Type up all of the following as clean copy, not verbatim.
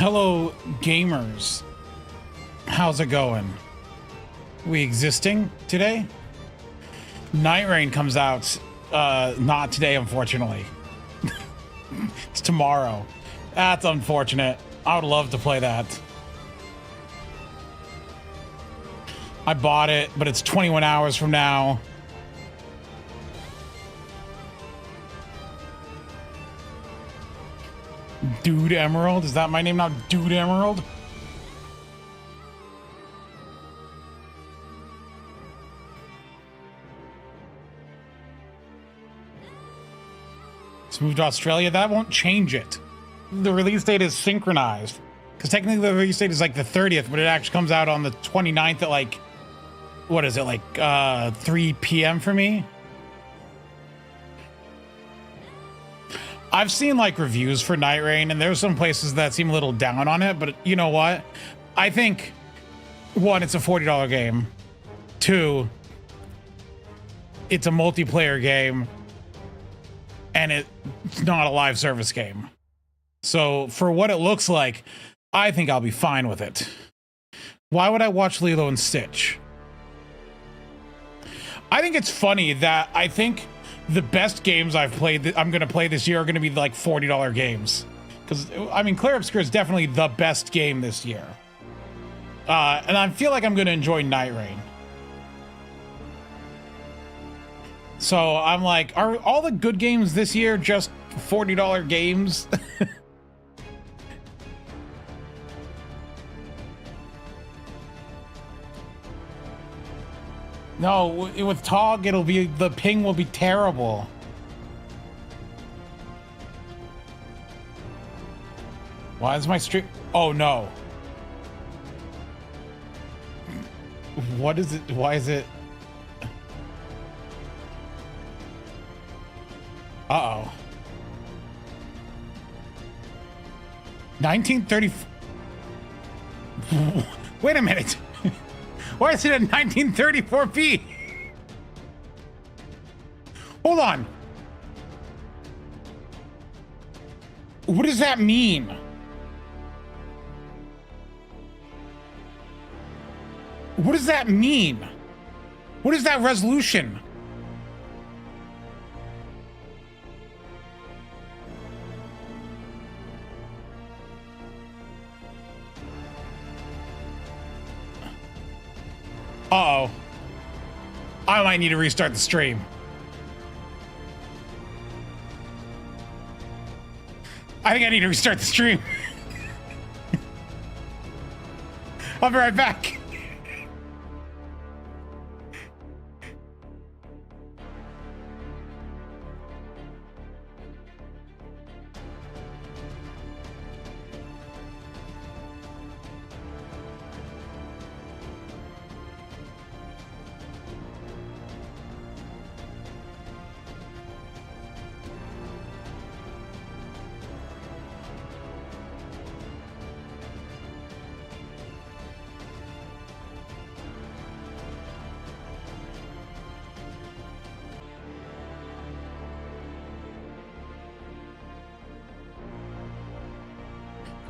Hello, gamers. How's it going? We existing today? Night Rain comes out, not today, unfortunately. It's tomorrow. That's unfortunate. I would love to play that. I bought it, but it's 21 hours from now. Dude Emerald? Is that my name now? Dude Emerald? It's moved to Australia. That won't change it. The release date is synchronized. Because technically the release date is like the 30th, but it actually comes out on the 29th at like, what is it, like 3 p.m. for me? I've seen like reviews for Night Rain, and there's some places that seem a little down on it, but you know what? I think, one, it's a $40 game. Two, it's a multiplayer game, and it's not a live service game. So for what it looks like, I think I'll be fine with it. Why would I watch Lilo and Stitch? I think it's funny that I think the best games I've played, I'm going to play this year, are going to be like $40 games. Because, I mean, Clair Obscur is definitely the best game this year. And I feel like I'm going to enjoy Night Rain. So I'm like, are all the good games this year just $40 games? No, with TOG, it'll be, the ping will be terrible. Why is my stream? Oh no. What is it? Why is it? Uh-oh. 1930. Wait a minute. Why is it at 1934p? Hold on. What does that mean? What does that mean? What is that resolution? Uh-oh. I might need to restart the stream. I think I need to restart the stream. I'll be right back.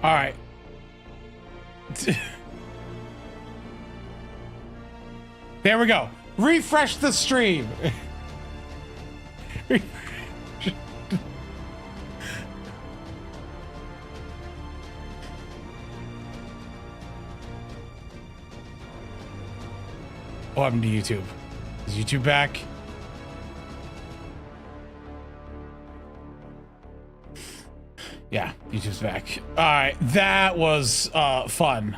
All right. There we go. Refresh the stream. What happened to YouTube? Is YouTube back? Yeah, YouTube's back. All right, that was fun.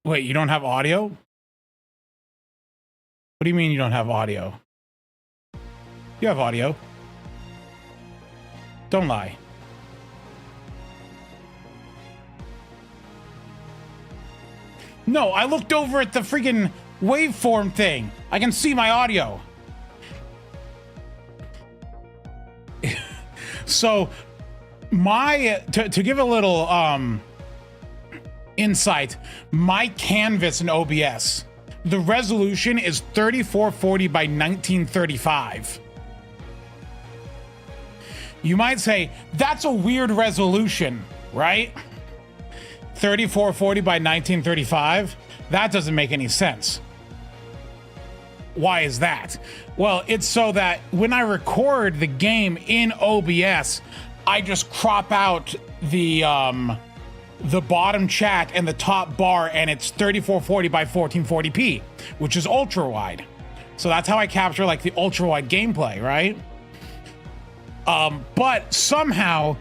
Wait, you don't have audio? What do you mean you don't have audio? You have audio. Don't lie. No, I looked over at the freaking waveform thing. I can see my audio. So my to give a little insight, my canvas in OBS, the resolution is 3440 by 1935. You might say, that's a weird resolution, right? 3440 by 1935? That doesn't make any sense. Why is that? Well, it's so that when I record the game in OBS, I just crop out the bottom chat and the top bar, and it's 3440 by 1440p, which is ultra wide. So that's how I capture like the ultra wide gameplay, right? But somehow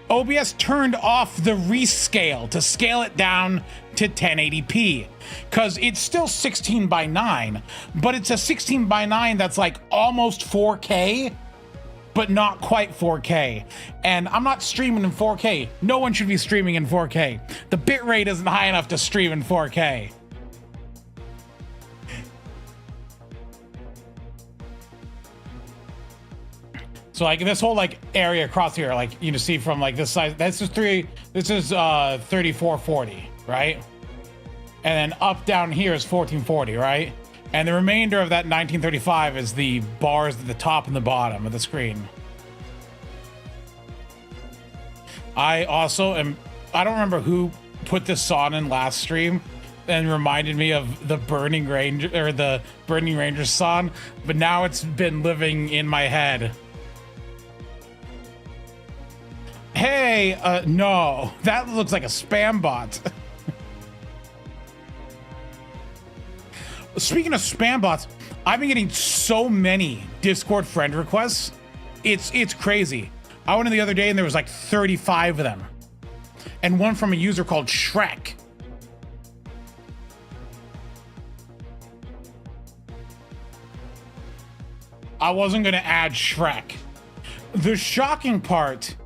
OBS turned off the rescale to scale it down to 1080p, because it's still 16 by 9, but it's a 16 by 9 that's like almost 4K, but not quite 4K. And I'm not streaming in 4K. No one should be streaming in 4K. The bitrate isn't high enough to stream in 4K. So like this whole like area across here, like you see from like this side, this is 3440, right? And then up down here is 1440, right? And the remainder of that 1935 is the bars at the top and the bottom of the screen. I also am, I don't remember who put this on in last stream and reminded me of the Burning Ranger, or the Burning Ranger song, but now it's been living in my head. Hey, no, that looks like a spam bot. Speaking of spam bots, I've been getting so many Discord friend requests. It's crazy. I went in the other day and there was like 35 of them. And one from a user called Shrek. I wasn't gonna add Shrek. The shocking part,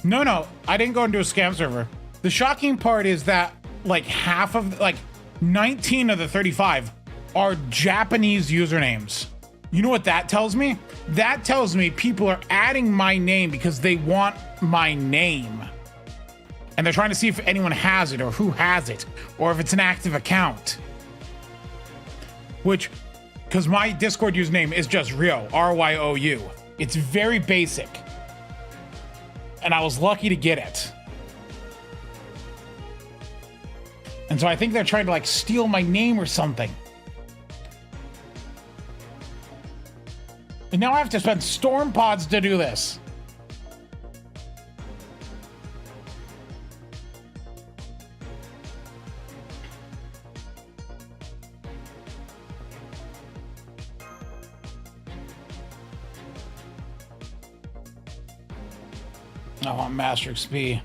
no, I didn't go into a scam server. The shocking part is that like half of, like 19 of the 35 are Japanese usernames. You know what that tells me? That tells me people are adding my name because they want my name. And they're trying to see if anyone has it or who has it, or if it's an active account. Which, because my Discord username is just Ryo, R-Y-O-U. It's very basic. And I was lucky to get it. And so I think they're trying to like steal my name or something. And now I have to spend storm pods to do this. I want Master XP.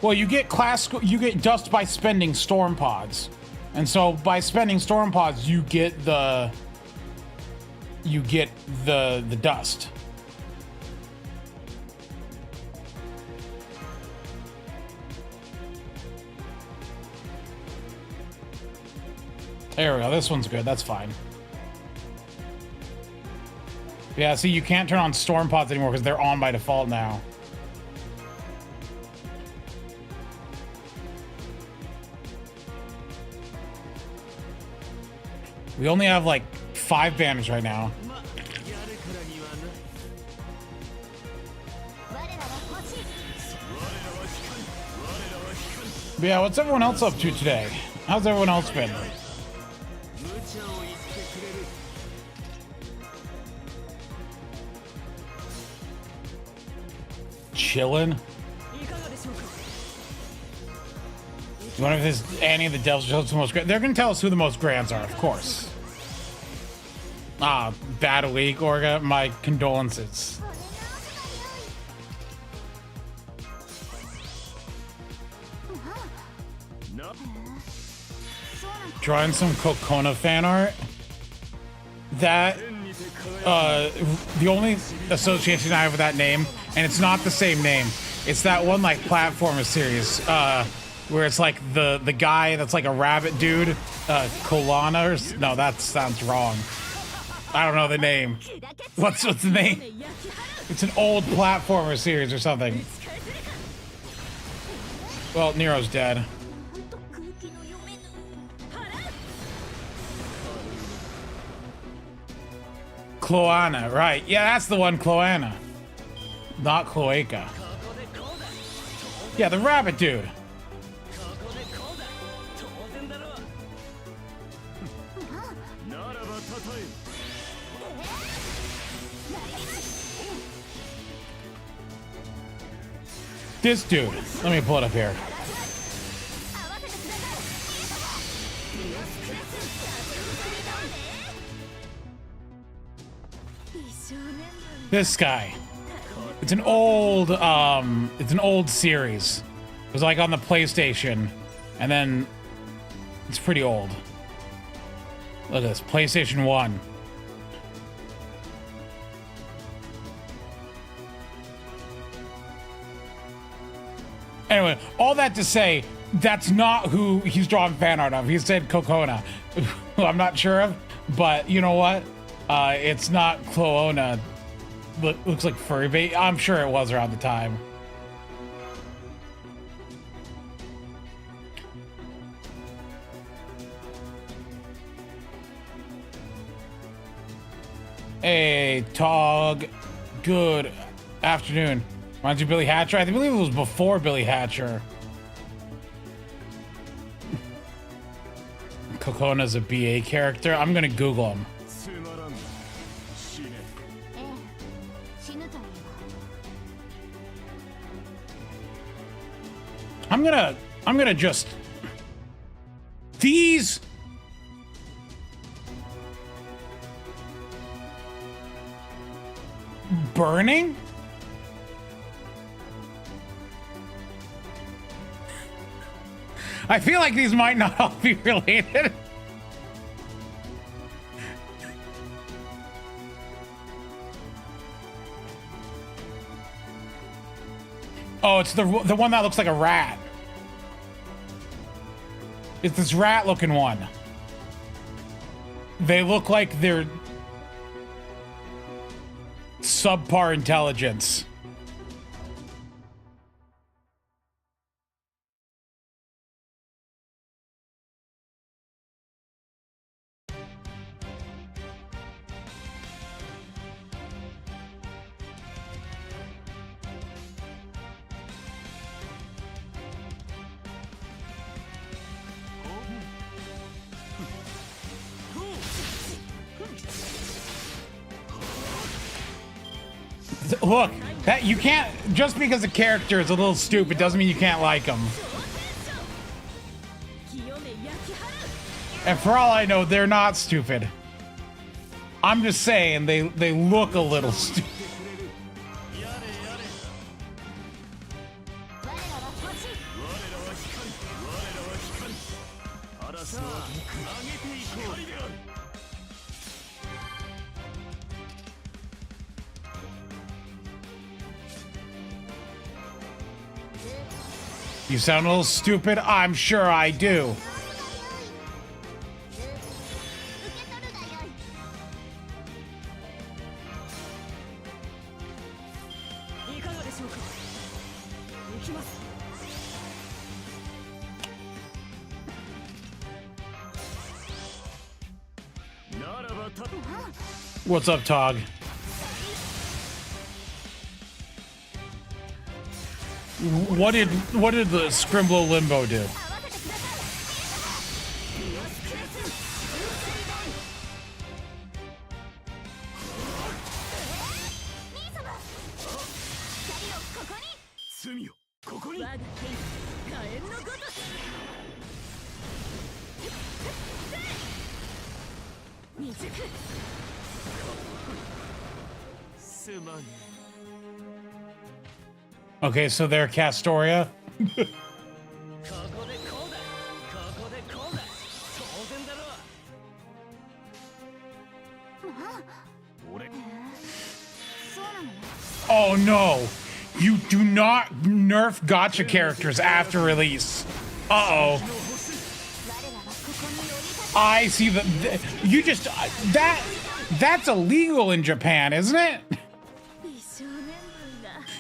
Well, you get dust by spending storm pods. And so by spending storm pods, you get the dust. There we go. This one's good. That's fine. Yeah, see, you can't turn on storm pods anymore because they're on by default now. We only have like 5 banners right now. But yeah, what's everyone else up to today? How's everyone else been? Chillin'? You wonder if this Annie of the Devil's Children's the most grand? They're gonna tell us who the most grands are, of course. Ah, bad week, Orga. My condolences. Drawing some Kokona fan art. That, the only association I have with that name, and it's not the same name, it's that one like platformer series, where it's like the guy that's like a rabbit dude, Kolana, or no, that sounds wrong. I don't know the name. What's the name? It's an old platformer series or something. Well, Nero's dead. Cloana, right. Yeah, that's the one, Cloana. Not Cloaca. Yeah, the rabbit dude. This dude. Let me pull it up here. This guy. It's an old series. It was like on the PlayStation, and then it's pretty old. Look at this, PlayStation 1. Anyway, all that to say, that's not who he's drawing fan art of. He said Cocona, who I'm not sure of, but you know what? It's not Cloona. Looks like furry bait. I'm sure it was around the time. Hey, Tog. Good afternoon. Reminds you of Billy Hatcher? I believe it was before Billy Hatcher. Cocona's a BA character. I'm gonna Google him. I'm gonna just these burning. I feel like these might not all be related. Oh, it's the one that looks like a rat. It's this rat-looking one. They look like they're subpar intelligence. Look, that you can't, just because a character is a little stupid doesn't mean you can't like him. And for all I know, they're not stupid. I'm just saying they look a little stupid. You sound a little stupid? I'm sure I do. What's up, Tog? What did the Scrimblow Limbo do? Okay, so they're Castoria. Oh no! You do not nerf gacha characters after release. Uh-oh. I see you just that's illegal in Japan, isn't it?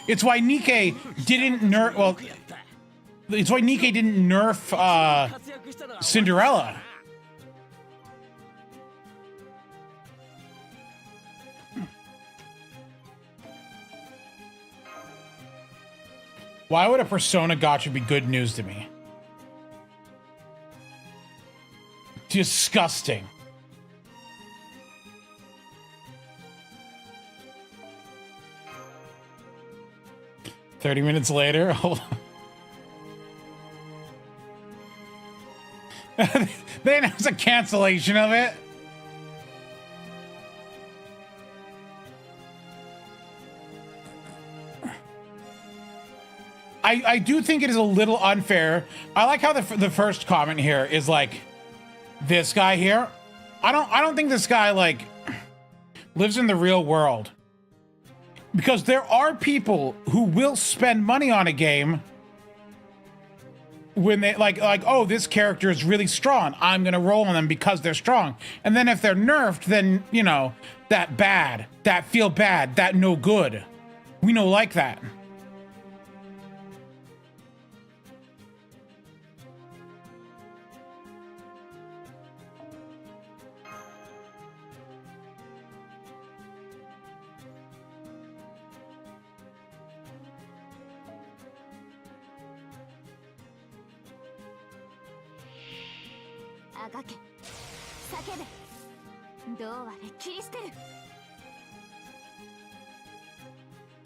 It's why Nikkei didn't nerf. Well, it's why Nikkei didn't nerf Cinderella. Why would a Persona gacha be good news to me? Disgusting. "30 minutes later." They announced a cancellation of it. I do think it is a little unfair. I like how the first comment here is like, this guy here. I don't think this guy like lives in the real world, because there are people who will spend money on a game when they like, oh, this character is really strong, I'm gonna roll on them because they're strong. And then if they're nerfed, then, you know, that bad, that feel bad, that no good. We know like that.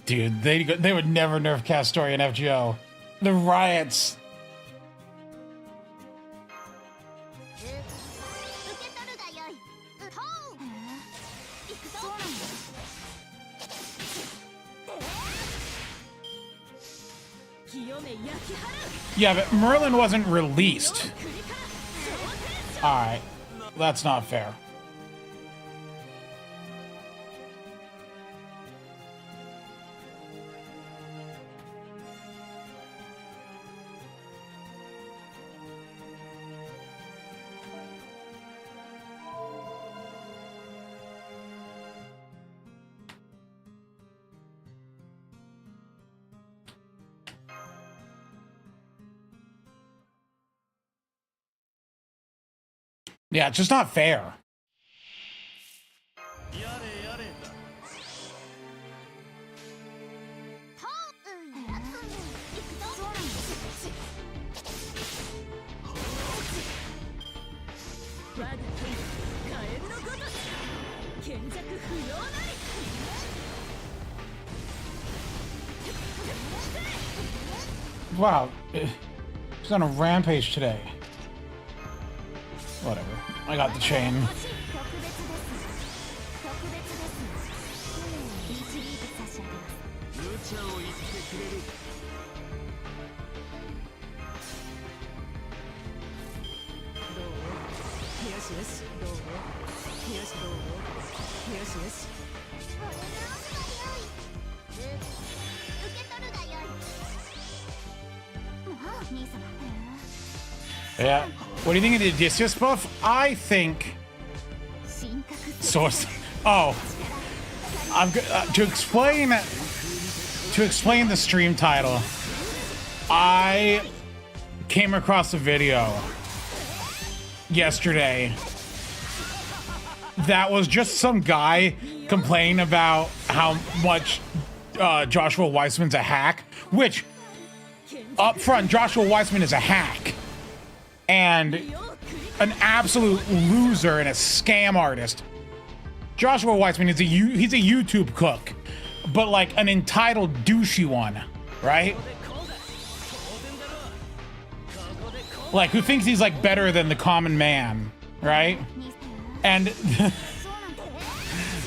Dude, they would never nerf Castori and FGO. The riots. Yeah, but Merlin wasn't released. Alright, that's not fair. Yeah, it's just not fair. Wow, he's on a rampage today. Whatever. I got the chain. Yeah. What do you think of the Odysseus buff? I think source. Oh, I'm to explain the stream title. I came across a video yesterday that was just some guy complaining about how much Joshua Weissman's a hack, which up front, Joshua Weissman is a hack and an absolute loser and a scam artist. Joshua Weissman is he's a YouTube cook, but like an entitled douchey one, right? Like who thinks he's like better than the common man, right? And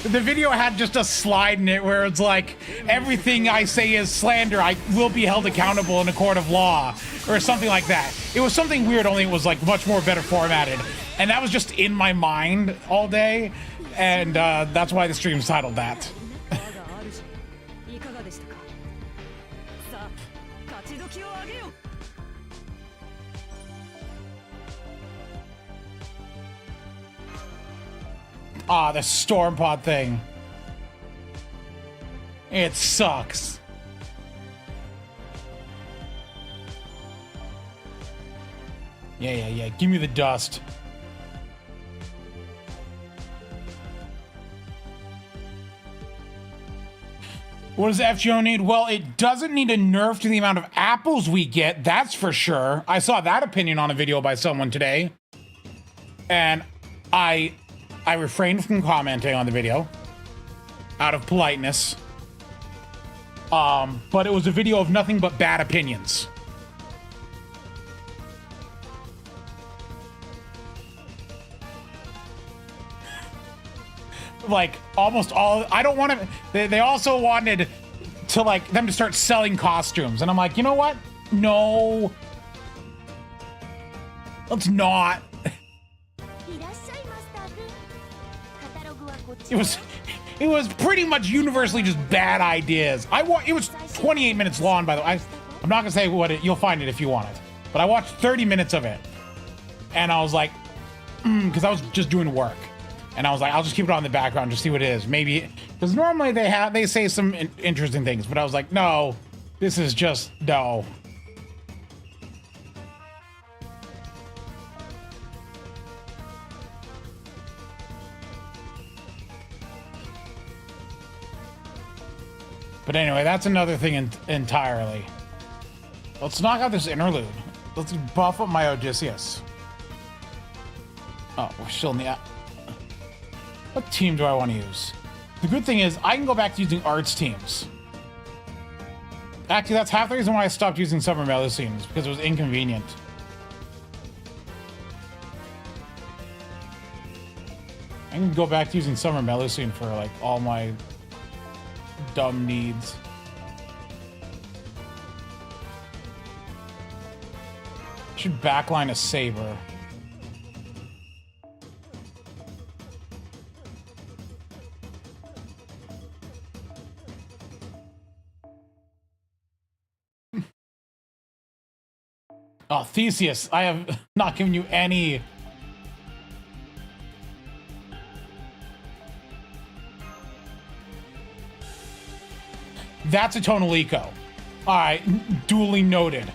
the video had just a slide in it where it's like, everything I say is slander, I will be held accountable in a court of law, or something like that. It was something weird, only it was like much more better formatted. And that was just in my mind all day, and that's why the stream's titled that. Ah, the storm pod thing. It sucks. Yeah. Give me the dust. What does FGO need? Well, it doesn't need a nerf to the amount of apples we get, that's for sure. I saw that opinion on a video by someone today. And I refrained from commenting on the video out of politeness. But it was a video of nothing but bad opinions. Like almost all, I don't want to, they also wanted to like them to start selling costumes. And I'm like, you know what? No, let's not. It was pretty much universally just bad ideas. It was 28 minutes long, by the way. I'm not gonna say you'll find it if you want it, but I watched 30 minutes of it, and I was like, because I was just doing work, and I was like, I'll just keep it on in the background, just see what it is. Maybe because normally they say some interesting things, but I was like, no, this is just no. But anyway, that's another thing entirely. Let's knock out this interlude. Let's buff up my Odysseus. Oh, we're still in the... What team do I want to use? The good thing is, I can go back to using arts teams. Actually, that's half the reason why I stopped using Summer Melusines, because it was inconvenient. I can go back to using Summer Melusine for, like, all my dumb needs. Should backline a saber. Oh, Theseus, I have not given you any. That's a Tonalico. All right, duly noted.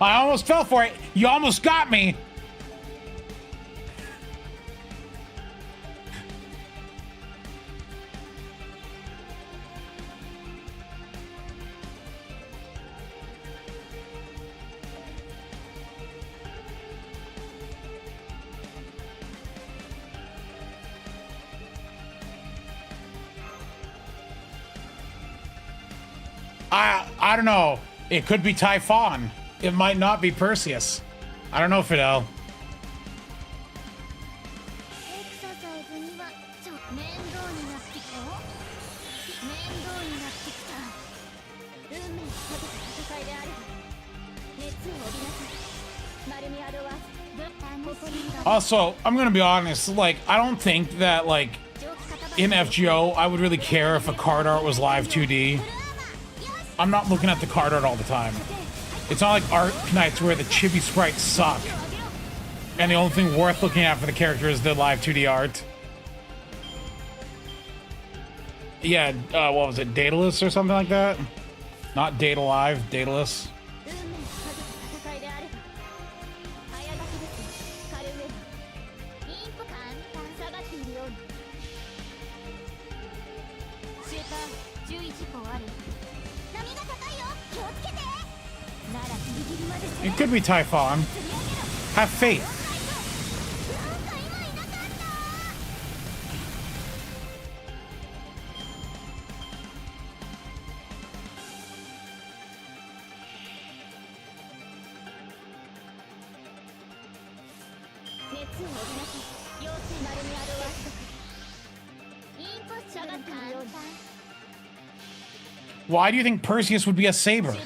I almost fell for it. You almost got me. I don't know. It could be Typhon. It might not be Perseus. I don't know, Fidel. Also, I'm gonna be honest, like, I don't think that, like, in FGO, I would really care if a card art was live 2D. I'm not looking at the card art all the time. It's not like Art Nights where the chibi sprites suck. And the only thing worth looking at for the character is the live 2D art. Yeah, what was it, Daedalus or something like that? Not Data Live, Daedalus. It could be Typhon. Have faith. Why do you think Perseus would be a saber?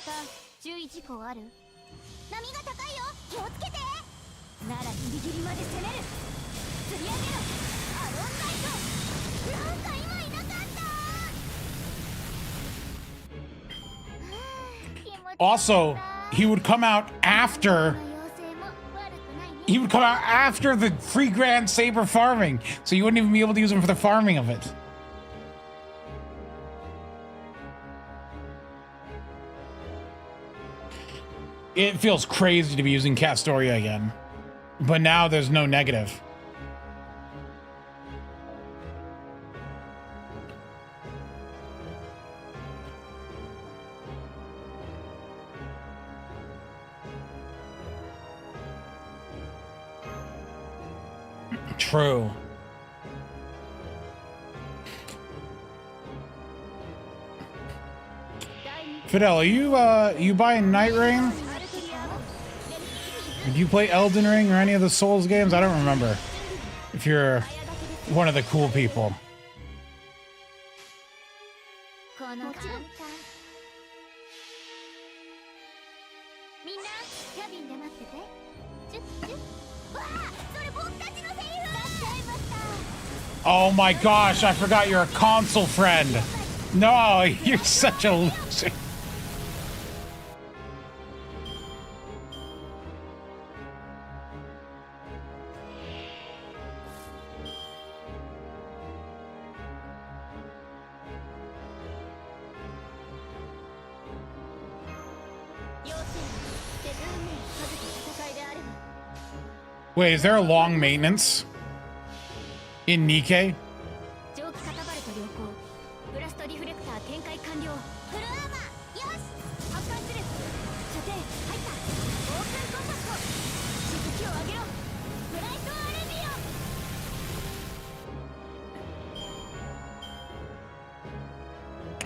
Also, he would come out after He would come out after the free Grand Saber farming, so you wouldn't even be able to use him for the farming of it. It feels crazy to be using Castoria again, but now there's no negative. True. Fidel, are you buying Night Rain? Did you play Elden Ring or any of the Souls games? I don't remember. If you're one of the cool people. Oh my gosh, I forgot you're a console friend. No, you're such a loser. Wait, is there a long maintenance in Nikkei?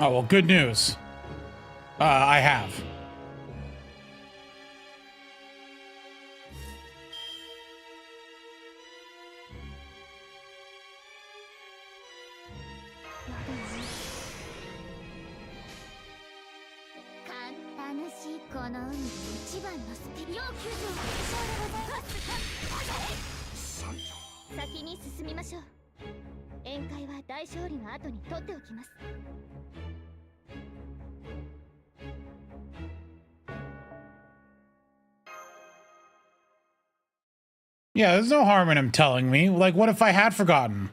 Oh, well, good news. I have. Yeah, there's no harm in him telling me. Like, what if I had forgotten?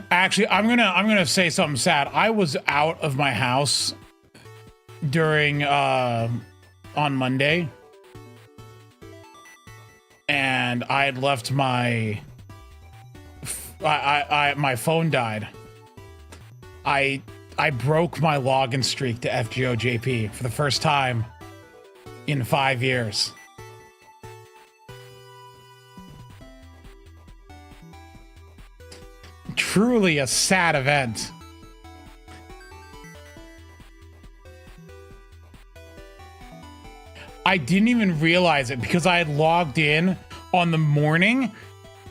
Actually, I'm gonna say something sad. I was out of my house during on Monday, and I had left my my phone died. I broke my login streak to FGOJP for the first time in 5 years. Truly a sad event. I didn't even realize it because I had logged in on the morning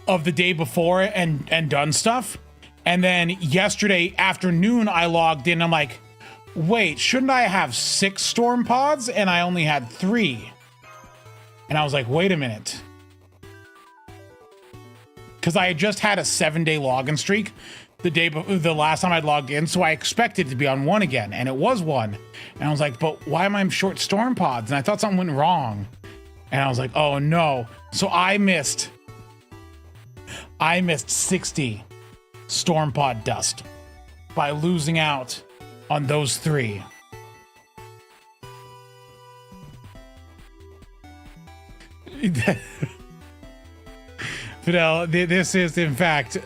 of the day before and done stuff. And then yesterday afternoon, I logged in. I'm like, wait, shouldn't I have 6 storm pods? And I only had 3. And I was like, wait a minute. Because I had just had a 7-day login streak the last time I'd logged in, so I expected it to be on 1 again, and it was 1. And I was like, but why am I short storm pods? And I thought something went wrong. And I was like, oh no. So I missed 60 storm pod dust by losing out on those 3. Fidel, this is in fact.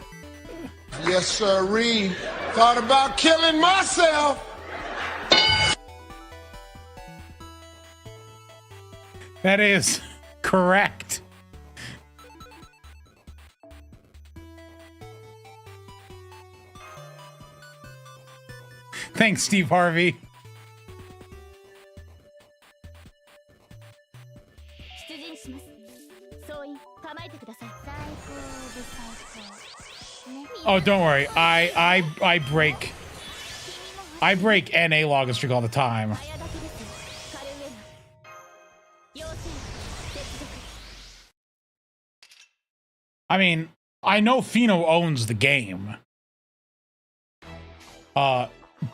Yes, sirree. Thought about killing myself. That is correct. Thanks, Steve Harvey. Oh, don't worry. I break NA login streak all the time. I mean, I know Fino owns the game.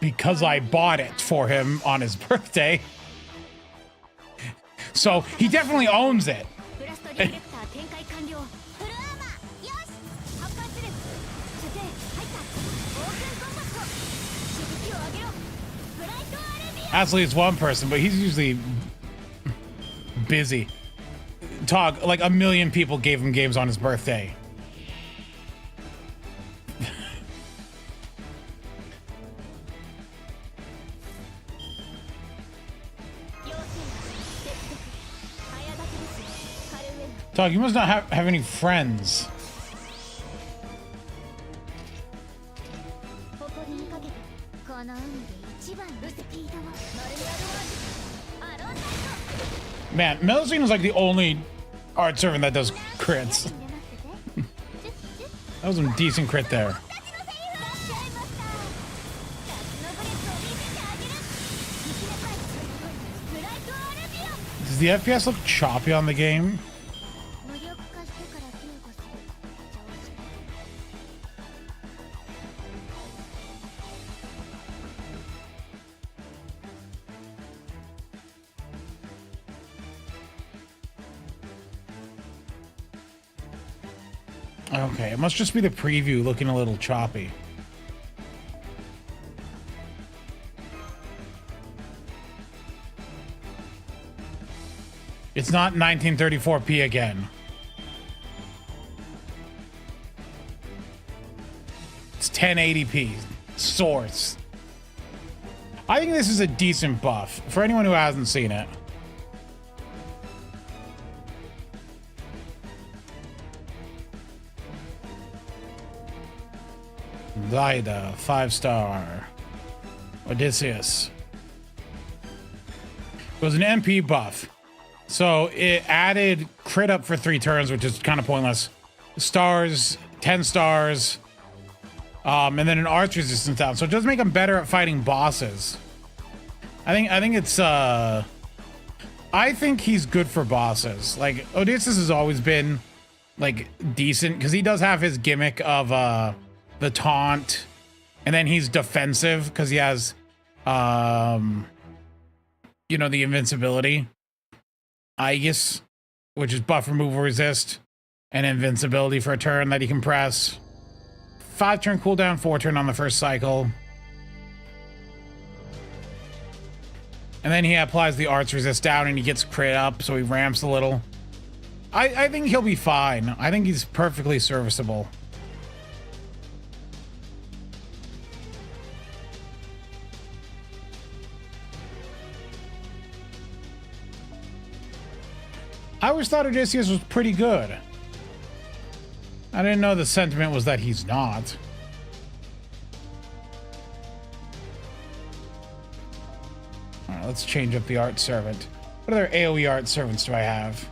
Because I bought it for him on his birthday. So he definitely owns it. Actually, it's one person, but he's usually busy. Talk like 1 million people gave him games on his birthday. Talk, you must not have any friends. Man, Melusine is like the only art servant that does crits. That was some decent crit there. Does the FPS look choppy on the game? Okay, it must just be the preview looking a little choppy. It's not 1934p again. It's 1080p. Source. I think this is a decent buff for anyone who hasn't seen it. Lida, 5-star. Odysseus. It was an MP buff. So it added crit up for 3 turns, which is kind of pointless. Stars, 10 stars, and then an arch resistance down. So it does make him better at fighting bosses. I think it's I think he's good for bosses. Like Odysseus has always been like decent because he does have his gimmick of the taunt, and then he's defensive because he has you know, the invincibility. Aegis, which is buff, removal, resist, and invincibility for a turn that he can press. 5-turn cooldown, 4-turn on the first cycle. And then he applies the arts resist down and he gets crit up, so he ramps a little. I think he'll be fine. I think he's perfectly serviceable. I always thought Odysseus was pretty good. I didn't know the sentiment was that he's not. All right, let's change up the art servant. What other AoE art servants do I have?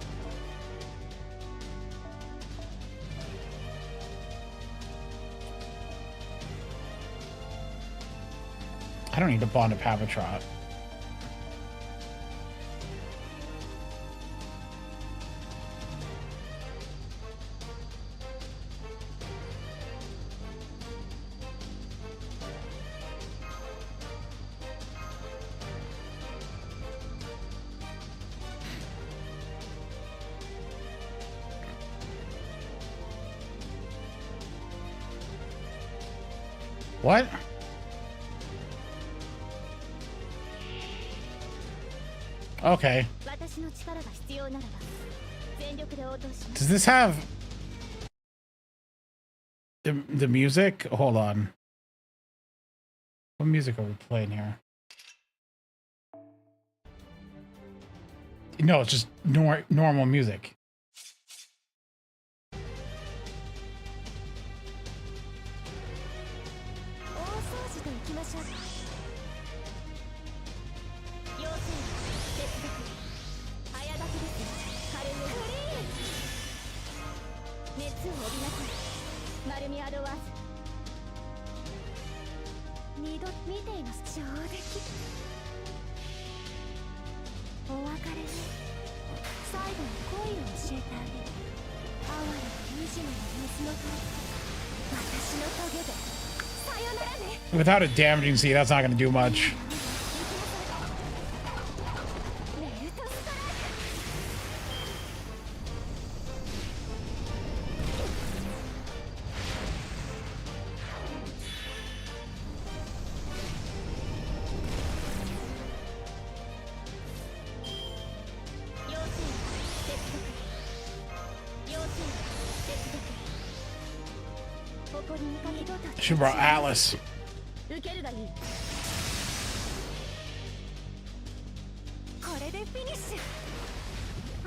I don't need to bond a Pavitrot. What? Okay. Does this have the music? Hold on. What music are we playing here? No, it's just normal music. Without a damaging sea, that's not going to do much. She brought Atlas. 受けるがいい。これでフィニッシュ。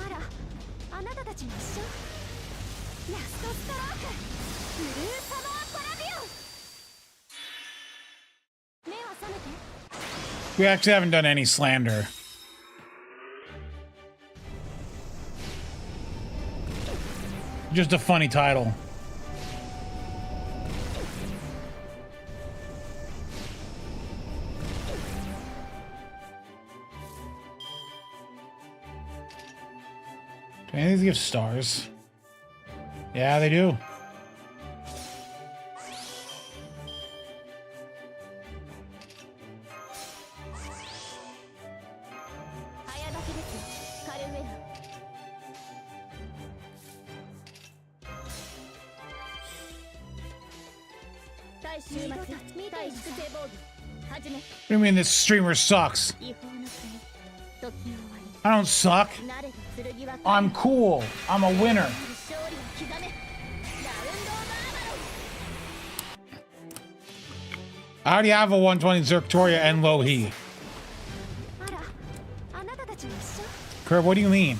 あら、あなたたちも一緒。ラストストローク、ブルーサマーパラビオン。目を覚めて。 We actually haven't done any slander. Just a funny title. Do any of these give stars? Yeah, they do. What do you mean this streamer sucks? I don't suck. I'm cool. I'm a winner. I already have a 120 Zerctoria and Lohi. Curb, what do you mean?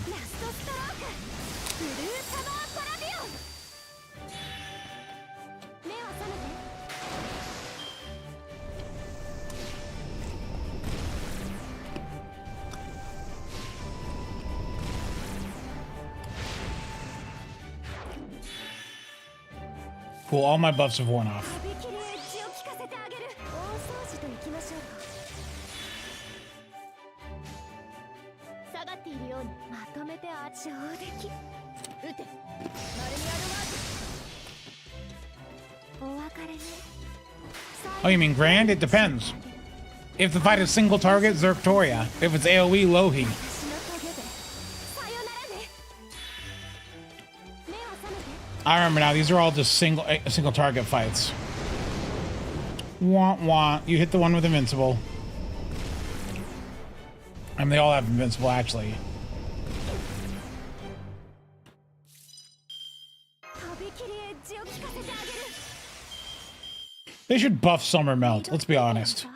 Cool, all my buffs have worn off. Oh, you mean grand? It depends. If the fight is single target, Zerctoria. If it's AoE, Lohi. I remember now, these are all just single target fights. Wah. You hit the one with invincible. I mean, they all have invincible, actually. They should buff Summer Melt, let's be honest.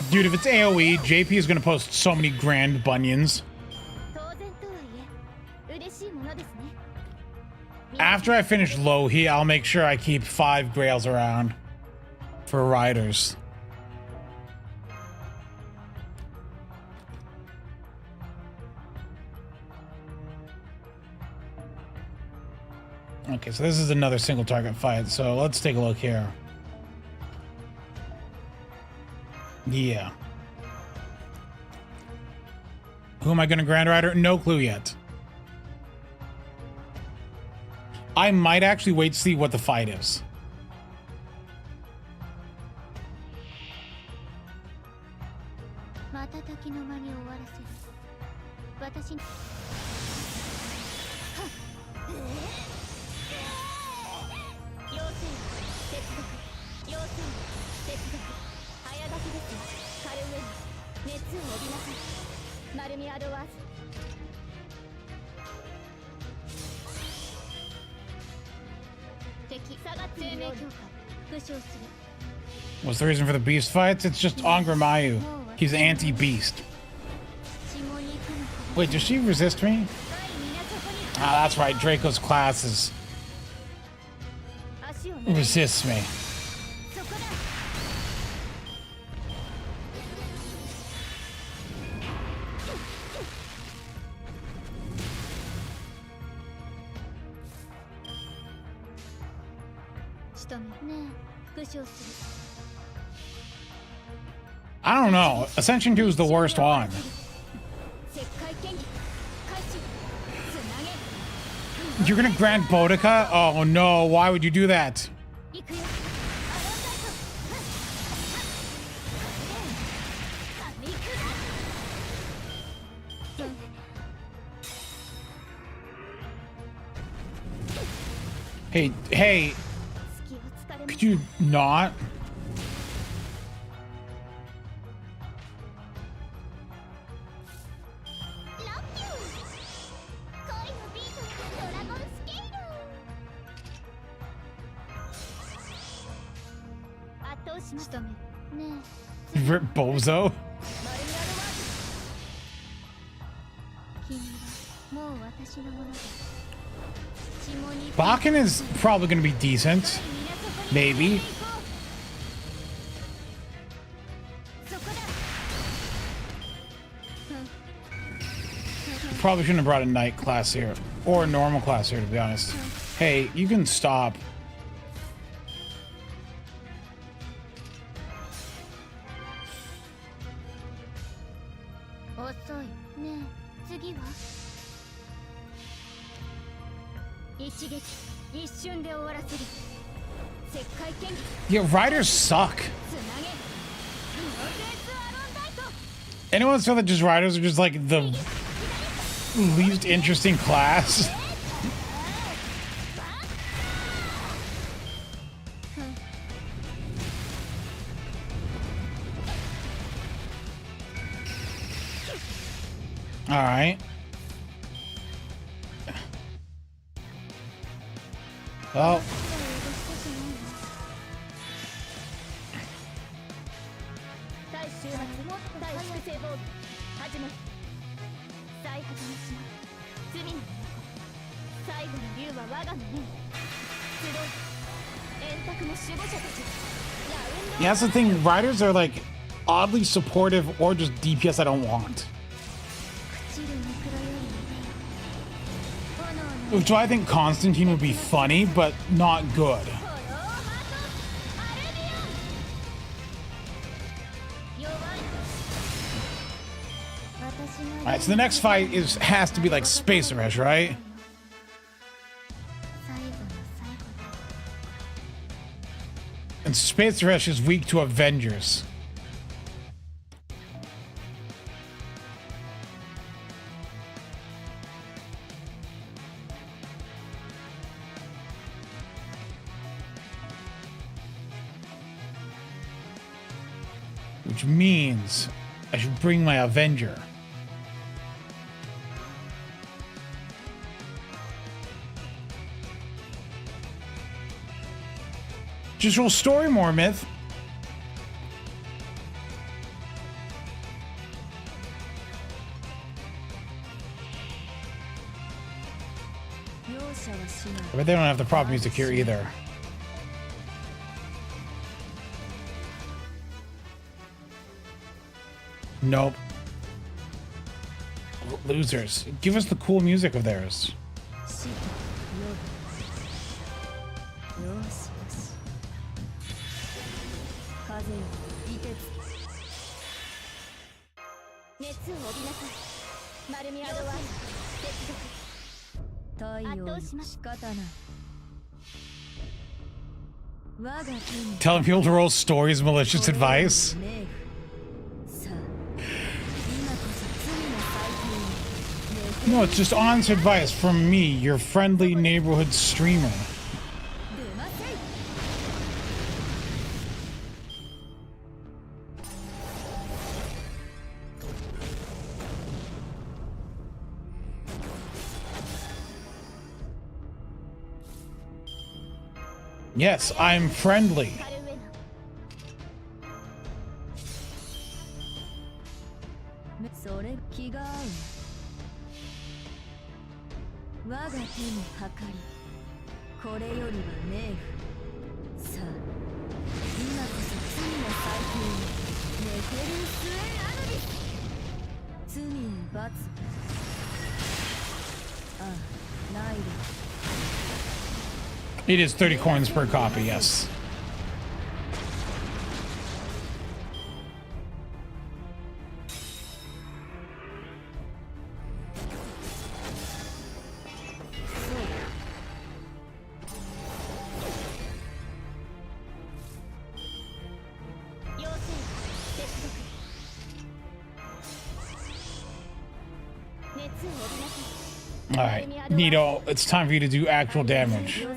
Dude, if it's AoE, JP is gonna post so many grand bunions. After I finish Lohi, I'll make sure I keep 5 Grails around for riders. Okay, so this is another single target fight, so let's take a look here. Yeah. Who am I gonna Grand Rider? No clue yet. I might actually wait to see what the fight is. What's the reason for the beast fights? It's just Angramayu. He's anti-beast. Wait, does she resist me? Ah, that's right. Draco's classes resists me. I don't know. Ascension 2 is the worst one. You're gonna grant Boudica? Oh no, why would you do that? Hey, could you not? Rip Bozo. Bakken is probably going to be decent. Maybe. Probably shouldn't have brought a night class here. Or a normal class here, to be honest. Hey, you can stop. Yeah, riders suck. Anyone feel that just riders are just like the least interesting class? All right. Oh. Yeah, that's the thing. Riders are like oddly supportive or just DPS I don't want. Which I think Constantine would be funny, but not good. Alright, so the next fight has to be like Space Rush, right? And Space Rush is weak to Avengers. Which means I should bring my Avenger. Just roll story more, Myth. But they don't have the prop music here either. Nope. Losers. Give us the cool music of theirs. Telling people to roll stories, malicious advice. No, it's just honest advice from me, your friendly neighborhood streamer. Yes, I'm friendly. It is 30 coins per copy, yes. Alright, Nito, it's time for you to do actual damage.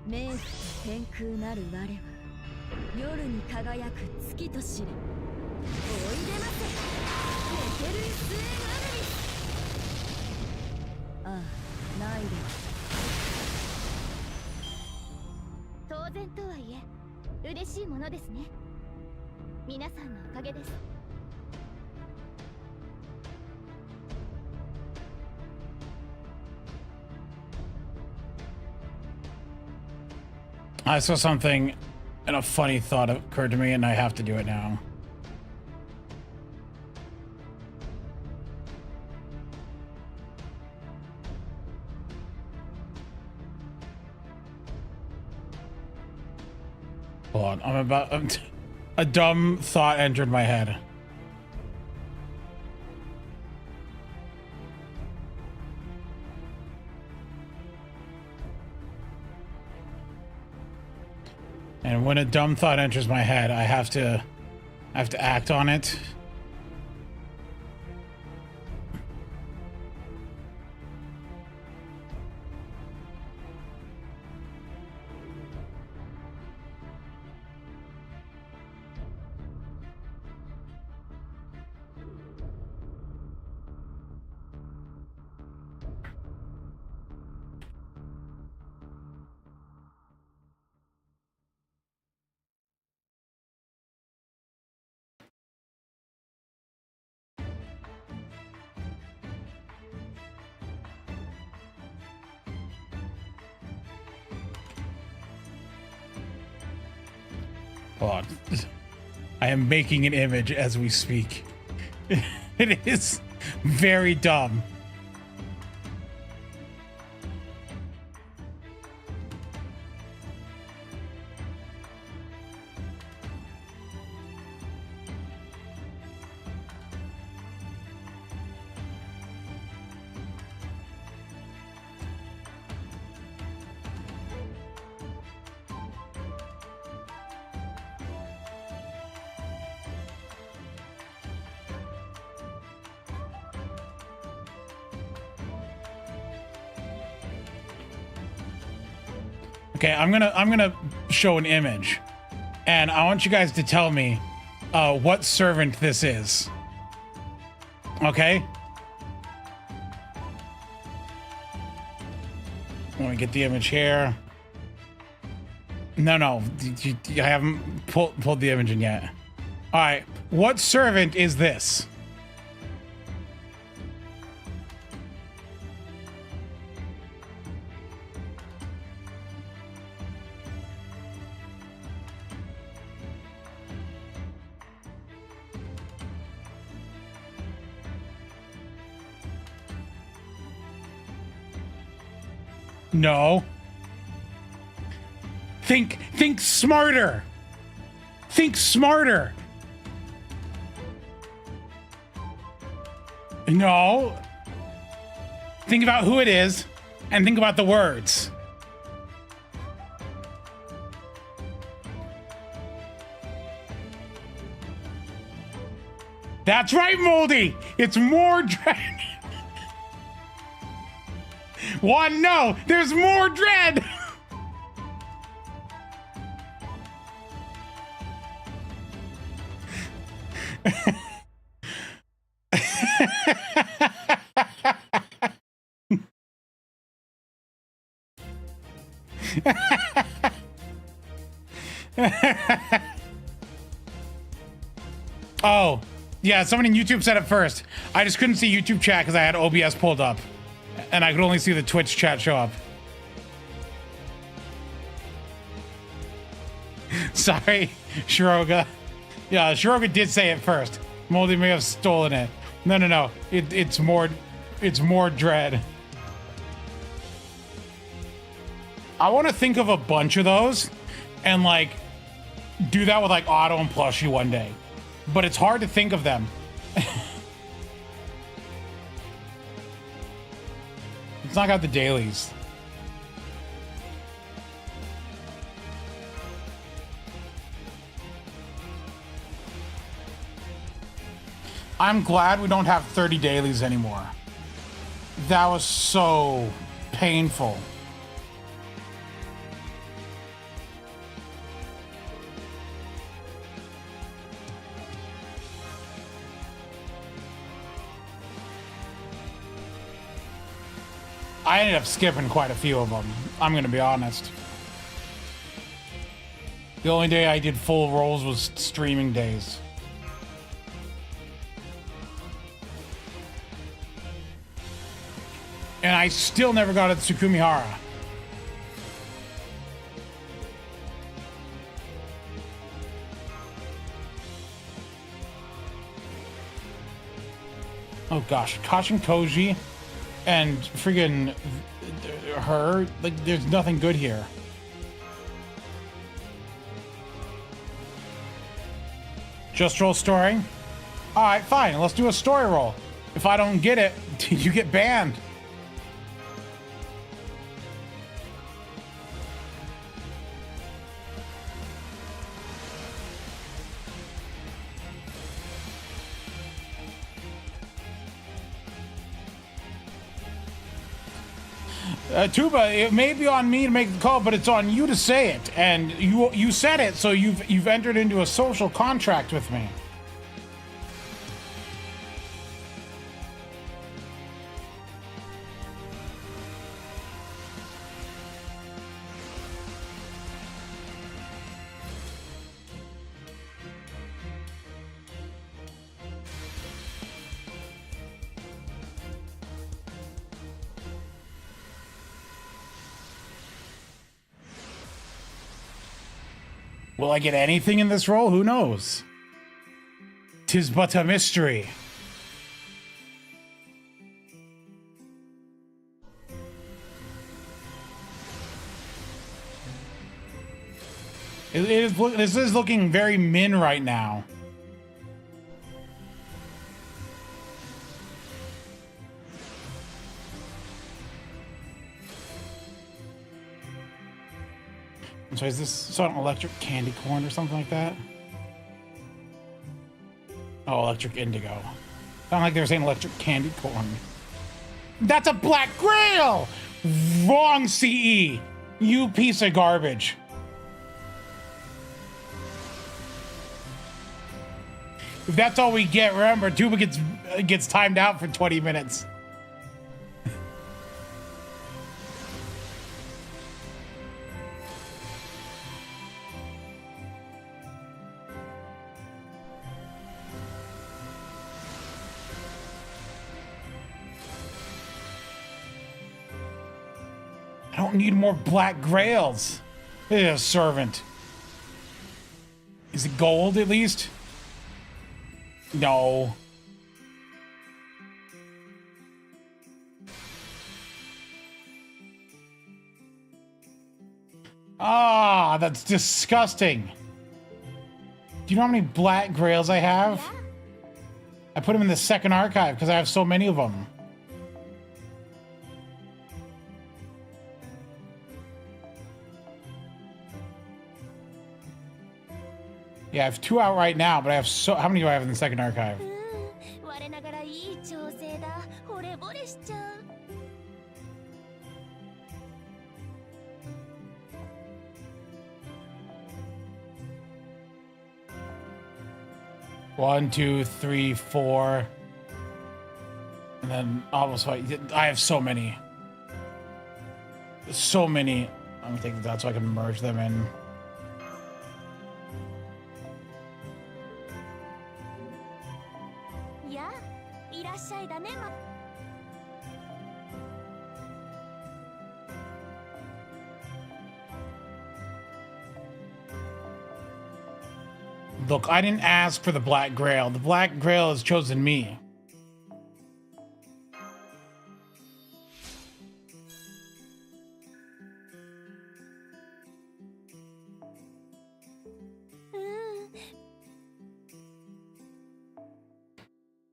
冥府と天空なる我は夜に輝く月と知れ。おいでませネテルスエナルリス。ああ、ないで。当然とはいえ嬉しいものですね。皆さんのおかげです。I saw something and a funny thought occurred to me and I have to do it now. Hold on, a dumb thought entered my head. And when a dumb thought enters my head, I have to act on it. Hold on. I am making an image as we speak. It is very dumb. Okay, I'm gonna show an image, and I want you guys to tell me what servant this is. Okay? Let me get the image here. No, I haven't pulled the image in yet. All right, what servant is this? No. Think smarter. Think smarter. No. Think about who it is and think about the words. That's right, Moldy. It's Mordred. One, no, there's Mordred. Oh, yeah, someone in YouTube said it first. I just couldn't see YouTube chat because I had OBS pulled up. And I could only see the Twitch chat show up. Sorry, Shiroga. Yeah, Shiroga did say it first. Moldy may have stolen it. No. It's more dread. I want to think of a bunch of those and like do that with like Otto and Plushie one day. But it's hard to think of them. It's not got the dailies. I'm glad we don't have 30 dailies anymore. That was so painful. I ended up skipping quite a few of them. I'm gonna be honest. The only day I did full rolls was streaming days. And I still never got at Tsukumihara. Oh gosh, Kashin Koji and friggin' her, like, there's nothing good here. Just roll story? Alright, fine, let's do a story roll. If I don't get it, you get banned. Tuba, it may be on me to make the call, but it's on you to say it. And you said it, so you've entered into a social contract with me. Will I get anything in this role? Who knows? 'Tis but a mystery. This is looking very min right now. So is this an electric candy corn or something like that? Oh, electric indigo. Sound like they're saying electric candy corn. That's a black grail! Wrong CE! You piece of garbage. If that's all we get, remember, Tuba gets timed out for 20 minutes. I don't need more black grails. Yeah, servant. Is it gold at least? No. Ah, that's disgusting. Do you know how many black grails I have? Yeah. I put them in the second archive because I have so many of them. Yeah, I have 2 out right now, but I have how many do I have in the second archive? 我ながらいい調整だ。惚れ惚れしちゃう。One, two, three, four. And then almost I have so many. So many. Let me take these out so I can merge them in. Yeah, いらっしゃいだね。Look, I didn't ask for the Black Grail. The Black Grail has chosen me.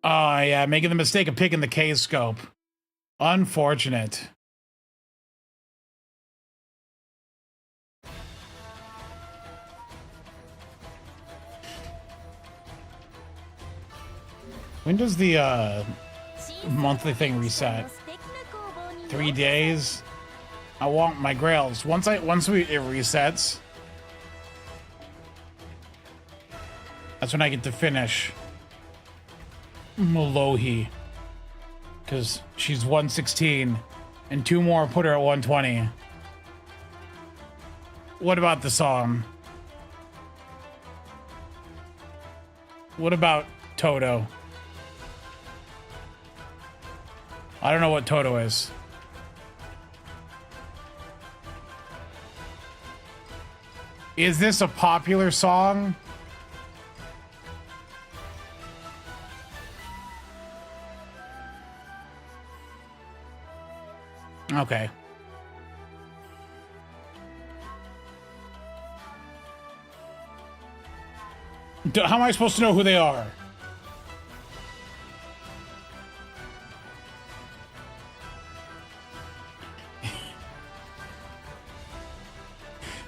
Oh, yeah, making the mistake of picking the K-scope. Unfortunate. When does the monthly thing reset? 3 days? I want my grails. Once it resets, that's when I get to finish Molohi. Because she's 116 And 2 more put her at 120. What about the song? What about Toto? I don't know what Toto is. Is this a popular song? Okay. How am I supposed to know who they are?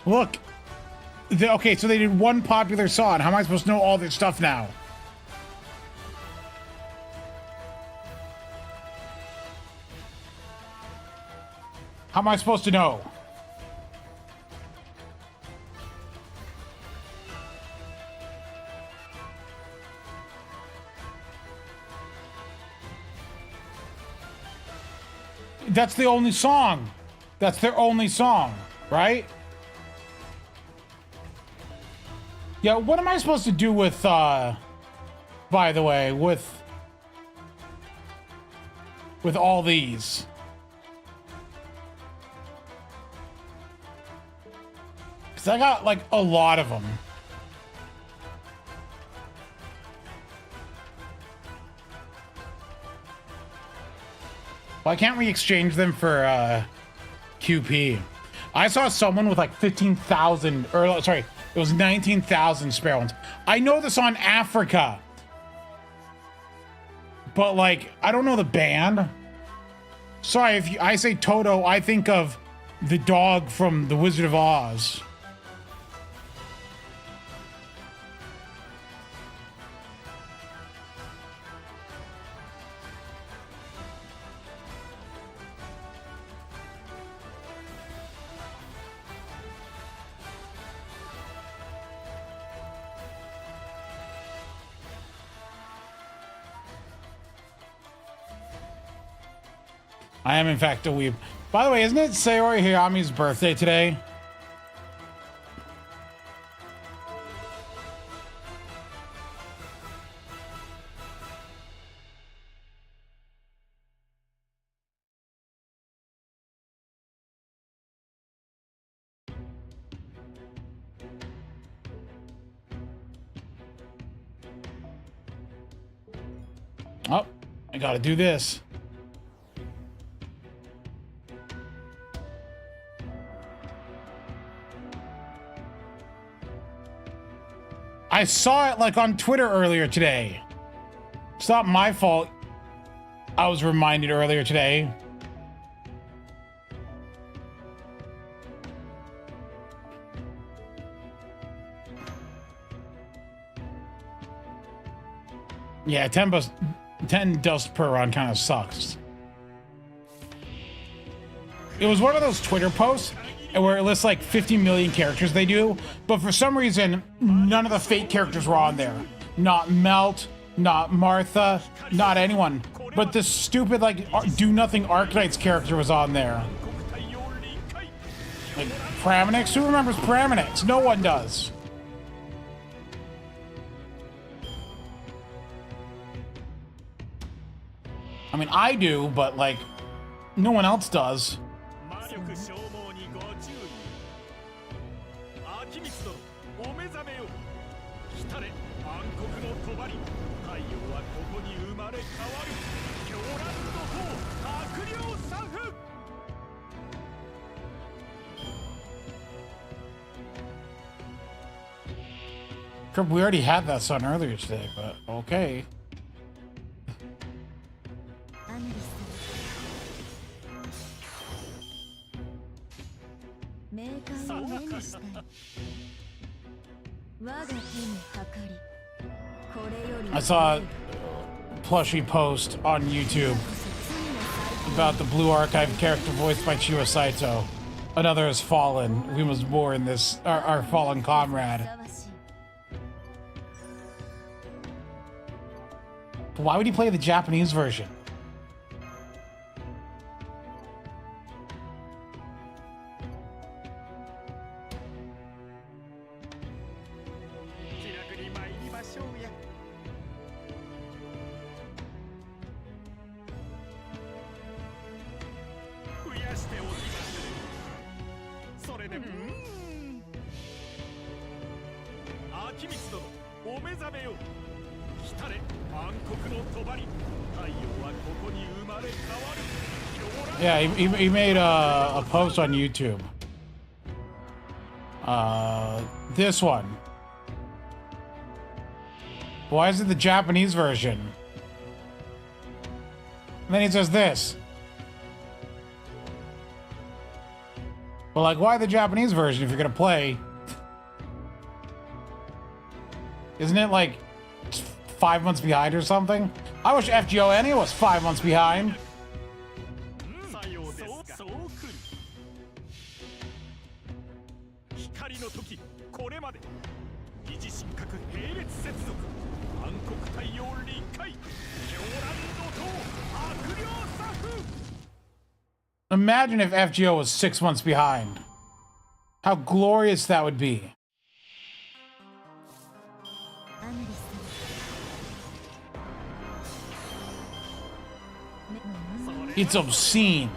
Look. Okay, so they did one popular song. How am I supposed to know all this stuff now? How am I supposed to know? That's the only song. That's their only song, right? Yeah, what am I supposed to do with, by the way, with all these? Because I got, like, a lot of them. Why can't we exchange them for, QP? I saw someone with, like, 15,000, or, sorry, it was 19,000 spare ones. I know this on Africa. But, like, I don't know the band. Sorry, if I say Toto, I think of the dog from The Wizard of Oz. I am, in fact, a weeb. By the way, isn't it Sayori Hayami's birthday today? Oh, I gotta do this. I saw it like on Twitter earlier today. It's not my fault. I was reminded earlier today. Yeah, 10 dust per run kind of sucks. It was one of those Twitter posts where it lists like 50 million characters they do, but for some reason, none of the fake characters were on there. Not Melt, not Martha, not anyone. But this stupid, like, do-nothing Arcanite's character was on there. Like, Praminix? Who remembers Praminix? No one does. I mean, I do, but, like, no one else does. We already had that song earlier today, but okay. I saw a plushy post on YouTube about the Blue Archive character voiced by Chiwa Saito. Another has fallen. We must mourn this, our fallen comrade. Why would he play the Japanese version? Yeah, he made a post on YouTube. This one. Why is it the Japanese version? And then he says this. Well, like, why the Japanese version if you're gonna play? Isn't it like 5 months behind or something? I wish FGO was 5 months behind. Imagine if FGO was 6 months behind. How glorious that would be. It's obscene.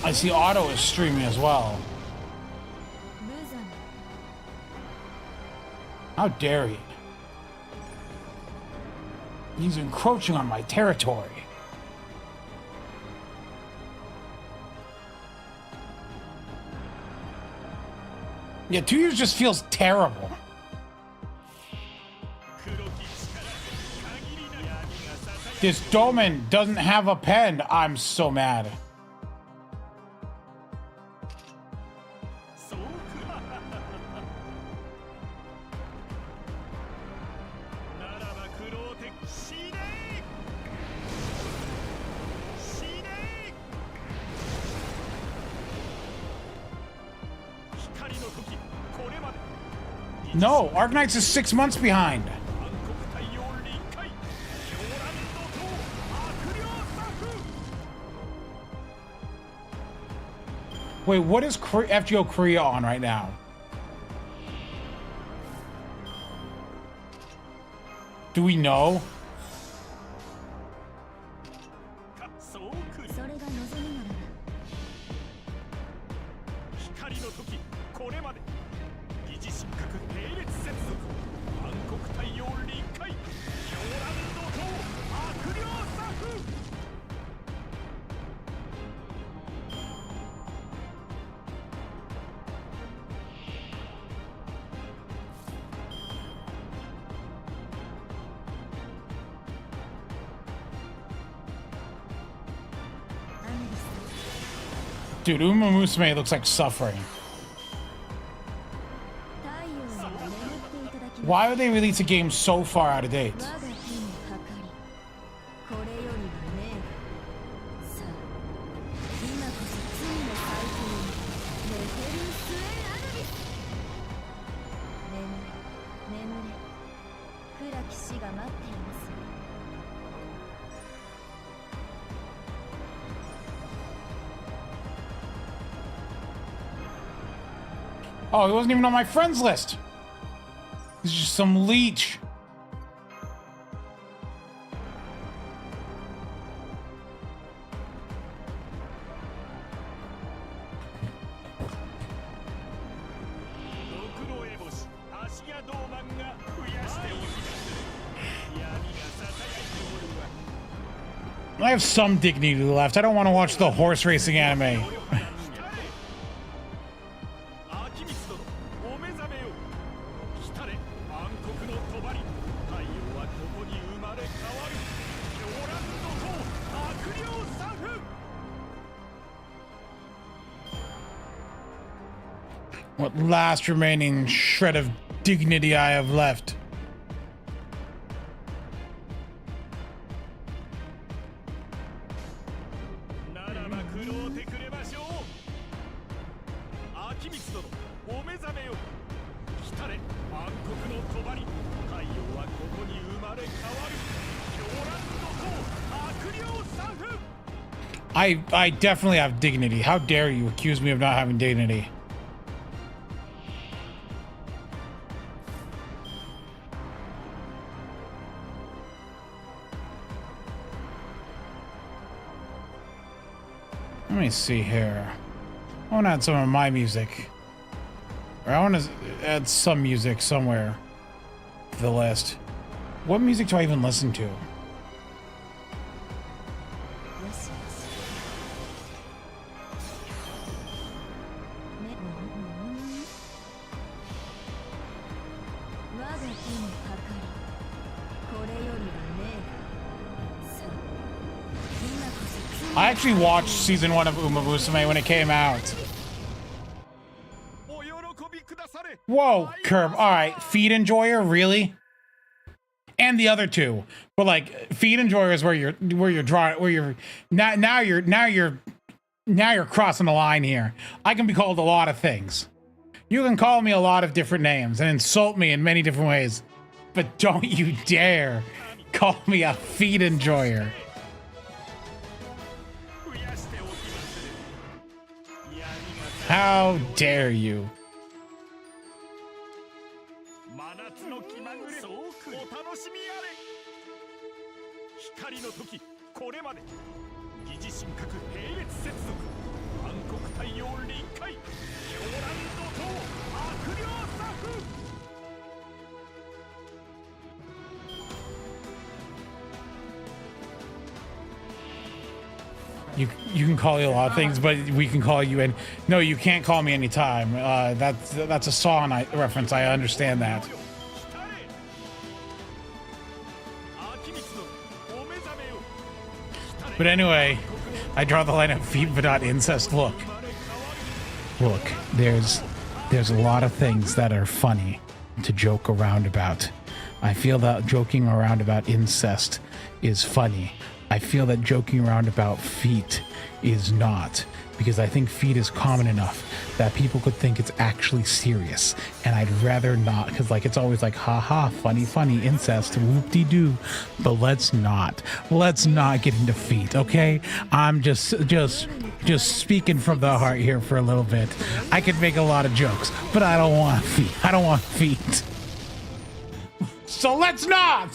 I see Otto is streaming as well. How dare he? He's encroaching on my territory. Yeah, 2 years just feels terrible. This Doman doesn't have a pen. I'm so mad. No, Arknights is 6 months behind. Wait, what is FGO Korea on right now? Do we know? Dude, Uma Musume looks like suffering. Why would they release a game so far out of date? Oh, he wasn't even on my friends list. He's just some leech. I have some dignity left. I don't want to watch the horse racing anime. What last remaining shred of dignity I have left. I definitely have dignity. How dare you accuse me of not having dignity? Let me see here. I want to add some of my music. Or I want to add some music somewhere to the list. What music do I even listen to? I actually watched season 1 of Uma Musume when it came out. Whoa, Curb. All right, Feed Enjoyer, really? And the other two, but like Feed Enjoyer is where you're drawing, where you're now you're crossing the line here. I can be called a lot of things. You can call me a lot of different names and insult me in many different ways, but don't you dare call me a Feed Enjoyer. How dare you? You can call you a lot of things, but we can call you in. No, you can't call me anytime. That's a song reference. I understand that. But anyway, I draw the line at feet, but not incest. Look, there's a lot of things that are funny to joke around about. I feel that joking around about incest is funny. I feel that joking around about feet is not, because I think feet is common enough that people could think it's actually serious, and I'd rather not, because like it's always like haha, funny incest, whoop-de-doo. But let's not get into feet, okay? I'm just speaking from the heart here for a little bit. I could make a lot of jokes, but I don't want feet. So let's not.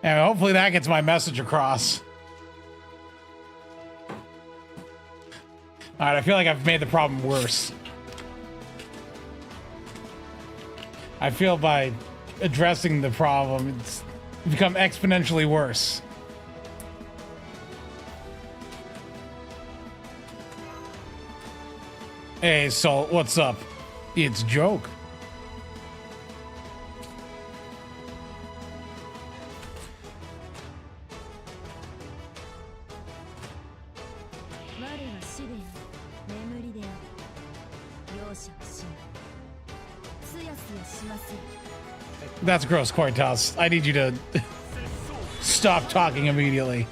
And hopefully that gets my message across. All right, I feel like I've made the problem worse. I feel by addressing the problem, it's become exponentially worse. Hey, Salt, what's up? It's Joke. That's gross, Cortas. I need you to stop talking immediately.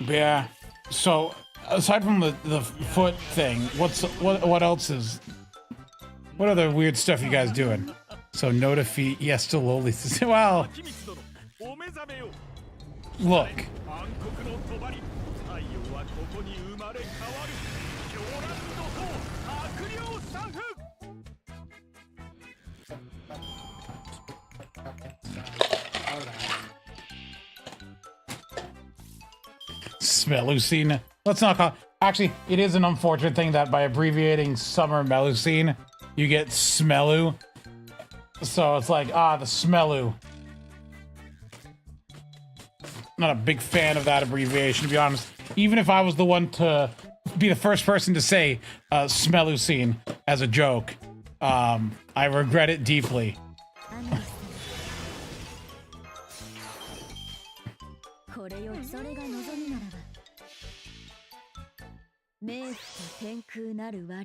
Yeah, so aside from the foot thing, what else is, what other weird stuff you guys doing? So no to feet, yes to lowly. Well, look. Melusine. Let's not call. Actually, it is an unfortunate thing that by abbreviating Summer Melusine, you get Smelu. So it's like, the Smelu. Not a big fan of that abbreviation, to be honest. Even if I was the one to be the first person to say Smelusine as a joke, I regret it deeply. 冥府と天空なる我は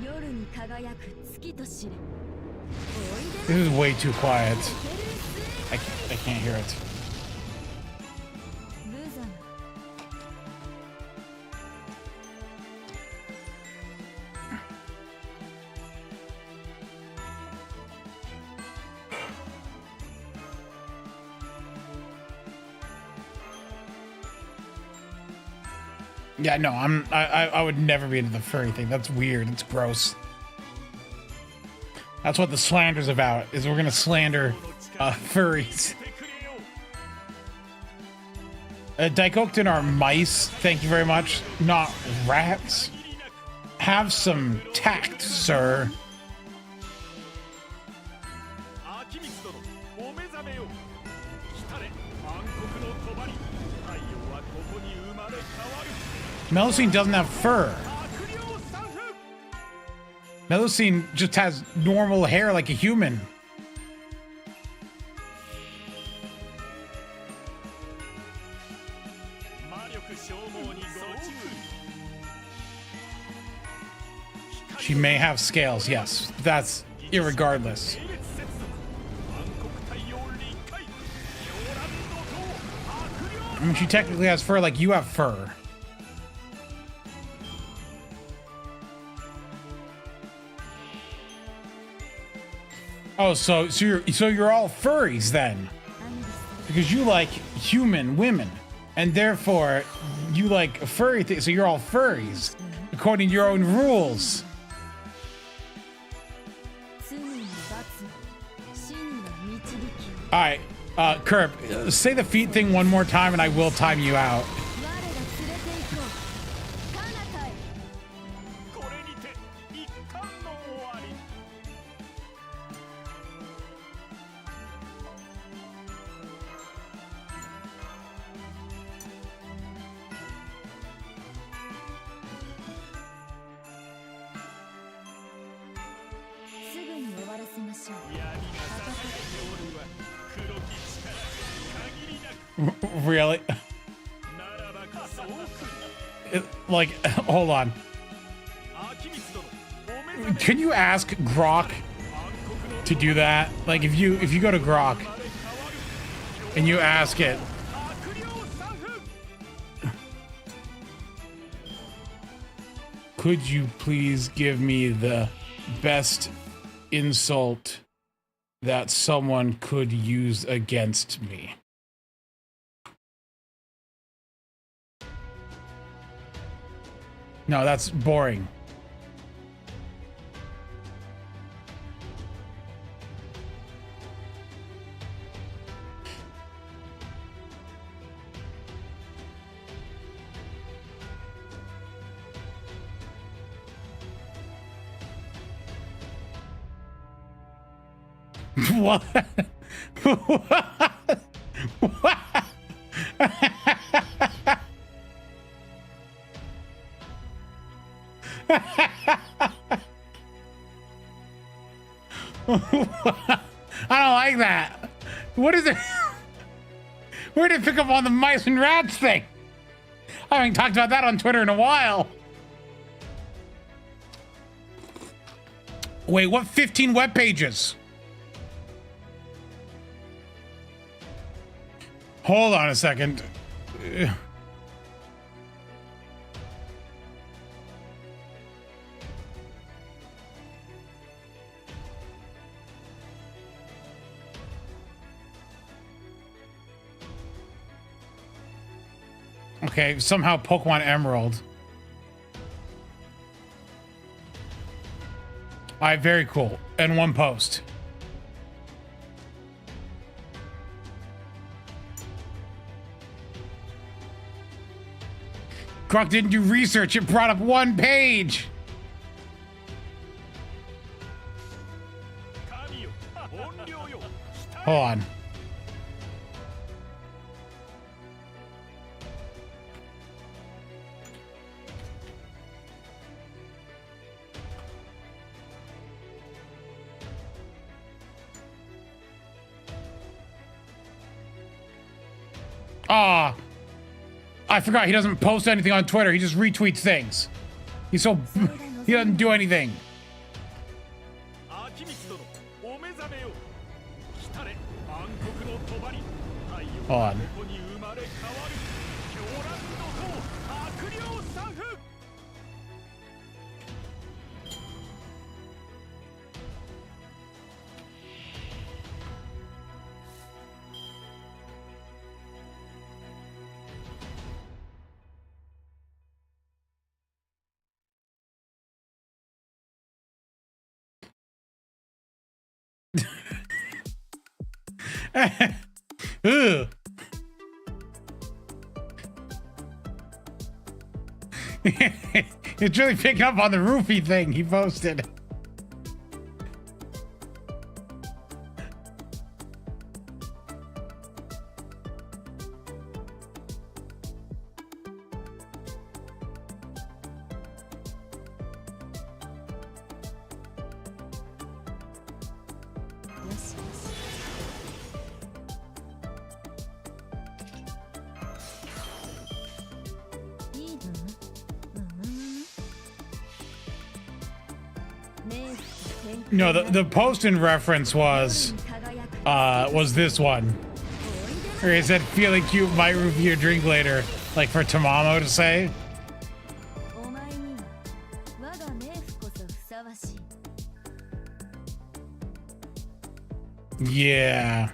夜に輝く月と知れ。 This is way too quiet. I can't hear it. 無様 Yeah, no, I would never be into the furry thing. That's weird. It's gross. That's what the slander's about, is we're gonna slander furries. Daikokten are mice, thank you very much, not rats. Have some tact, sir. Melusine doesn't have fur. Melusine just has normal hair like a human. She may have scales, yes. That's irregardless. I mean, she technically has fur like you have fur. Oh, so you're all furries then, because you like human women, and therefore you like furry things. So you're all furries, according to your own rules. All right, Kerb, say the feet thing one more time, and I will time you out. Really? Like, hold on. Can you ask Grok to do that? Like, if you go to Grok and you ask it, could you please give me the best insult that someone could use against me? No, that's boring. What? What? I don't like that. What is it? Where did it pick up on the mice and rats thing? I haven't talked about that on Twitter in a while. Wait, what 15 web pages? Hold on a second. Okay, somehow Pokemon Emerald. All right, very cool. And one post. Grok didn't do research. It brought up one page. Hold on. Ah. I forgot he doesn't post anything on Twitter. He just retweets things. He's so he doesn't do anything. Hold on. Ugh. It's really picking up on the roofie thing he posted. No, the post in reference was this one. Or he said, feeling cute, might review your drink later. Like for Tamamo to say. Yeah.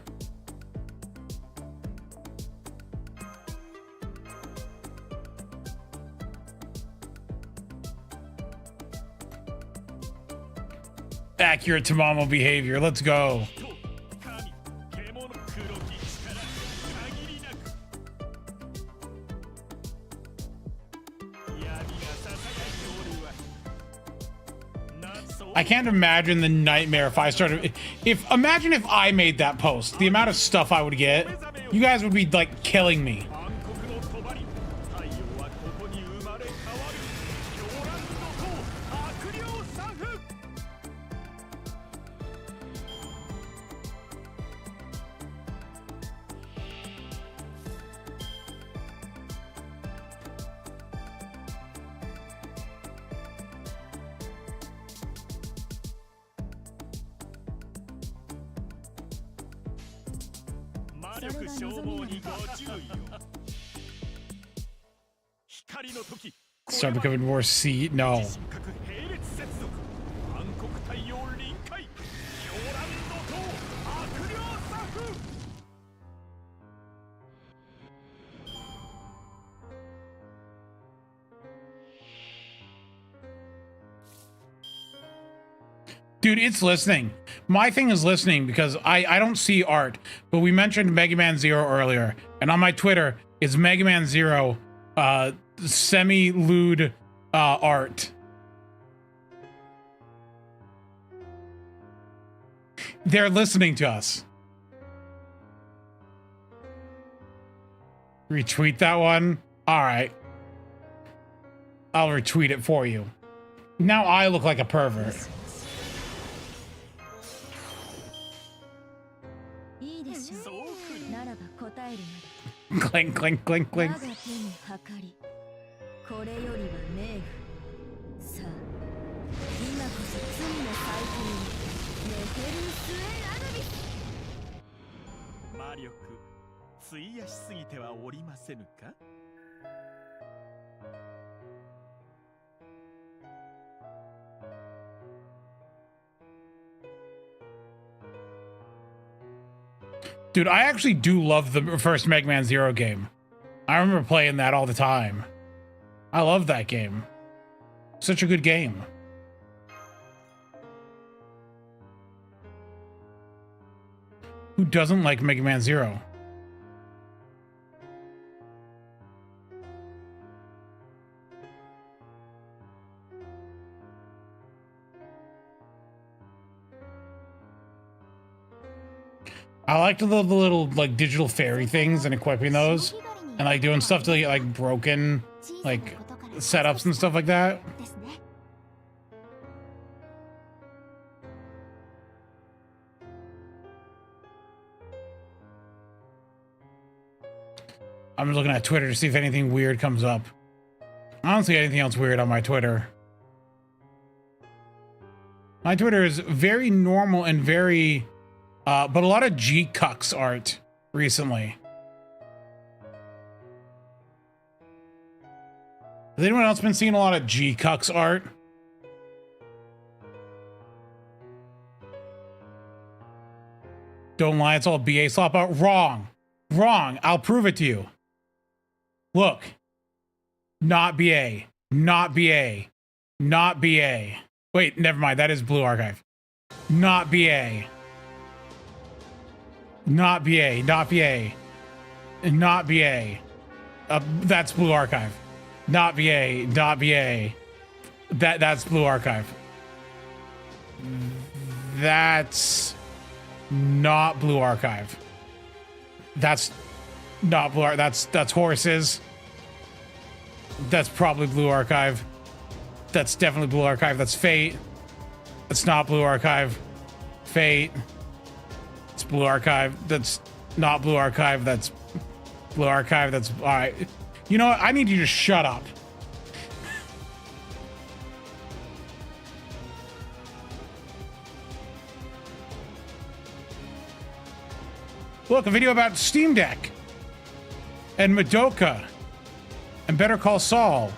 Accurate Tamamo behavior. Let's go. I can't imagine the nightmare if I started. Imagine if I made that post. The amount of stuff I would get. You guys would be like killing me. Start becoming more C. No. Dude, it's listening. My thing is listening because I don't see art, but we mentioned Mega Man Zero earlier, and on my Twitter, it's Mega Man Zero semi-lewd art. They're listening to us. Retweet that one? All right. I'll retweet it for you. Now I look like a pervert. Clink, clink, clink, clink. Dude, I actually do love the first Mega Man Zero game. I remember playing that all the time. I love that game. Such a good game. Who doesn't like Mega Man Zero? I liked the little like digital fairy things and equipping those and like doing stuff to get like broken like setups and stuff like that. I'm just looking at Twitter to see if anything weird comes up. I don't see anything else weird on my Twitter. My Twitter is very normal and very, but a lot of G-Cucks art recently. Has anyone else been seeing a lot of G-Cucks art? Don't lie, it's all BA slop out. Wrong. Wrong. I'll prove it to you. Look. Not BA. Not BA. Not BA. Wait, never mind. That is Blue Archive. Not BA. Not BA. Not BA. Not BA. That's Blue Archive. Not BA. Not BA. That's Blue Archive. That's not Blue Archive. That's not Blue Archive. That's Horses. That's probably Blue Archive. That's definitely Blue Archive. That's Fate. That's not Blue Archive. Fate. It's Blue Archive. That's not Blue Archive. That's Blue Archive. That's all right. You know what? I need you to shut up. Look, a video about Steam Deck and Madoka and Better Call Saul.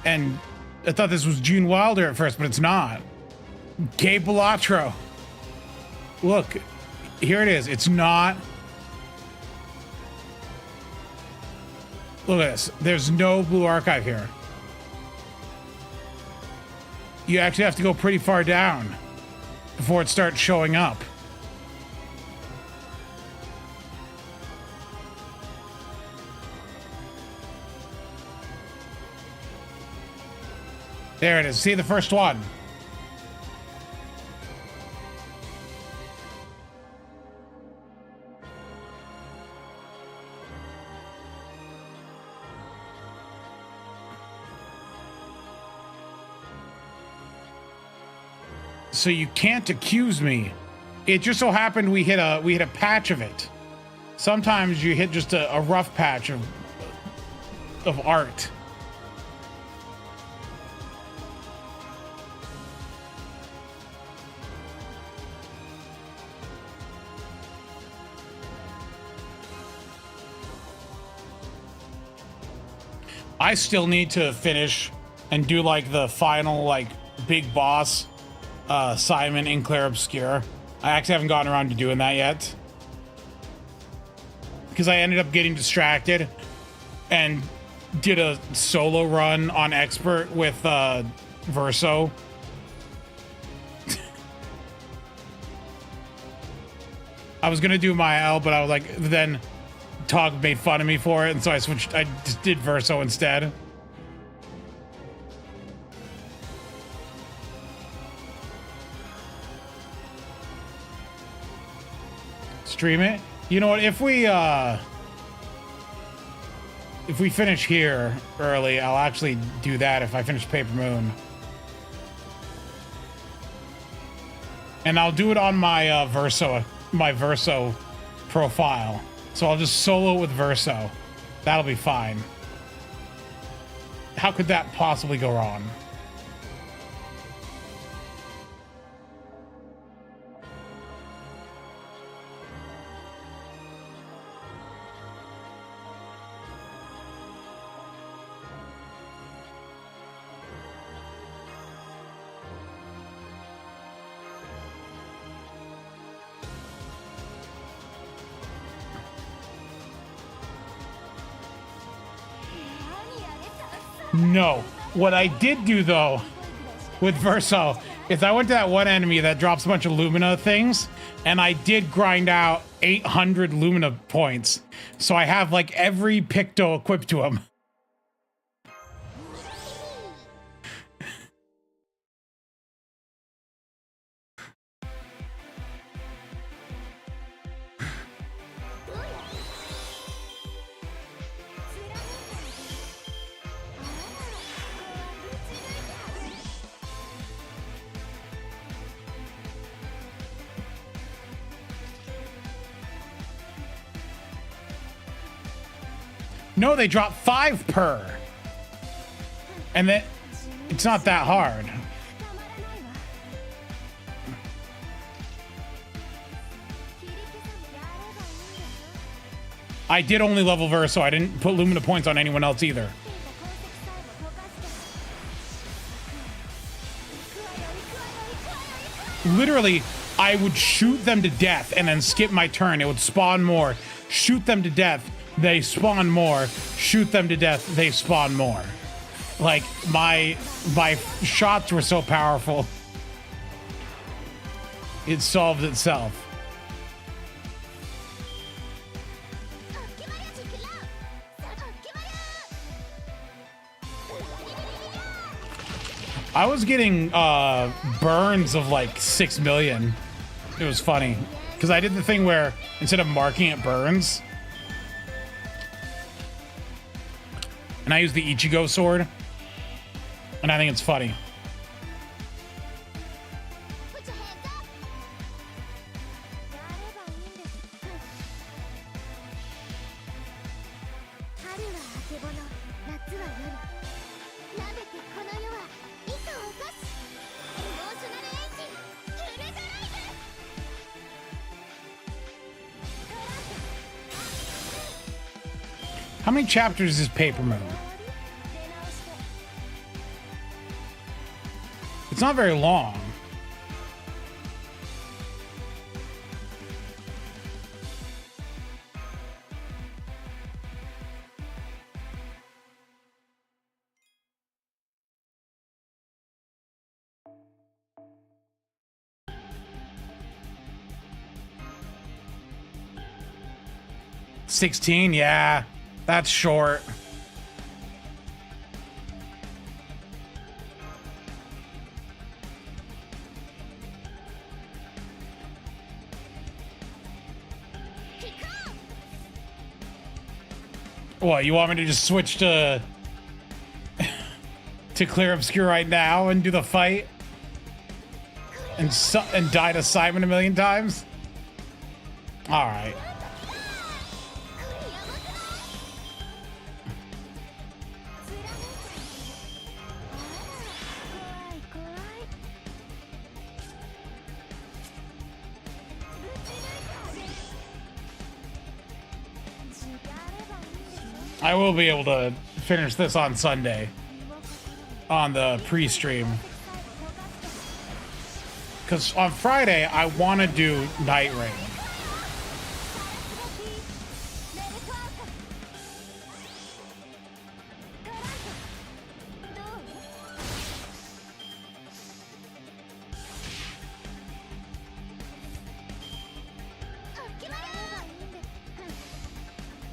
And I thought this was Gene Wilder at first, but it's not. Gabe Bellatro. Look, here it is. It's not. Look at this. There's no Blue Archive here. You actually have to go pretty far down before it starts showing up. There it is. See the first one. So you can't accuse me. It just so happened we hit a patch of it. Sometimes you hit just a rough patch of art. I still need to finish and do like the final like big boss Simon in Clair Obscure. I actually haven't gotten around to doing that yet because I ended up getting distracted and did a solo run on expert with Verso. I was gonna do my L, but I was like, then Tog made fun of me for it, and so I switched. I just did Verso instead. Stream it. You know what? If we finish here early, I'll actually do that. If I finish Paper Moon, and I'll do it on my Verso profile. So I'll just solo with Verso. That'll be fine. How could that possibly go wrong? No. What I did do, though, with Verso, is I went to that one enemy that drops a bunch of Lumina things, and I did grind out 800 Lumina points. So I have, like, every Picto equipped to him. No, they drop 5 per. And then it's not that hard. I did only level Verse, so I didn't put Lumina points on anyone else either. Literally, I would shoot them to death and then skip my turn. It would spawn more. Shoot them to death, they spawn more. Shoot them to death, they spawn more. Like, my shots were so powerful. It solved itself. I was getting burns of like 6 million. It was funny because I did the thing where instead of marking it burns, and I used the Ichigo sword, and I think it's funny. How many chapters is Paper Moon? It's not very long. $16, yeah, that's short. What, you want me to just switch to Clear Obscure right now and do the fight? And die to Simon a million times? Alright. I will be able to finish this on Sunday on the pre-stream. Because on Friday, I want to do Night Rain.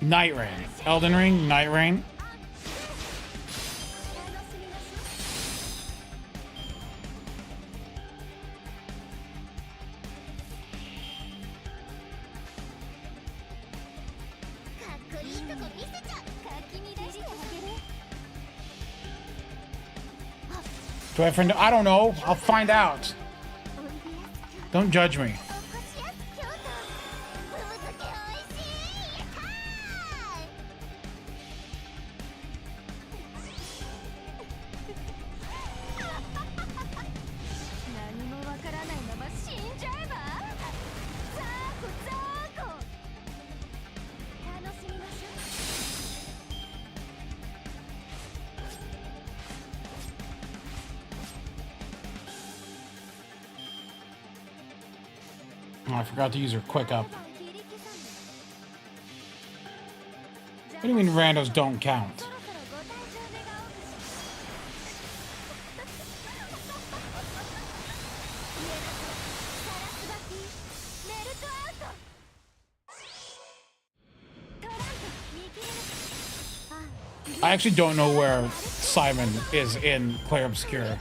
Night Rain. Elden Ring, Night Rain. Do I friend? I don't know. I'll find out. Don't judge me. Oh, I forgot to use her quick up. What do you mean randos don't count? I actually don't know where Simon is in Clair Obscure.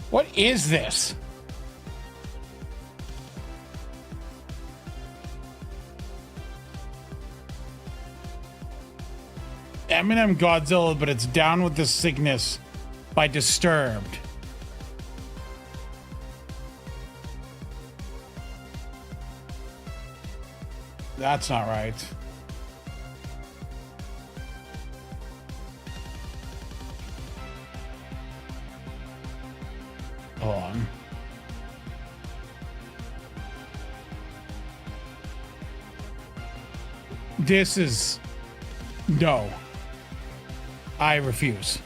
What is this? Eminem Godzilla, but it's Down with the Sickness by Disturbed. That's not right. Hold on. This is... No. I refuse.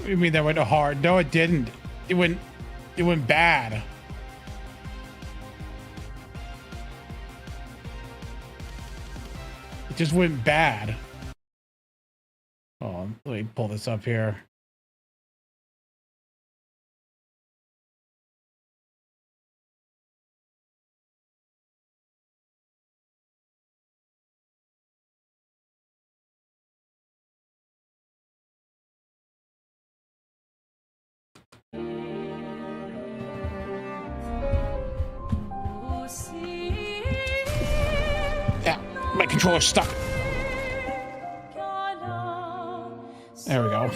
You mean that went hard? No, it didn't. It went bad. It just went bad. Oh, let me pull this up here. Yeah, my controller's stuck. There we go.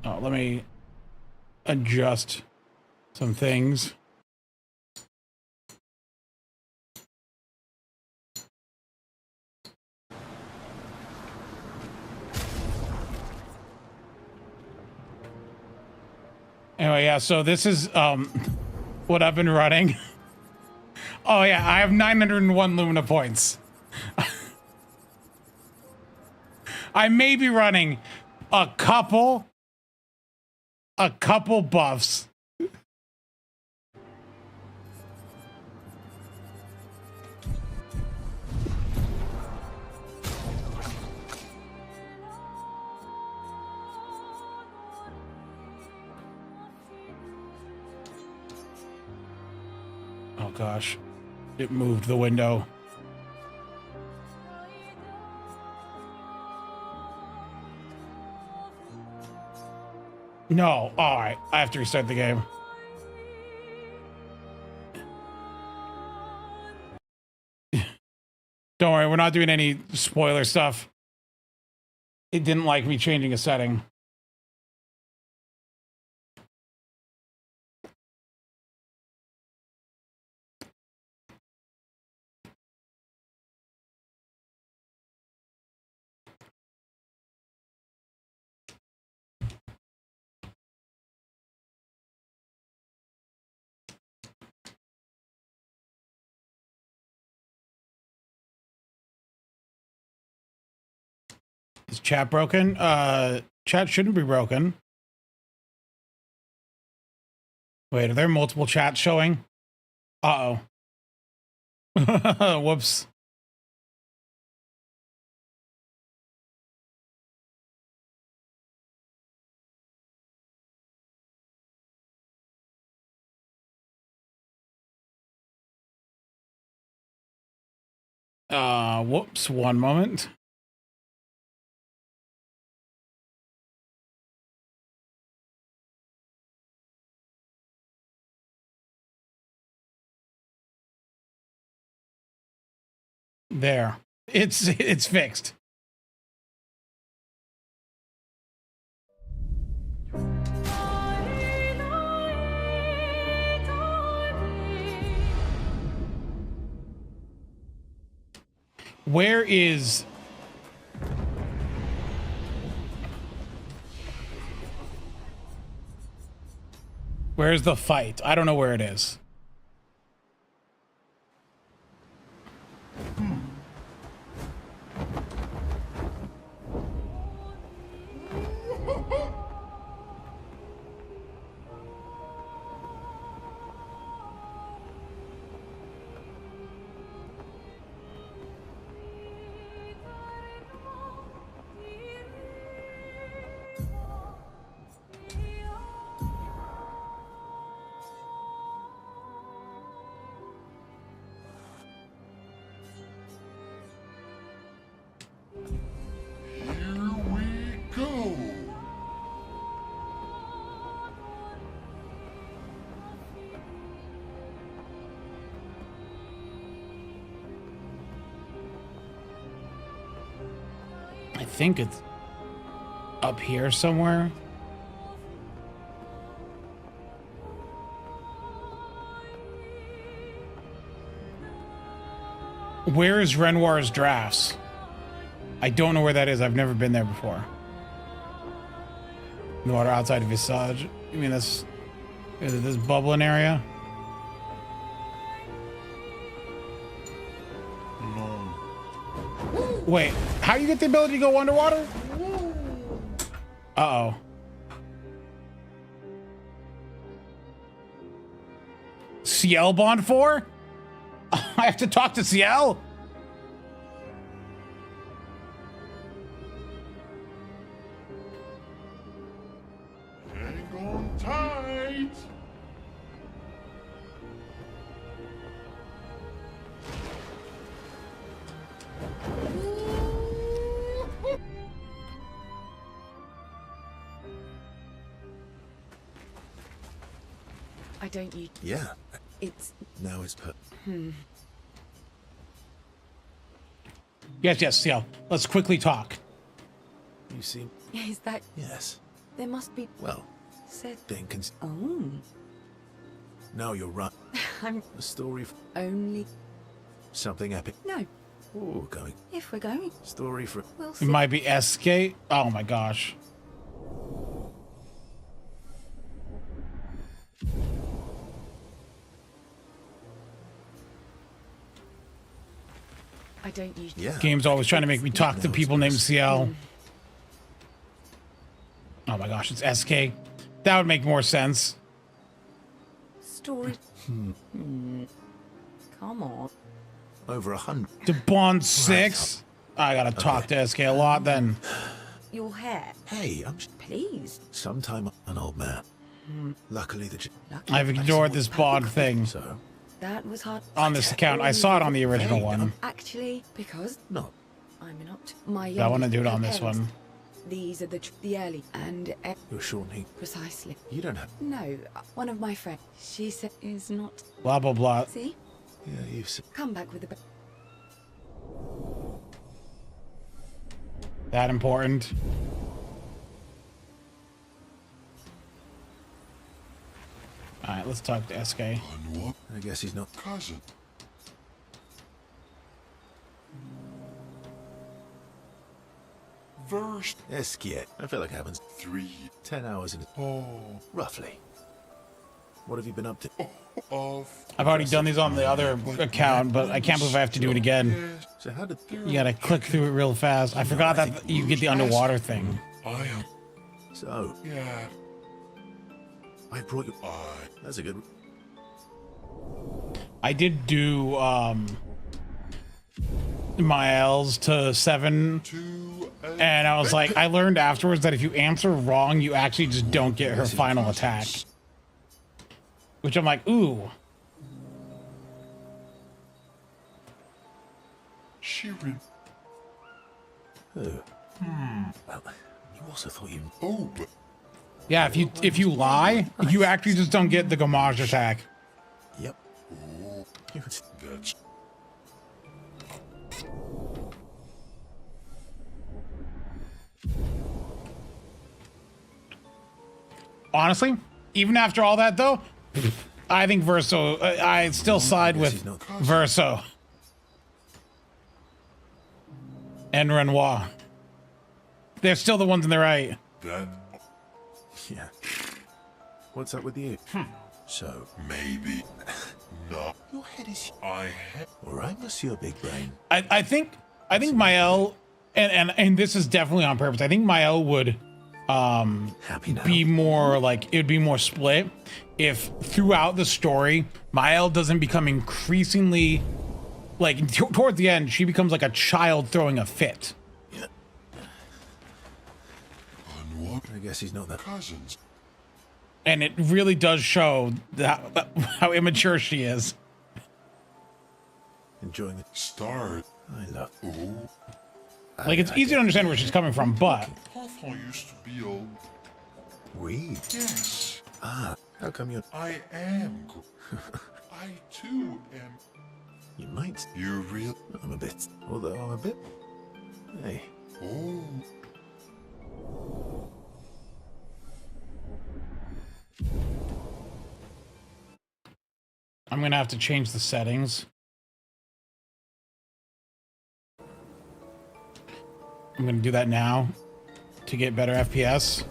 Oh, let me adjust some things. Anyway, yeah, so this is what I've been running. Oh yeah, I have 901 Lumina points. I may be running a couple buffs. Oh gosh, it moved the window. No, all right, I have to restart the game. Don't worry, we're not doing any spoiler stuff. It didn't like me changing a setting. Is chat broken? Chat shouldn't be broken. Wait, are there multiple chats showing? Uh-oh. Whoops. Whoops, one moment. There. It's fixed. Where is... Where's the fight? I don't know where it is. Here we go. I think it's up here somewhere. Where is Renoir's Drafts? I don't know where that is. I've never been there before. The water outside of Visage. You mean this? Is it this bubbling area? No. Wait, how do you get the ability to go underwater? Uh-oh. Ciel Bond 4? I have to talk to Ciel? Hang on tight. I don't you. Yeah. It's Now it's per. Yes, Ciel. Let's quickly talk. You seem. is that Yes. there must be Well, said. then Oh, No, you're right. I'm A story. only Something epic. no. Oh, going. If we're going, Story for. we'll It see. might be SK. Oh my gosh. I don't you. Yeah. Game's always trying to make me talk to No, people named it's Ciel. Oh my gosh, it's SK. That would make more sense. Story. Come on. Over 100. To Bond 6? I gotta talk to SK a lot then. Your hair, Hey, I'm please. sometime an old man. Luckily, the. Lucky. I've ignored this Bond thing So, That was hard. on this account. I saw it on the original one. Actually, because not. I'm not my. I want to do it on youngest this one. These are the early and You're shortening. precisely. You don't have. No, one of my friends. She said is not. Blah, blah, blah. See, Yeah, you said. come back with a. That important. Alright, let's talk to SK. And what I guess he's not. cousin? Verse Esquiet. I feel like it happens 3. 10 hours in. Oh, Roughly. What have you been up to? of I've already done these on the other account, but I can't believe I have to do it again. yes, So, how did. You gotta click through it real fast. I forgot that you get the underwater thing. I am. So, Yeah, I brought you. I. That's a good. I did do my L's to 7, 2 and I was like, I learned afterwards that if you answer wrong, you actually just don't get her final attack. Which I'm like, ooh. Sheeran. Oh. Well, you also thought you. Oh, but Yeah, if you lie, you actually just don't get the Gamage attack. Yep. You would- that's Honestly, even after all that though, I think Verso, I still side with Verso. and Renoir. They're still the ones on the right. That Yeah. What's up with you? So, maybe. No. your head is... I have. All right, Monsieur Big Brain. I think Mael, and this is definitely on purpose. I think Mael would Happy now? be more like, it would be more split if throughout the story Mael doesn't become increasingly like towards the end she becomes like a child throwing a fit. Yeah. And what I guess he's not that... cousins? And it really does show how immature she is. Enjoying it. Start. I love... Oh, Like, it's easy to understand where she's coming from, but Papa used to be old. Weed? Yes, Ah, how come you're... I am. I too am. You might... You real? I'm a bit... Although I'm a bit... Hey. Oh. I'm gonna have to change the settings. I'm gonna do that now to get better FPS.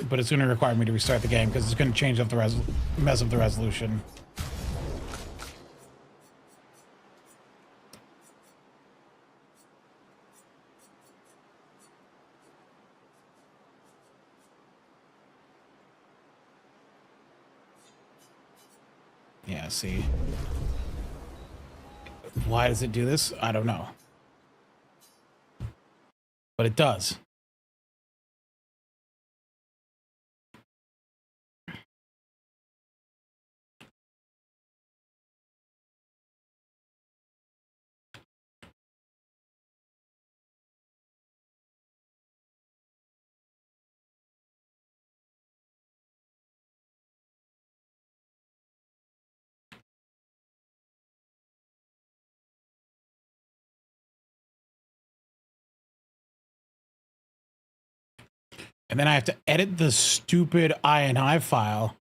But it's gonna require me to restart the game because it's gonna change up the mess up the resolution. Yeah, see. Why does it do this? I don't know. But it does. And then I have to edit the stupid INI file.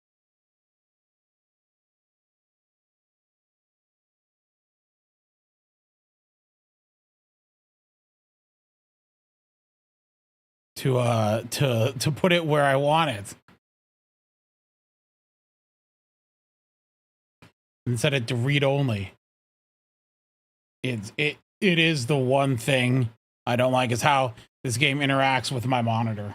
To put it where I want it. And set it to read only. It is the one thing I don't like is how this game interacts with my monitor.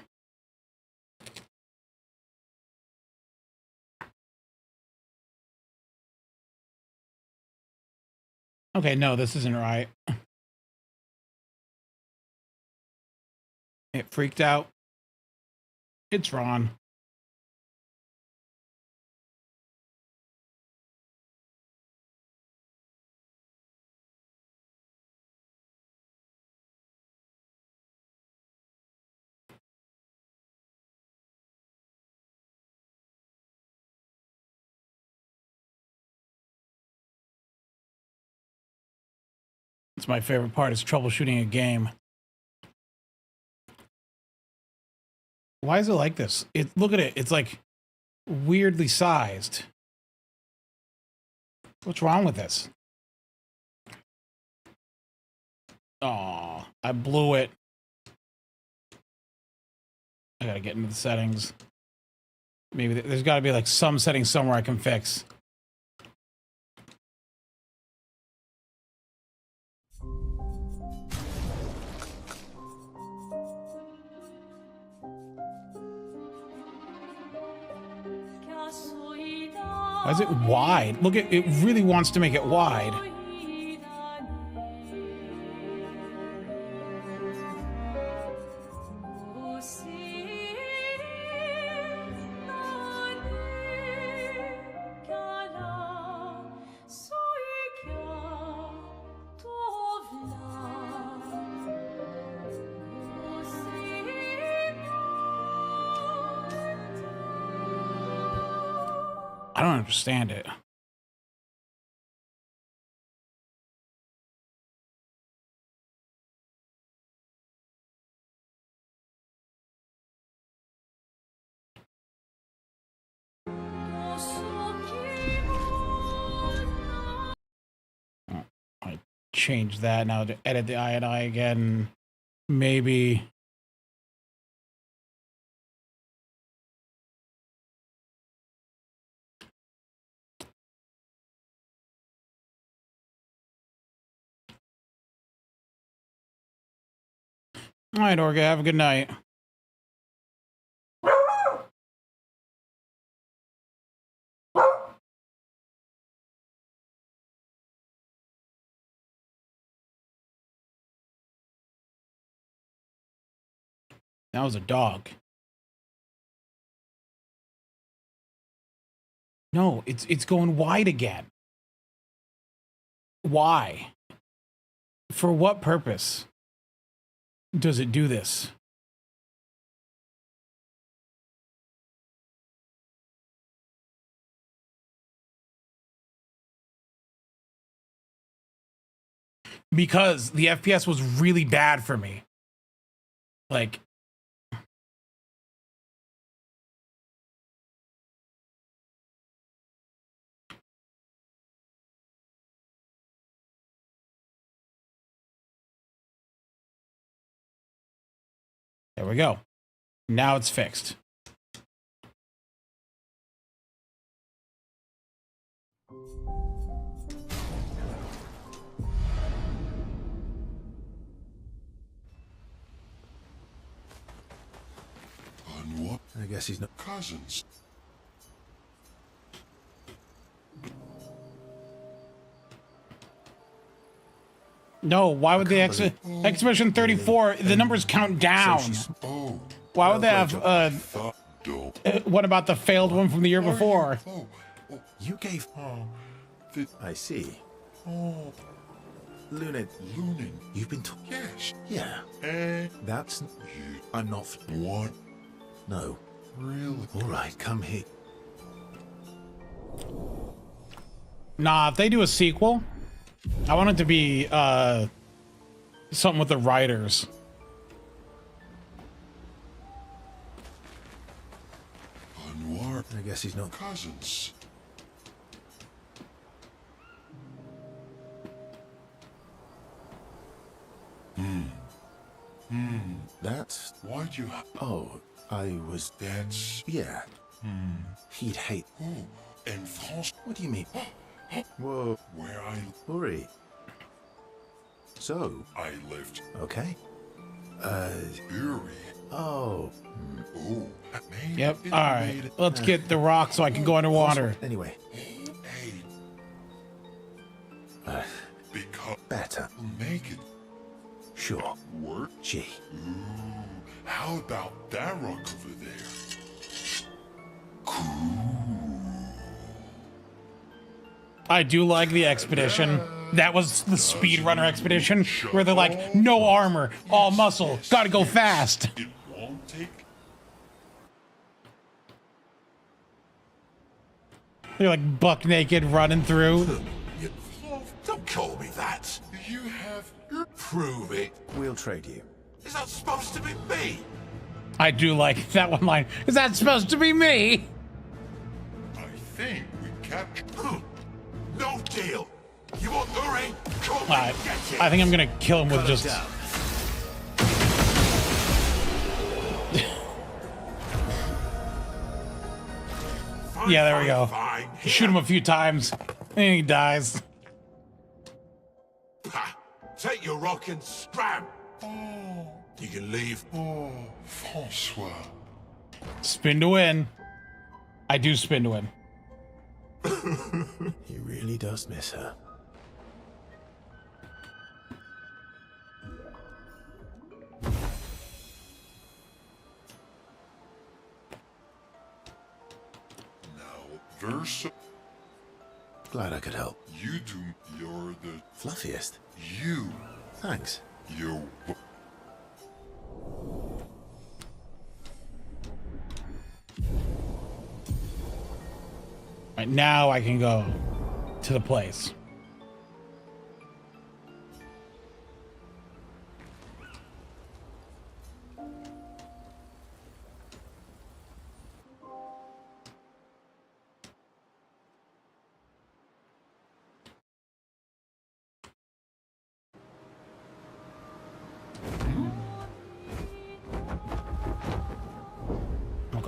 Okay, no, this isn't right. It freaked out. It's Ron. It's my favorite part is troubleshooting a game. Why is it like this? Look at it. It's like weirdly sized. What's wrong with this? Oh, I blew it. I gotta get into the settings. Maybe there's gotta be like some settings somewhere I can fix. Why is it wide? Look at it, really wants to make it wide. I don't understand it. change that now to edit the I again. Maybe. All right, Orga, have a good night. That was a dog. No, it's going wide again. Why? For what purpose does it do this? Because the FPS was really bad for me. Like, there we go. Now it's fixed. And what I guess he's not. cousins? No, why would they Exhibition 34, the numbers count down. Oh, Why would they have, thought, though. what about the failed one from the year before? Oh, You gave. the I see. oh, Luna, Lunin. you've been talking. Yes. Yeah. That's. You I'm not. want No. really? All right, come here. Nah, if they do a sequel, I want it to be, something with the writers. Anwar I guess he's not. cousins. That's. Why'd you? Oh, I was. That's Yeah. He'd hate. oh, and France, What do you mean? Whoa, where I Uri. So, lived. okay. Uri. Oh. Oh, man. Yep, it alright. made it- Let's get the rock so I can go underwater. Anyway, Hey, uh, because better. make it Sure. work. Gee. Ooh, how about that rock over there? I do like the expedition. That was the speedrunner expedition where they're like, no armor, all muscle, gotta go fast. It won't take. They're like buck naked running through. You, Don't call me that. you have your Prove it. We'll trade you. Is that supposed to be me? I do like that one line. Is that supposed to be me? I think we captured. No deal. You want Uri? Come Alright, and get it. I think I'm gonna kill him with just. Down. Fine, Yeah, there we go. Fine. Shoot him a few times, and he dies. Ha. Take your rock and scram. Oh, You can leave. oh, Francois. Spin to win. I do spin to win. He really does miss her. Now, Versa, Glad I could help. you do. You're the. Fluffiest. You. Thanks. You're. Right now I can go to the place.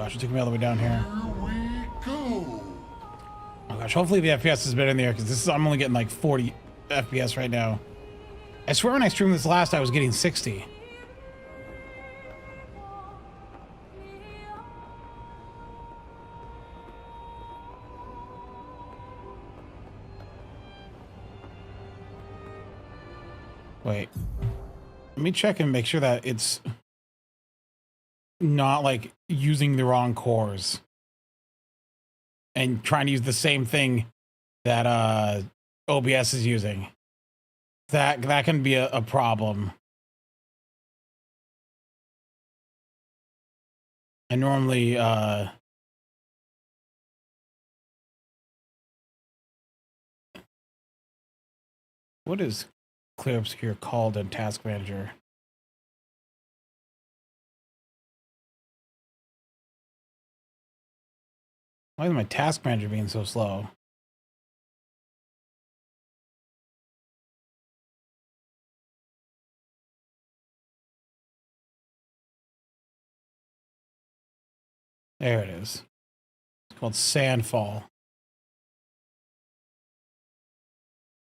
gosh, it took me all the way down here. Here we go. Oh gosh, hopefully the FPS has been in there because I'm only getting like 40 FPS right now. I swear when I streamed this last, I was getting 60. Wait, let me check and make sure that it's not like using the wrong cores and trying to use the same thing that OBS is using. That can be a problem. I normally what is Clear Obscure called in Task Manager? Why is my Task Manager being so slow? There it is. It's called Sandfall.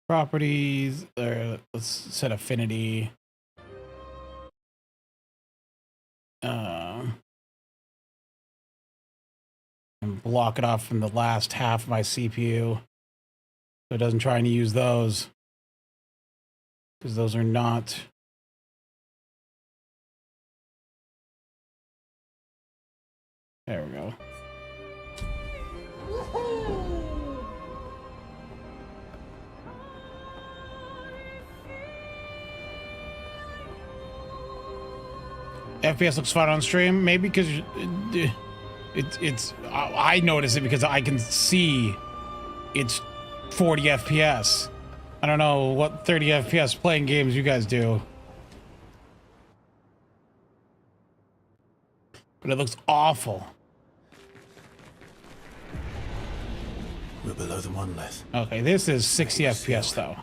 Properties, let's set affinity. And block it off from the last half of my CPU. So it doesn't try and use those. Because those are not. There we go. FPS looks fine on stream, maybe because it's I notice it because I can see it's 40 FPS. I don't know what 30 FPS playing games you guys do, but it looks awful. We're below the monolith. Okay, this is 60 FPS though.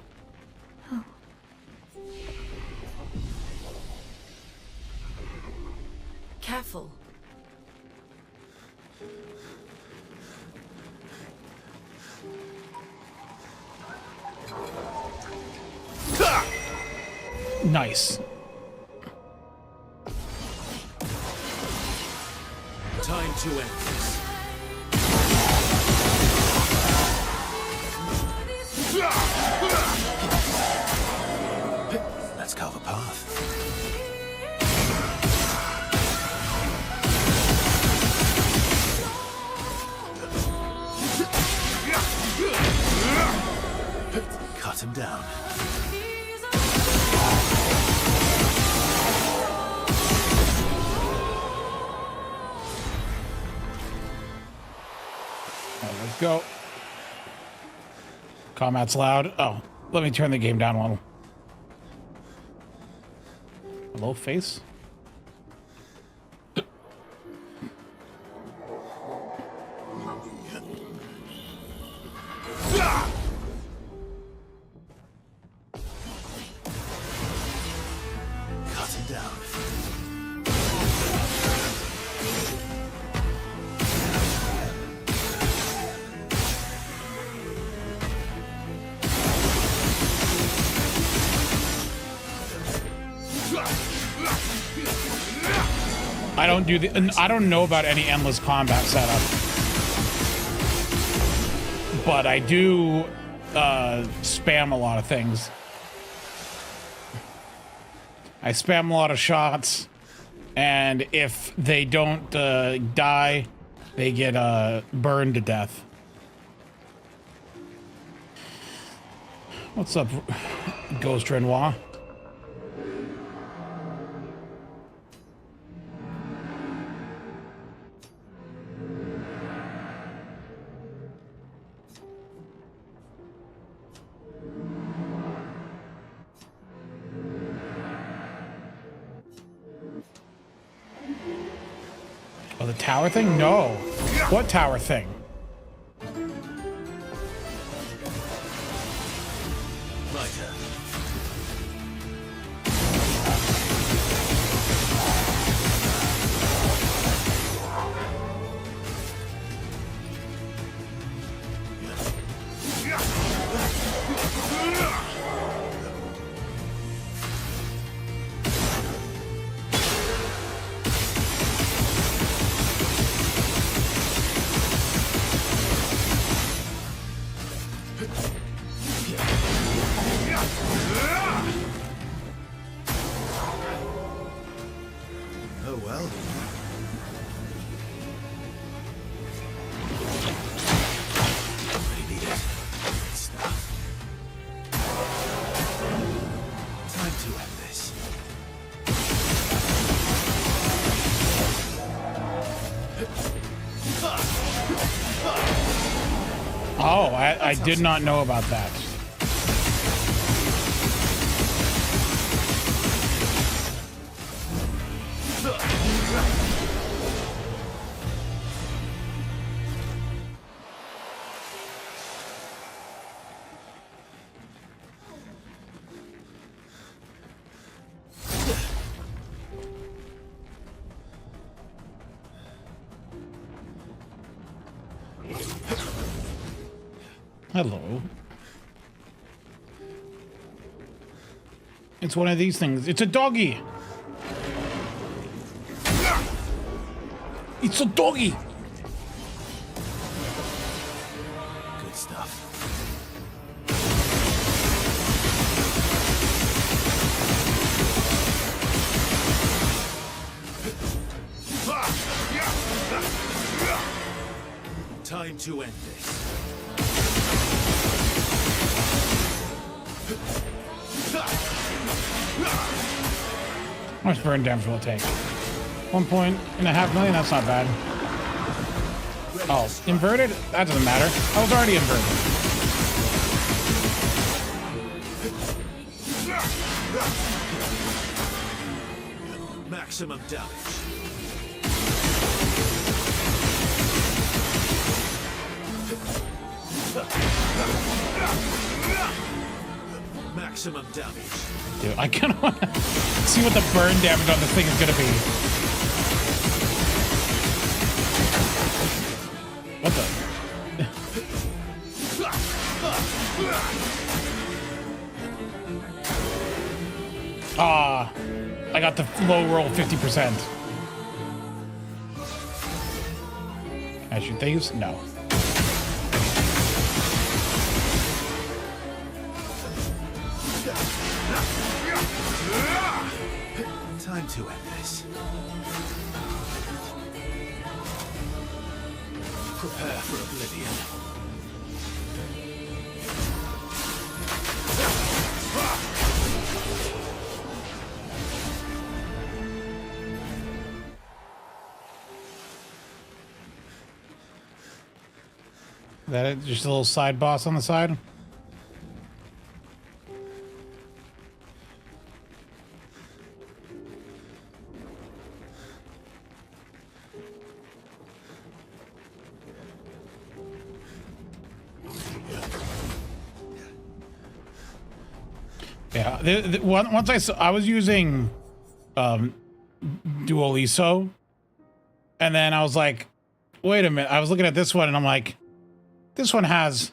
Careful. Nice. Time to end this. Let's carve a path. Cut him down. Let's go. Combat's loud. Oh, let me turn the game down a little. Hello, face? Cut him down. I don't know about any endless combat setup, but I do spam a lot of things. I spam a lot of shots, and if they don't die, they get burned to death. What's up, Ghost Renoir? Oh, the tower thing? No. What tower thing? Lighter. Oh, I did not know about that. Hello. It's one of these things. It's a doggy. It's a doggy. Good stuff. Time to end this. How much burn damage will it take? 1.5 million? That's not bad. Oh, inverted? That doesn't matter. I was already inverted. Maximum damage. Maximum damage. Dude, I kind of want to see what the burn damage on this thing is going to be. What the? Ah, I got the low roll 50%. Can I shoot these? No. Time to end this. Prepare for oblivion. Is that it? Just a little side boss on the side? Yeah, once I was using Dual ISO, and then I was like, wait a minute. I was looking at this one, and I'm like, this one has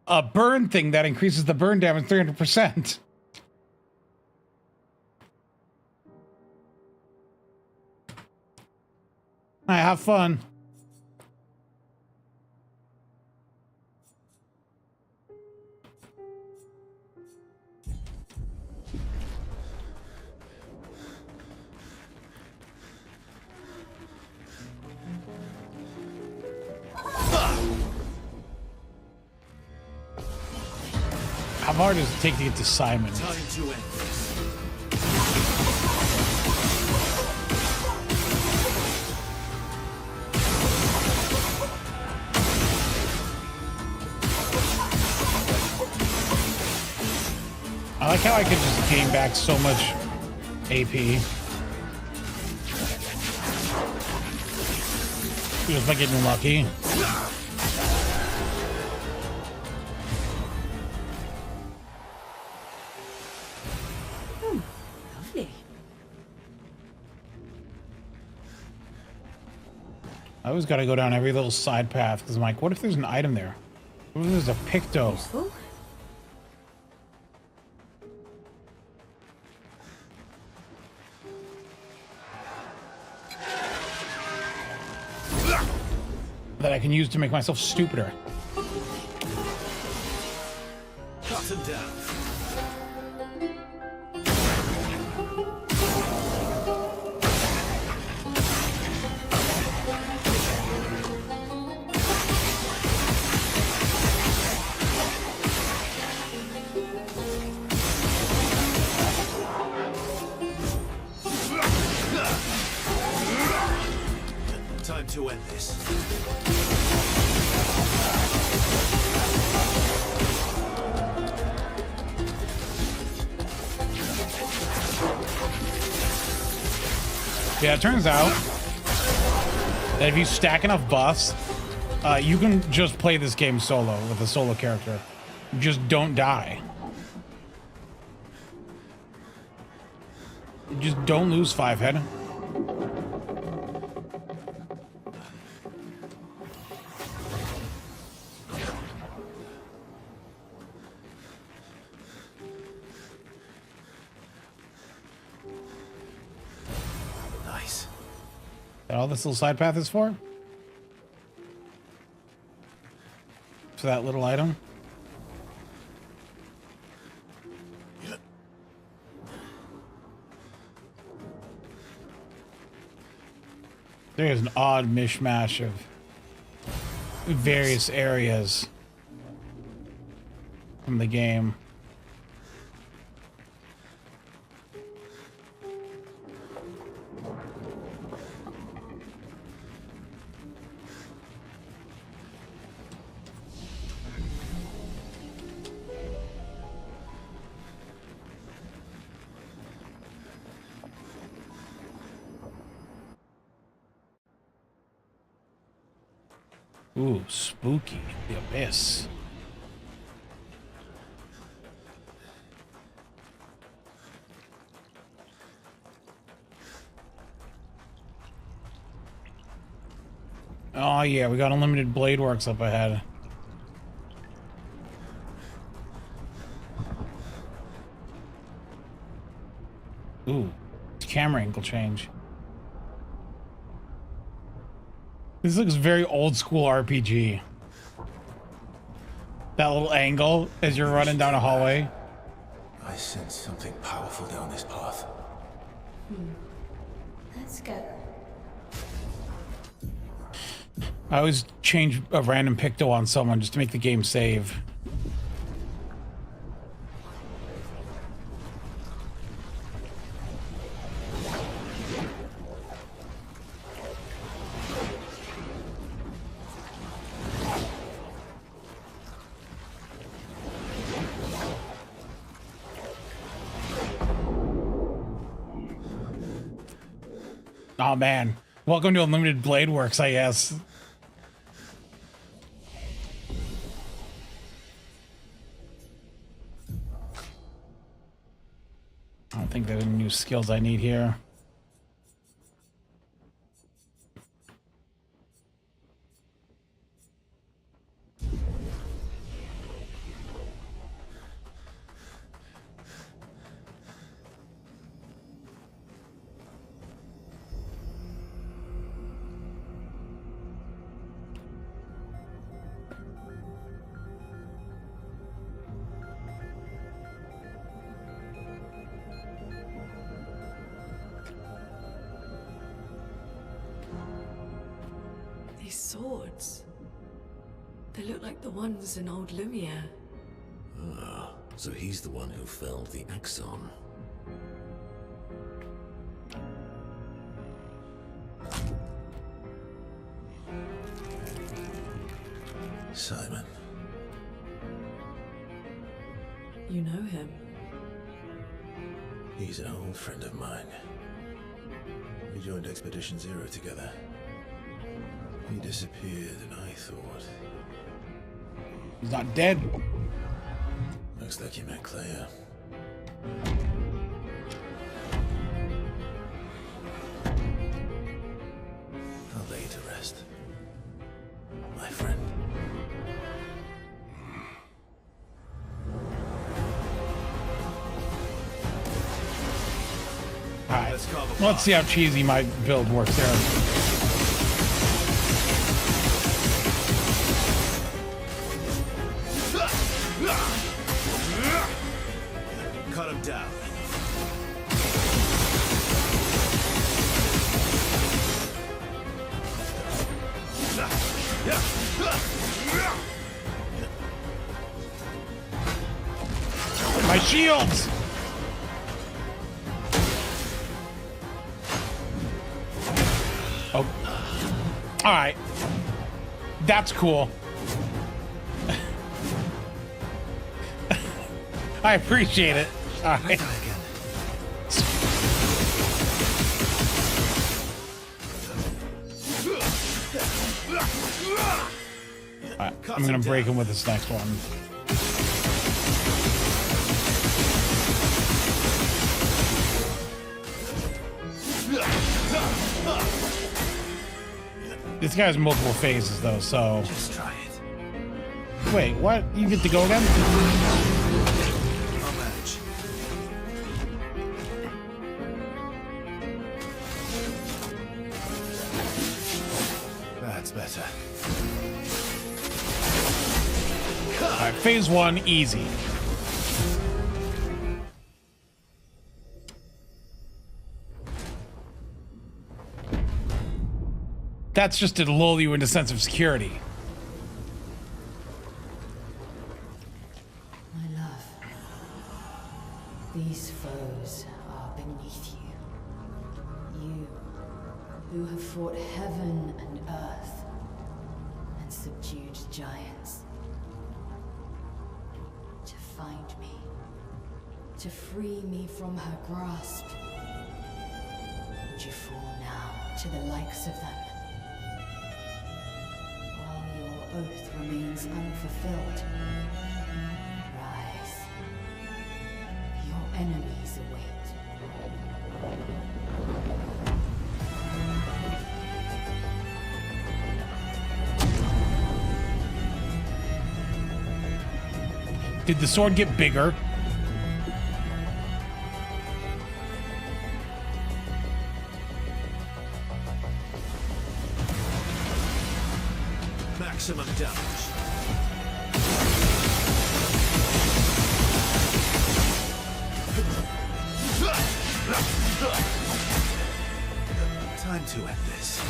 a burn thing that increases the burn damage 300%. I have fun. How hard does it take to get to Simon? Time to end this. I like how I could just gain back so much AP. Just by getting lucky. Lovely. I always got to go down every little side path because I'm like, what if there's an item there? What if there's a picto? Useful. That I can use to make myself stupider. Cut him down. Time to end this. Yeah, it turns out that if you stack enough buffs, you can just play this game solo with a solo character. You just don't die. You just don't lose 5 head. Nice. That all this little side path is for? For that little item? There's an odd mishmash of various areas from the game. Ooh, spooky. The abyss. Oh yeah, we got unlimited blade works up ahead. Ooh, camera angle change. This looks very old school RPG. That little angle as you're running down a hallway. I sense something powerful down this path. Let's go. I always change a random picto on someone just to make the game save. Oh man, welcome to Unlimited Blade Works, I guess. I don't think there are any new skills I need here. These swords. They look like the ones in old Lumiere. Ah, so he's the one who felled the Axon. Simon. You know him? He's an old friend of mine. We joined Expedition Zero together. He disappeared and I thought... He's not dead. Looks like you met Claire. I'll lay you to rest. My friend. Alright, let's see how cheesy my build works there. Cut him down. My shields! Oh. Alright. That's cool. I appreciate it. All right. Right, I'm gonna break him with this next one. This guy has multiple phases though, so. Just try it. Wait, what? You get to go again? I'll manage. That's better. Alright, phase one, easy. That's just to lull you into a sense of security. My love, these foes are beneath you. You, who have fought heaven and earth, and subdued giants. To find me, to free me from her grasp. Would you fall now to the likes of them? While your oath remains unfulfilled, rise. Your enemies await. Did the sword get bigger? Maximum damage. Time to end this.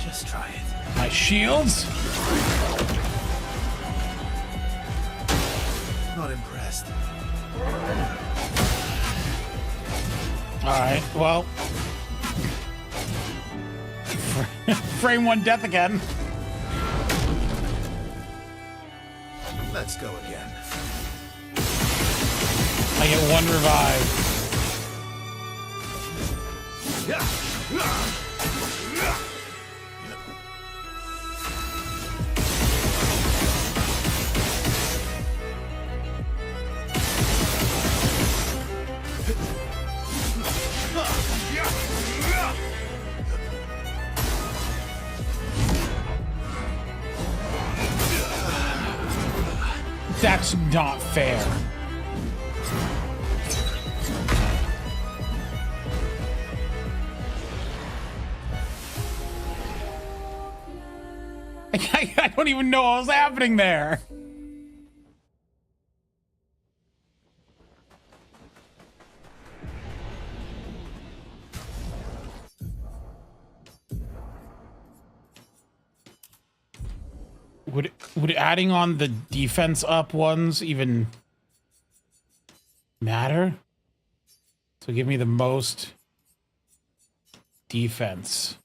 Just try it. My shields? Not impressed. Alright, well. Frame one death again. Let's go again. I get one revive. That's not fair. I don't even know what was happening there. Would adding on the defense up ones even matter? So give me the most defense.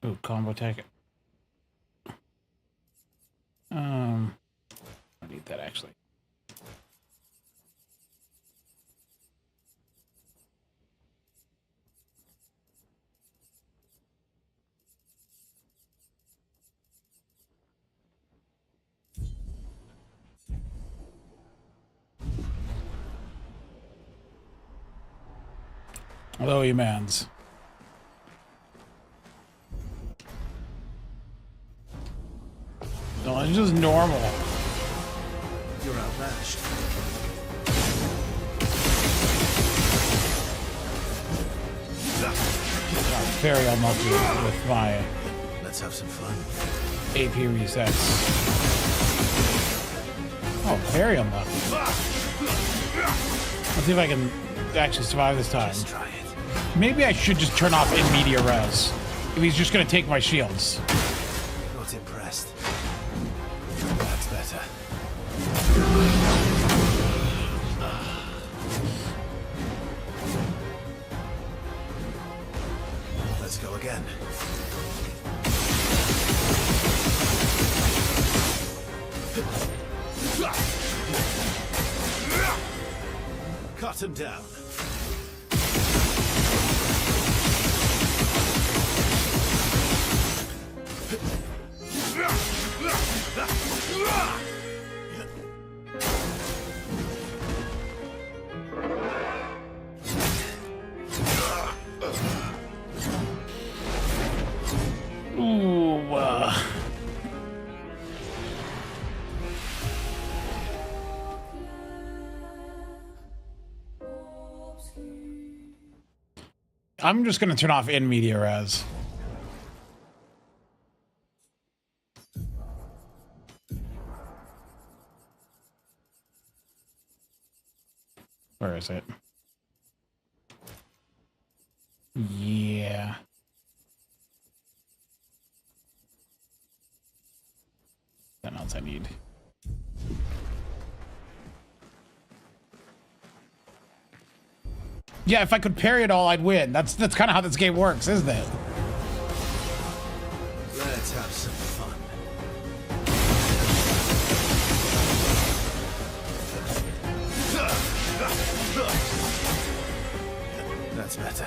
Ooh, combo attack. I need that actually. Hello, you mans. No, it's just normal. You're outmatched. I'm very unlucky with my Let's have some fun. AP resets. Oh, very unlucky. Let's see if I can actually survive this time. Just try it. Maybe I should just turn off in media res if he's just gonna take my shields. Not impressed. That's better. Let's go again. Cut him down. Ooh. I'm just gonna turn off in media res. Where is it? Yeah. Nothing else I need. Yeah, if I could parry it all, I'd win. That's kind of how this game works, isn't it? Let's have some fun. That's better.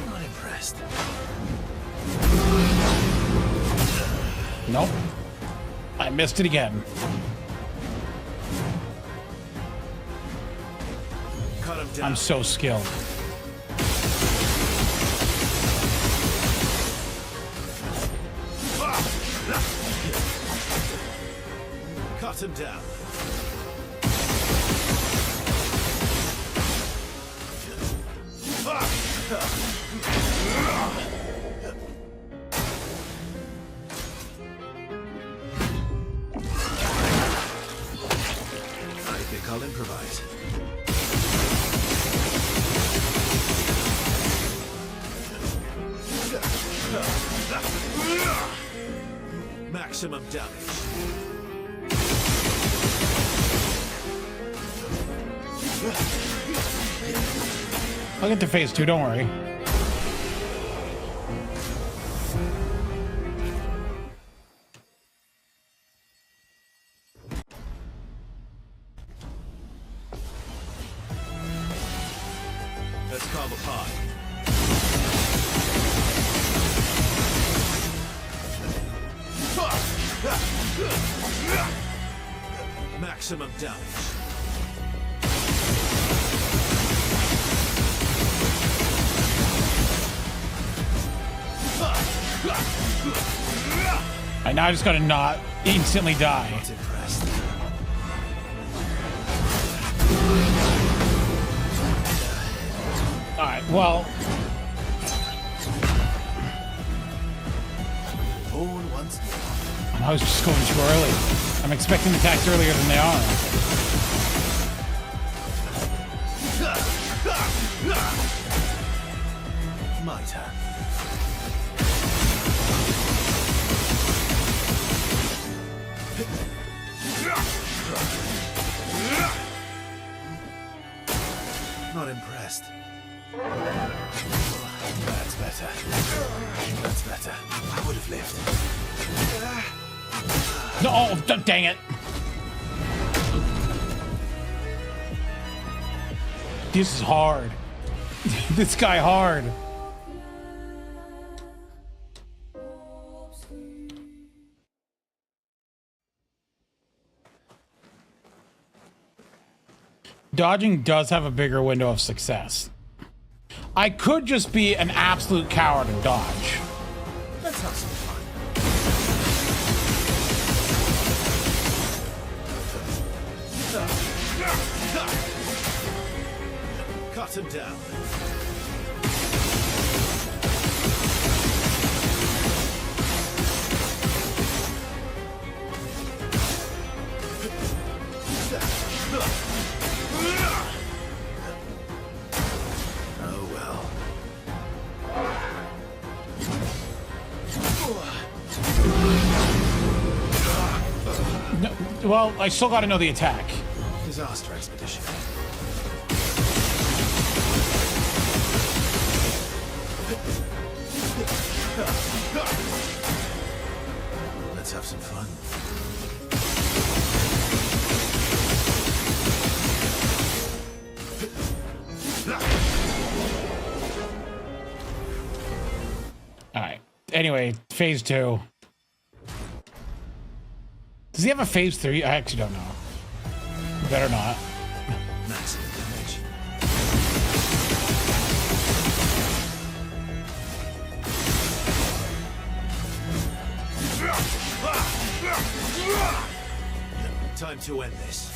Not impressed. Nope. I missed it again. Cut him down. I'm so skilled. Cut him down. I think I'll improvise. Maximum damage. I'll get to phase 2, don't worry. Let's carve a pie. Maximum damage. I now just gotta not instantly die. Not impressed. Alright, well, Born once more. I was just going too early. I'm expecting attacks earlier than they are. My turn. Not impressed. That's better. That's better. I would have lived. No, oh, dang it. This is hard. This guy hard. Dodging does have a bigger window of success. I could just be an absolute coward and dodge. Let's have some fun. Cut him down. Well, I still got to know the attack. Disaster expedition. Let's have some fun. All right. Anyway, phase 2. Does he have a phase 3? I actually don't know. Better not. Maximum damage. Time to end this.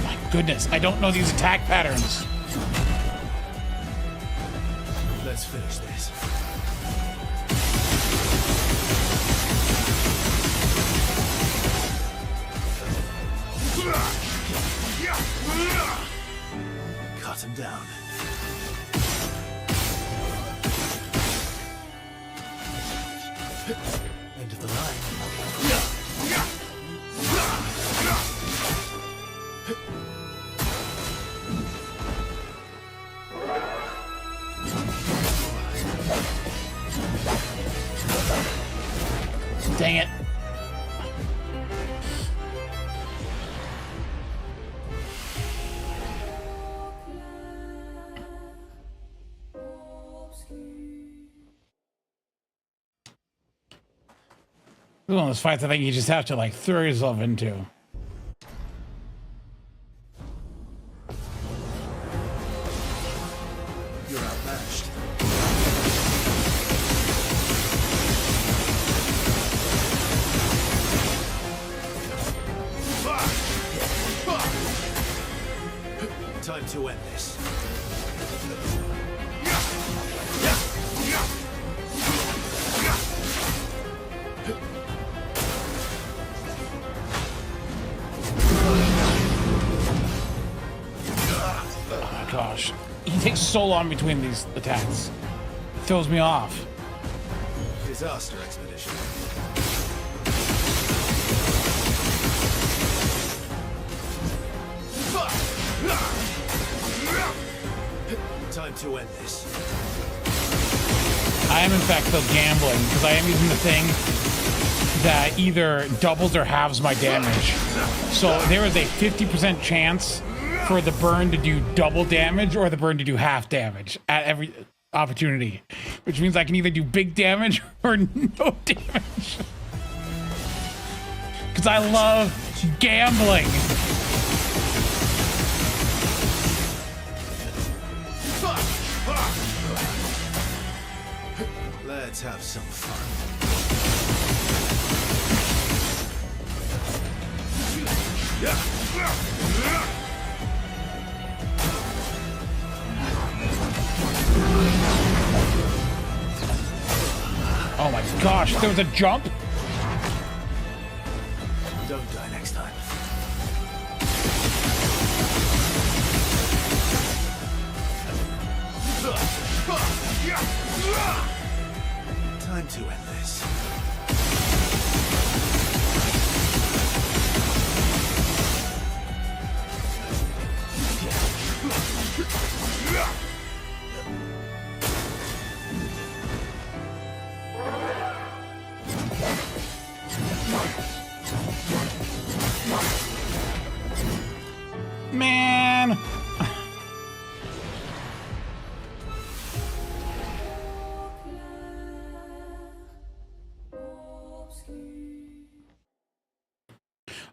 My goodness, I don't know these attack patterns. Let's finish this. Cut him down. End of the line. Dang it. This is one of those fights I think you just have to like throw yourself into. You're outmatched. Time to end this. Oh my gosh. He takes so long between these attacks. It throws me off. Disaster expedition. Time to end this. I am in fact still gambling because I am using the thing that either doubles or halves my damage. So there is a 50% chance for the burn to do double damage or the burn to do half damage at every opportunity, which means I can either do big damage or no damage. Because I love gambling. Let's have some fun. Oh my gosh, there was a jump? Don't die next time. Time to end this. Man.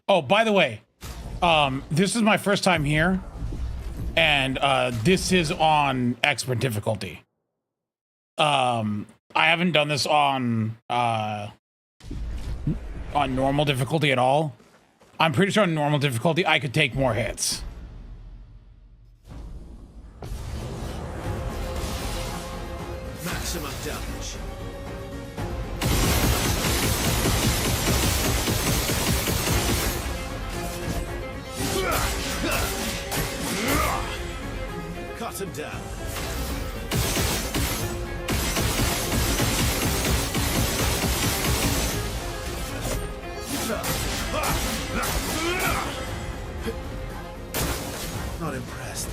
Oh, by the way, this is my first time here, and this is on expert difficulty. I haven't done this on normal difficulty at all. I'm pretty sure on normal difficulty I could take more hits. Maximum damage. Cut him down. Not impressed.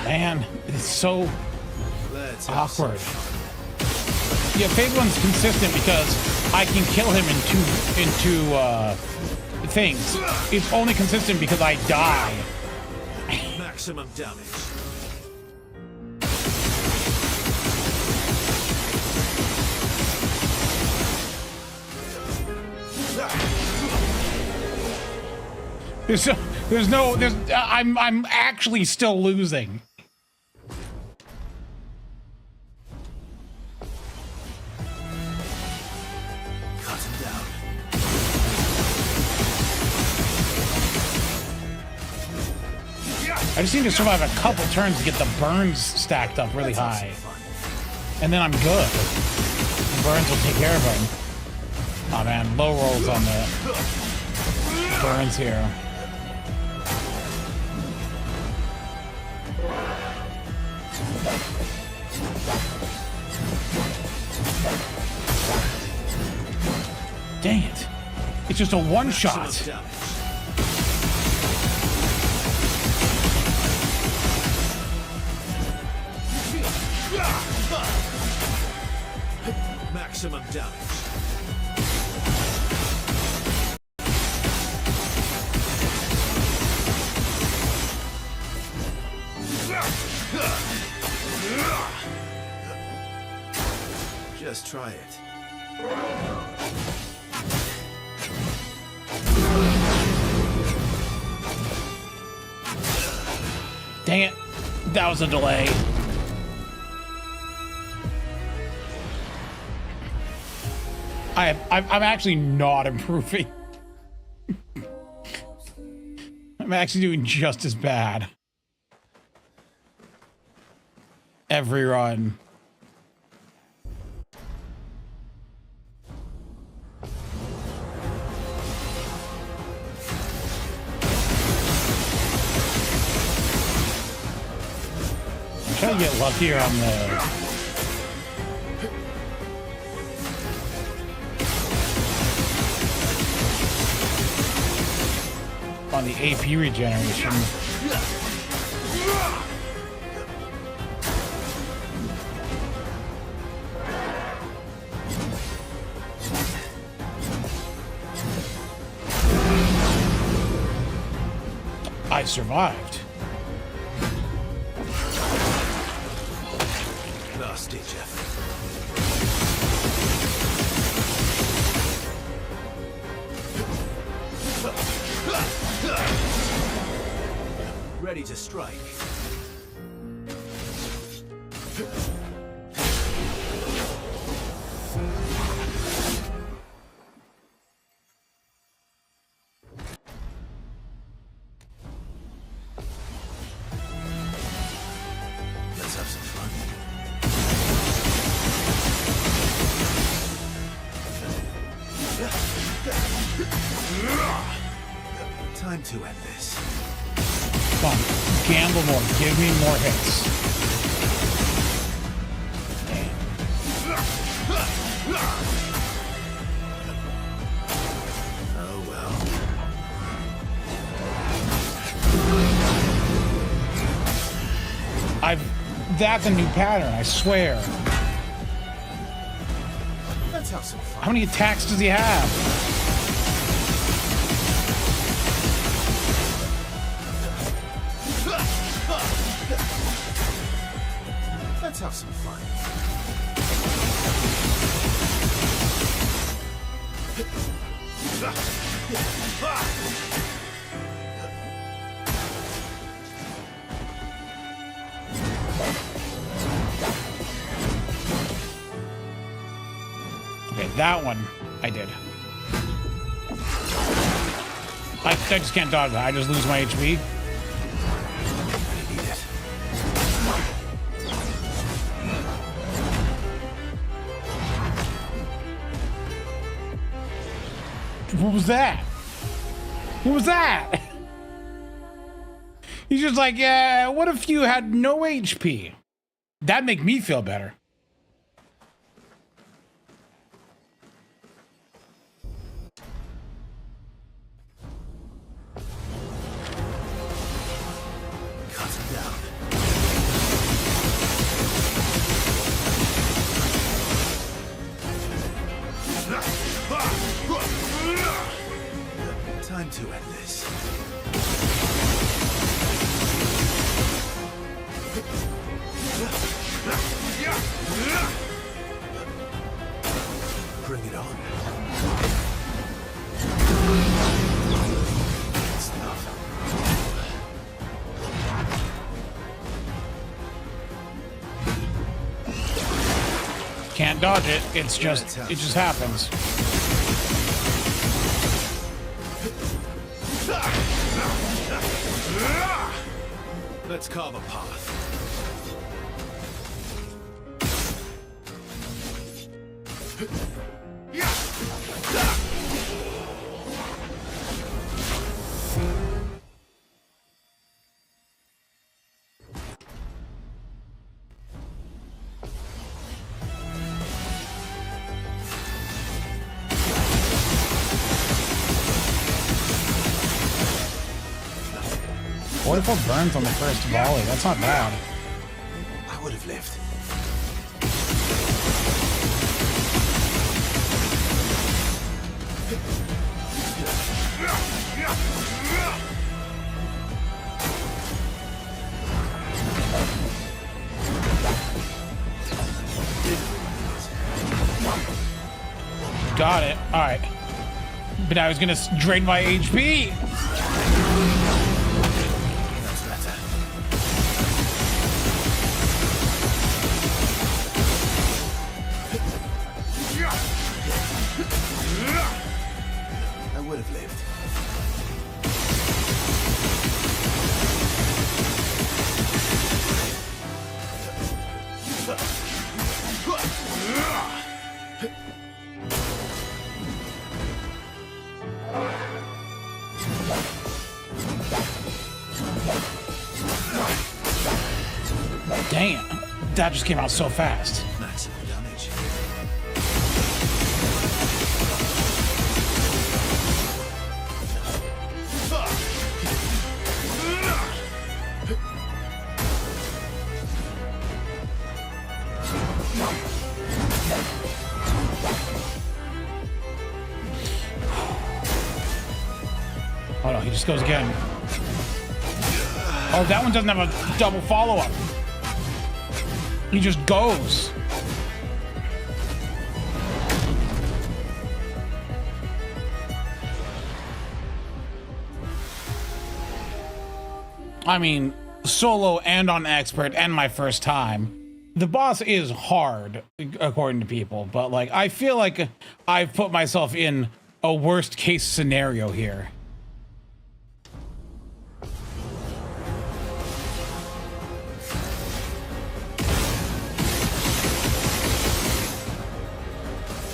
Man, it's so Let's have some awkward. Yeah, Phase One's consistent because I can kill him in two things. It's only consistent because I die. maximum damage. I'm actually still losing. Cut him down. I just need to survive a couple turns to get the burns stacked up really high. And then I'm good. The burns will take care of them. Oh man, low rolls on the burns here. Dang it. It's just a one shot. Maximum damage. Just try it. Dang it. That was a delay. I'm actually not improving. I'm actually doing just as bad. Every run. I'm trying to get luckier on the... on the AP regeneration. I survived. Nasty, Jeff. Ready to strike. Let's have some fun. Time to end this. Come on, gamble more. Give me more hits. Damn. Oh well. That's a new pattern, I swear. Let's have some fun. How many attacks does he have? Let's have some fun. Okay, that one I did. I just can't dodge that. I just lose my HP. What was that? What was that? He's just like, yeah, what if you had no HP? That'd make me feel better. Cut him down. Time to end this. Bring it on. That's enough. Can't dodge it. It just happens. Let's carve a path. What if it burns on the first volley? That's not bad. I would have lived. Got it. All right. But I was gonna drain my HP. That's better. I would have lived. Damn. That just came out so fast. Maximum damage. Oh no, he just goes again. Oh, that one doesn't have a double follow-up. He just goes. I mean, solo and on expert and my first time. The boss is hard, according to people, but like, I feel like I've put myself in a worst case scenario here.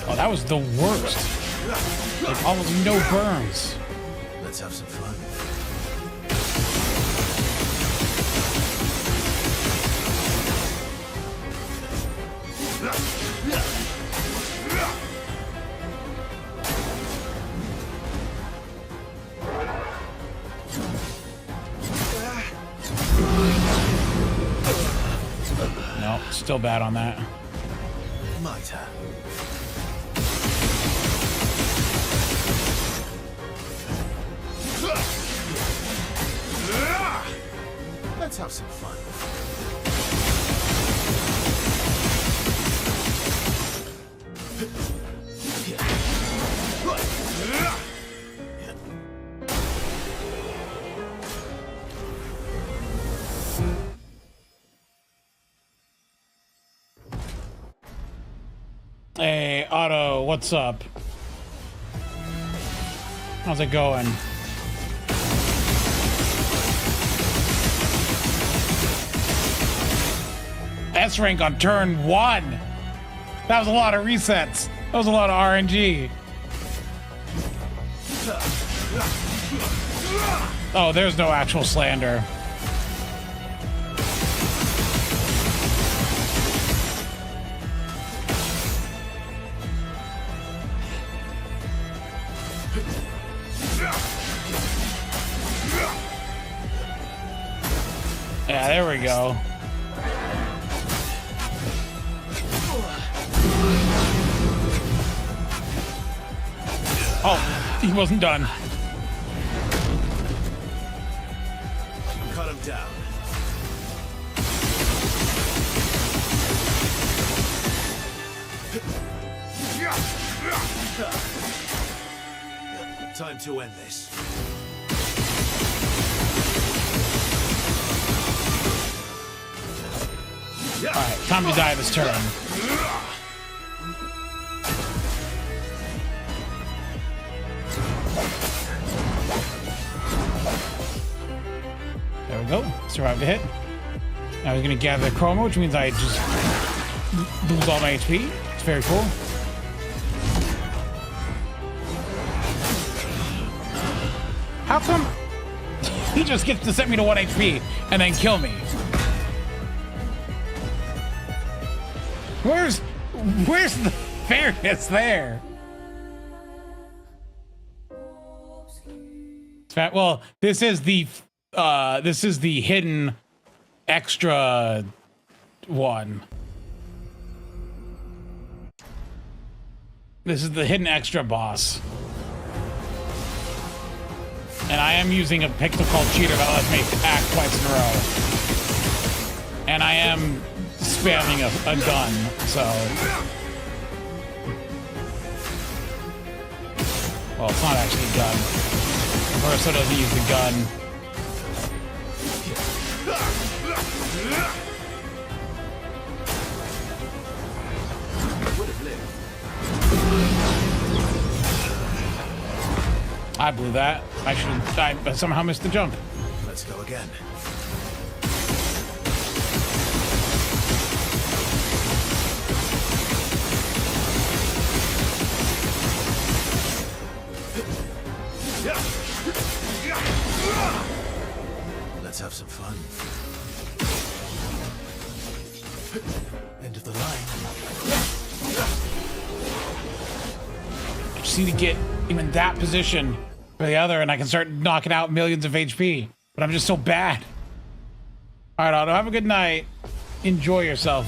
Oh, that was the worst. Like, almost no burns. Let's have some fun. No, still bad on that. My turn. Let's have some fun. Hey, Otto, what's up? How's it going? S rank on turn 1. That was a lot of resets. That was a lot of RNG. Oh, there's no actual slander. Yeah, there we go. Oh, he wasn't done. Cut him down. Time to end this. All right, time to die this turn. There we go. Survived a hit. Now he's gonna gather the chroma, which means I just lose all my HP. It's very cool. How come he just gets to set me to 1 HP and then kill me? Where's the fairness there? Well, this is the hidden extra one. This is the hidden extra boss. And I am using a pixel called cheater that lets me act twice in a row. And I am spamming a gun, so. Well, it's not actually a gun. Versa doesn't use the gun. I blew that. I somehow missed the jump. Let's go again. Let's have some fun. End of the line. I just need to get him in that position for the other, and I can start knocking out millions of HP. But I'm just so bad. All right, Otto, have a good night. Enjoy yourself.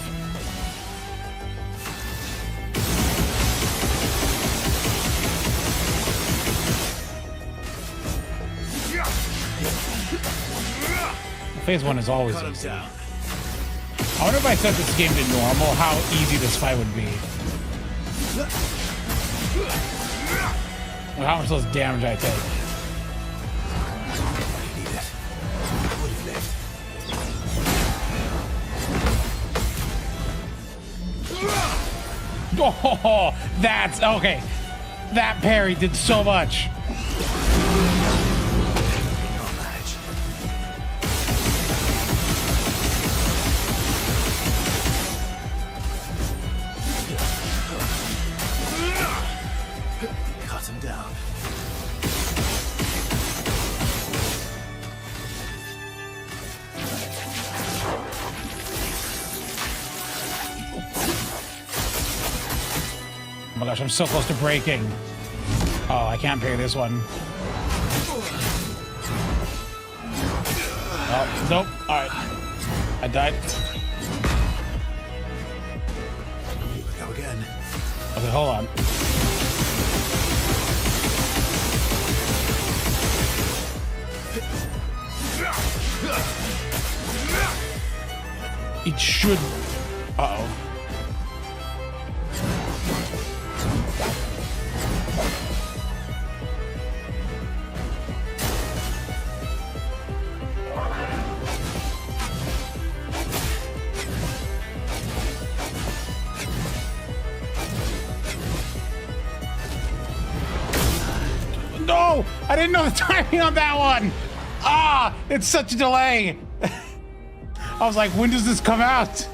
Phase 1 is always easy. I wonder if I set this game to normal, how easy this fight would be. Or how much less damage I take. Oh, that's okay. That parry did so much. Cut him down. Oh my gosh, I'm so close to breaking. Oh, I can't parry this one. Oh, nope. All right. I died. Here we go again. Okay, hold on. It should... Uh-oh. No! I didn't know the timing on that one! Ah! It's such a delay! I was like, when does this come out?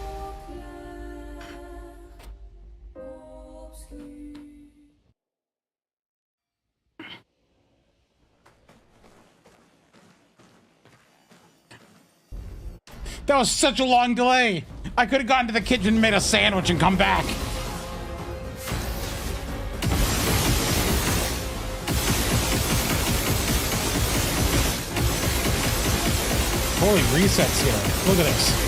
That was such a long delay. I could have gone to the kitchen and made a sandwich and come back. Holy resets here. Look at this.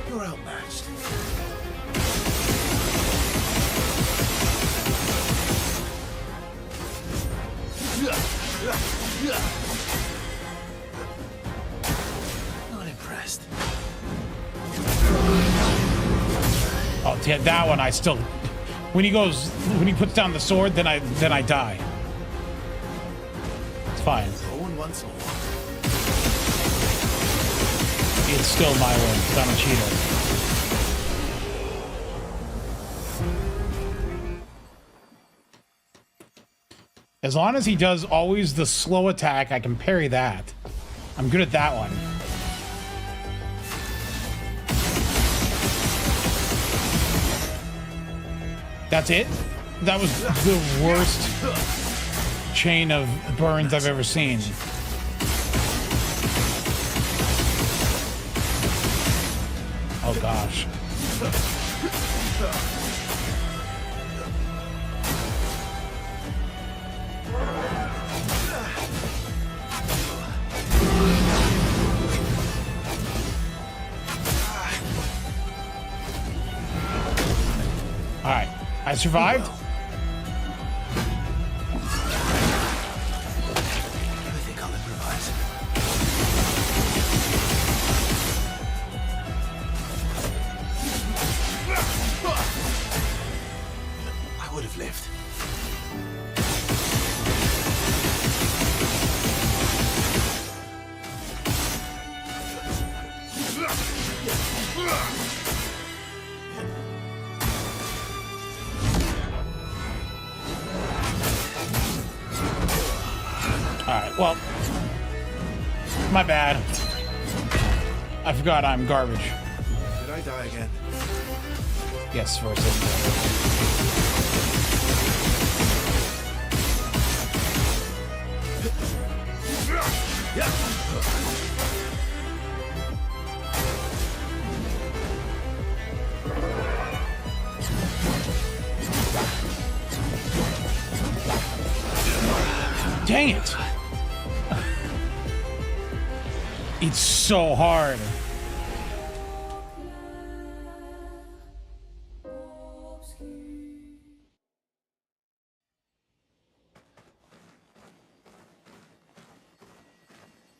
You're outmatched. Not impressed. Oh, yeah, that one I still. When he puts down the sword, then I die. It's fine. Going once more. It's still my win because I'm a cheater. As long as he does always the slow attack, I can parry that. I'm good at that one. That's it? That was the worst chain of burns I've ever seen. Oh gosh. All right, I survived. I think I'll improvise. I would have lived. All right, well, my bad. I forgot I'm garbage. Did I die again? Yes, for a second. Dang it! It's so hard.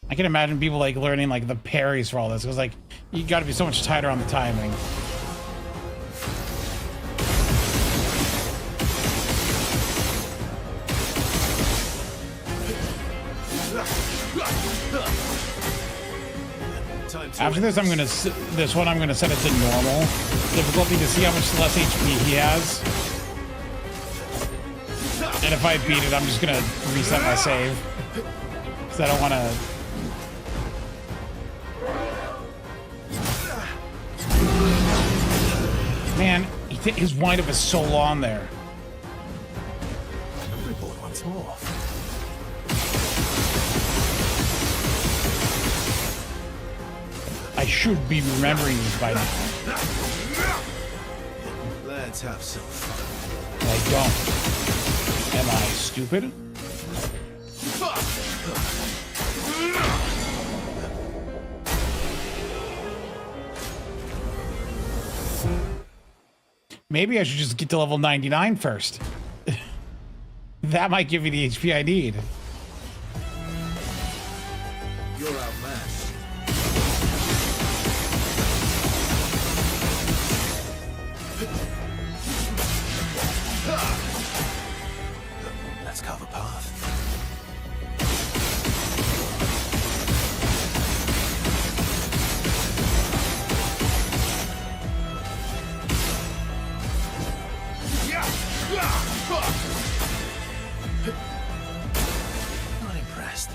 I can imagine people like learning like the parries for all this because like you got to be so much tighter on the timing. After this, I'm gonna set it to normal difficulty to see how much less HP he has. And if I beat it, I'm just gonna reset my save because I don't want to. Man, his windup is so long there. Report once more. I should be remembering these by now. Let's have some fun. I don't. Am I stupid? Maybe I should just get to level 99 first. That might give me the HP I need. You're outmatched. Let's carve a path. Not impressed.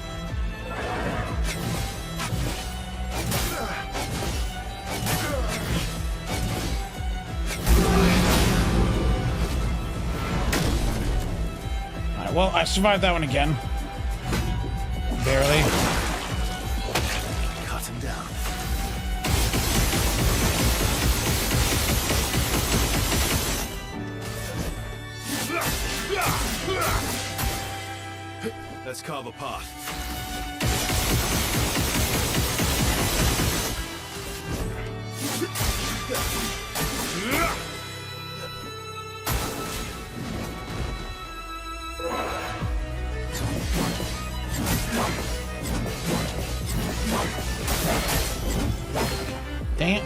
well, I survived that one again. Barely. Cut him down. Let's carve a path. Dang it.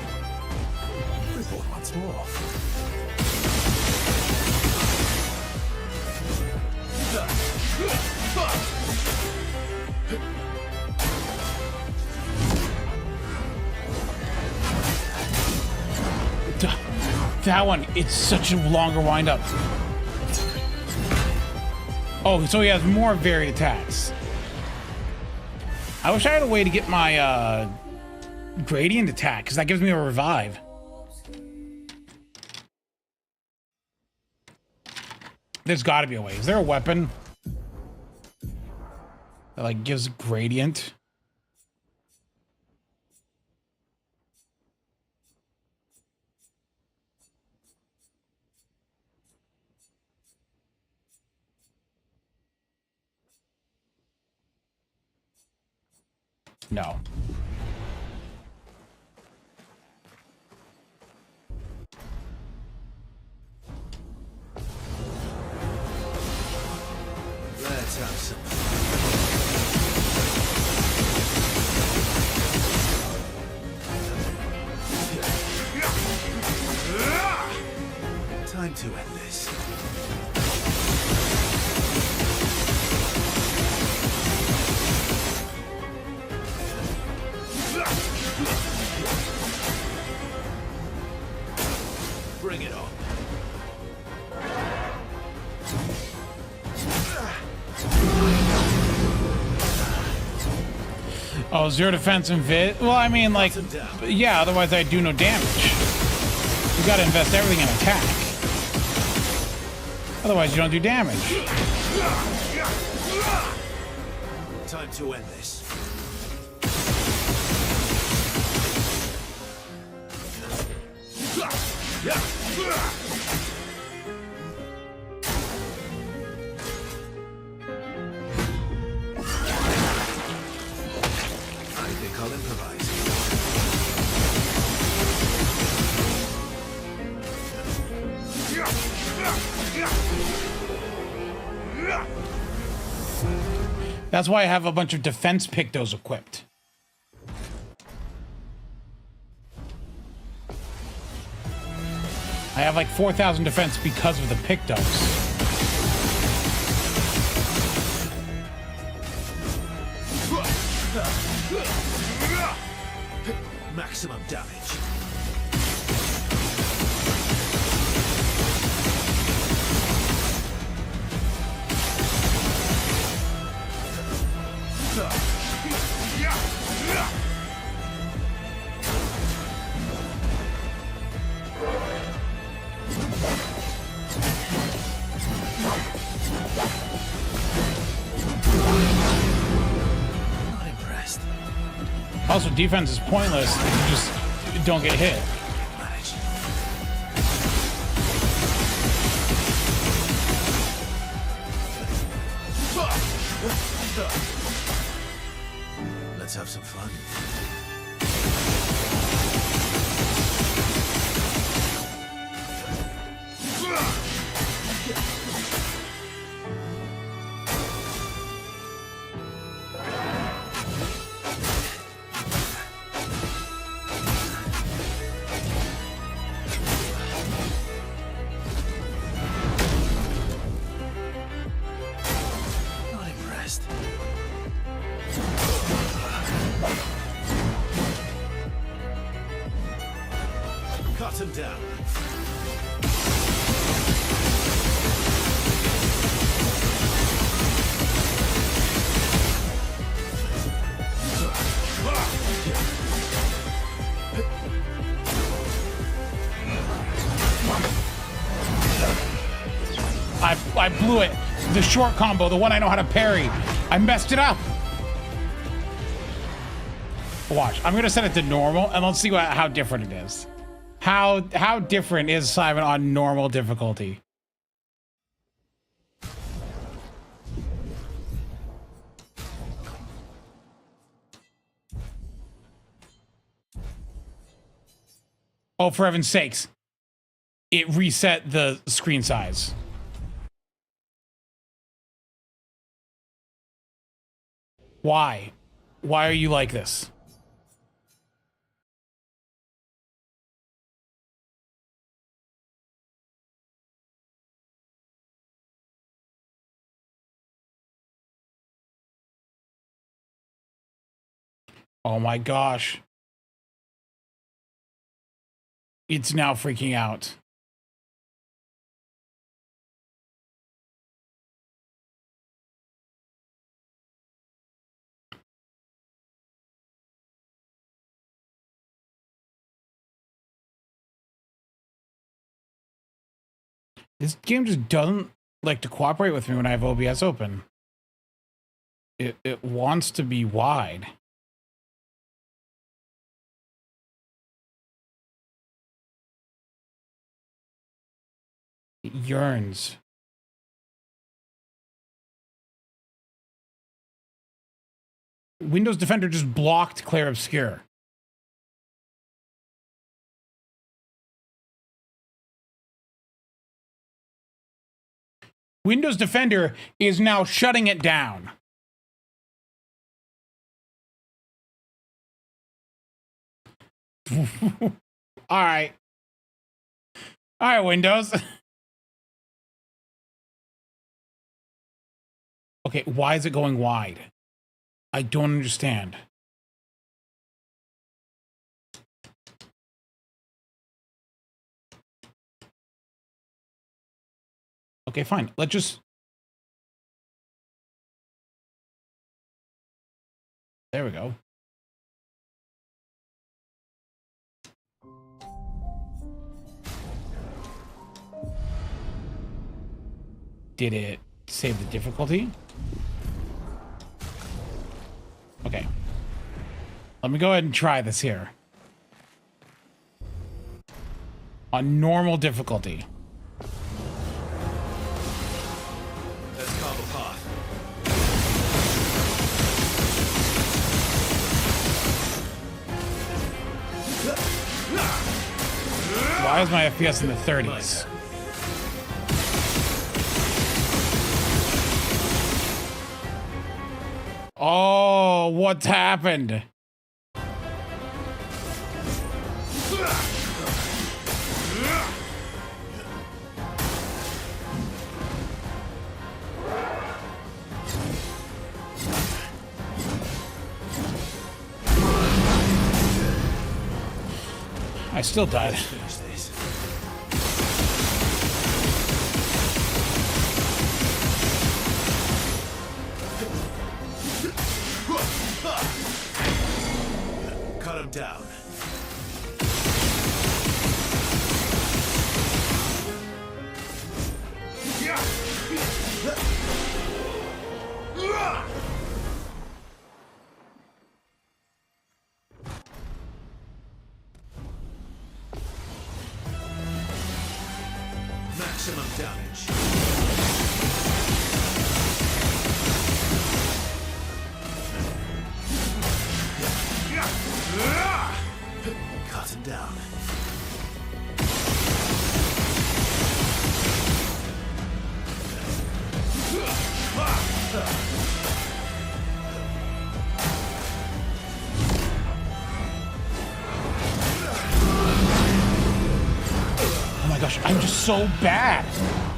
Report once more. That one, it's such a longer windup. Oh, so he has more varied attacks. I wish I had a way to get my gradient attack, because that gives me a revive. There's got to be a way. Is there a weapon that like gives gradient? No. Let's have some time to end this. Bring it on. Oh, zero defense and vit? Well, I mean, like, yeah, otherwise I do no damage. You gotta invest everything in attack. Otherwise, you don't do damage. Time to end this. I think I'll improvise. That's why I have a bunch of defense pictos equipped. I have like 4,000 defense because of the pictos. Maximum damage. Not impressed. Also, defense is pointless if you just don't get hit. Manage. Let's have some fun. Not impressed. Cut him down. I blew it. the short combo, the one I know how to parry. I messed it up. Watch, I'm gonna set it to normal and let's see how different it is. How different is Simon on normal difficulty? Oh, for heaven's sakes. It reset the screen size. Why? Why are you like this? Oh my gosh. It's now freaking out. This game just doesn't like to cooperate with me when I have OBS open. It wants to be wide. It yearns. Windows Defender just blocked Clear Obscure. Windows Defender is now shutting it down. All right. All right, Windows. Okay, why is it going wide? I don't understand. Okay, fine. Let's just... There we go. Did it save the difficulty? Okay. Let me go ahead and try this here. On normal difficulty. Let's carve a path. Why is my FPS in the 30s? Oh, what's happened? I still died. Finish this. Cut him down. Maximum damage. Cut him down. Oh my gosh, I'm just so bad.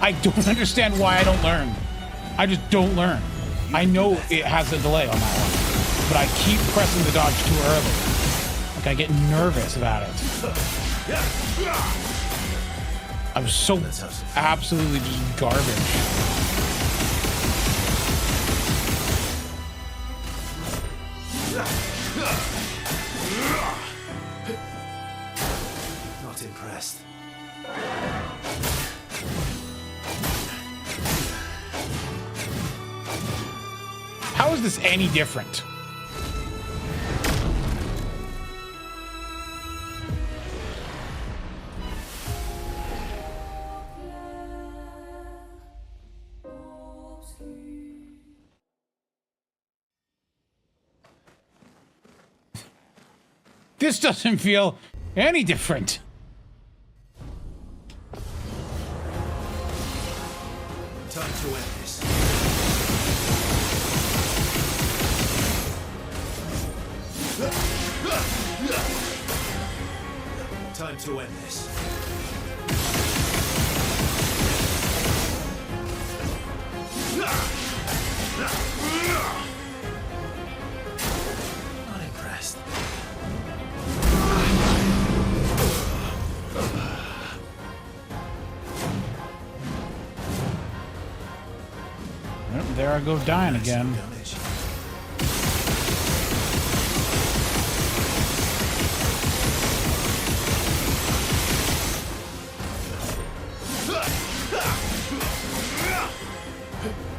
I don't understand why I don't learn. I just don't learn. I know it has a delay on that one, but I keep pressing the dodge too early. Like I get nervous about it. I'm so absolutely just garbage. Not impressed. How is this any different? This doesn't feel any different. Time to end this. Time to end this. Not impressed. Yep, there I go dying again. Damage.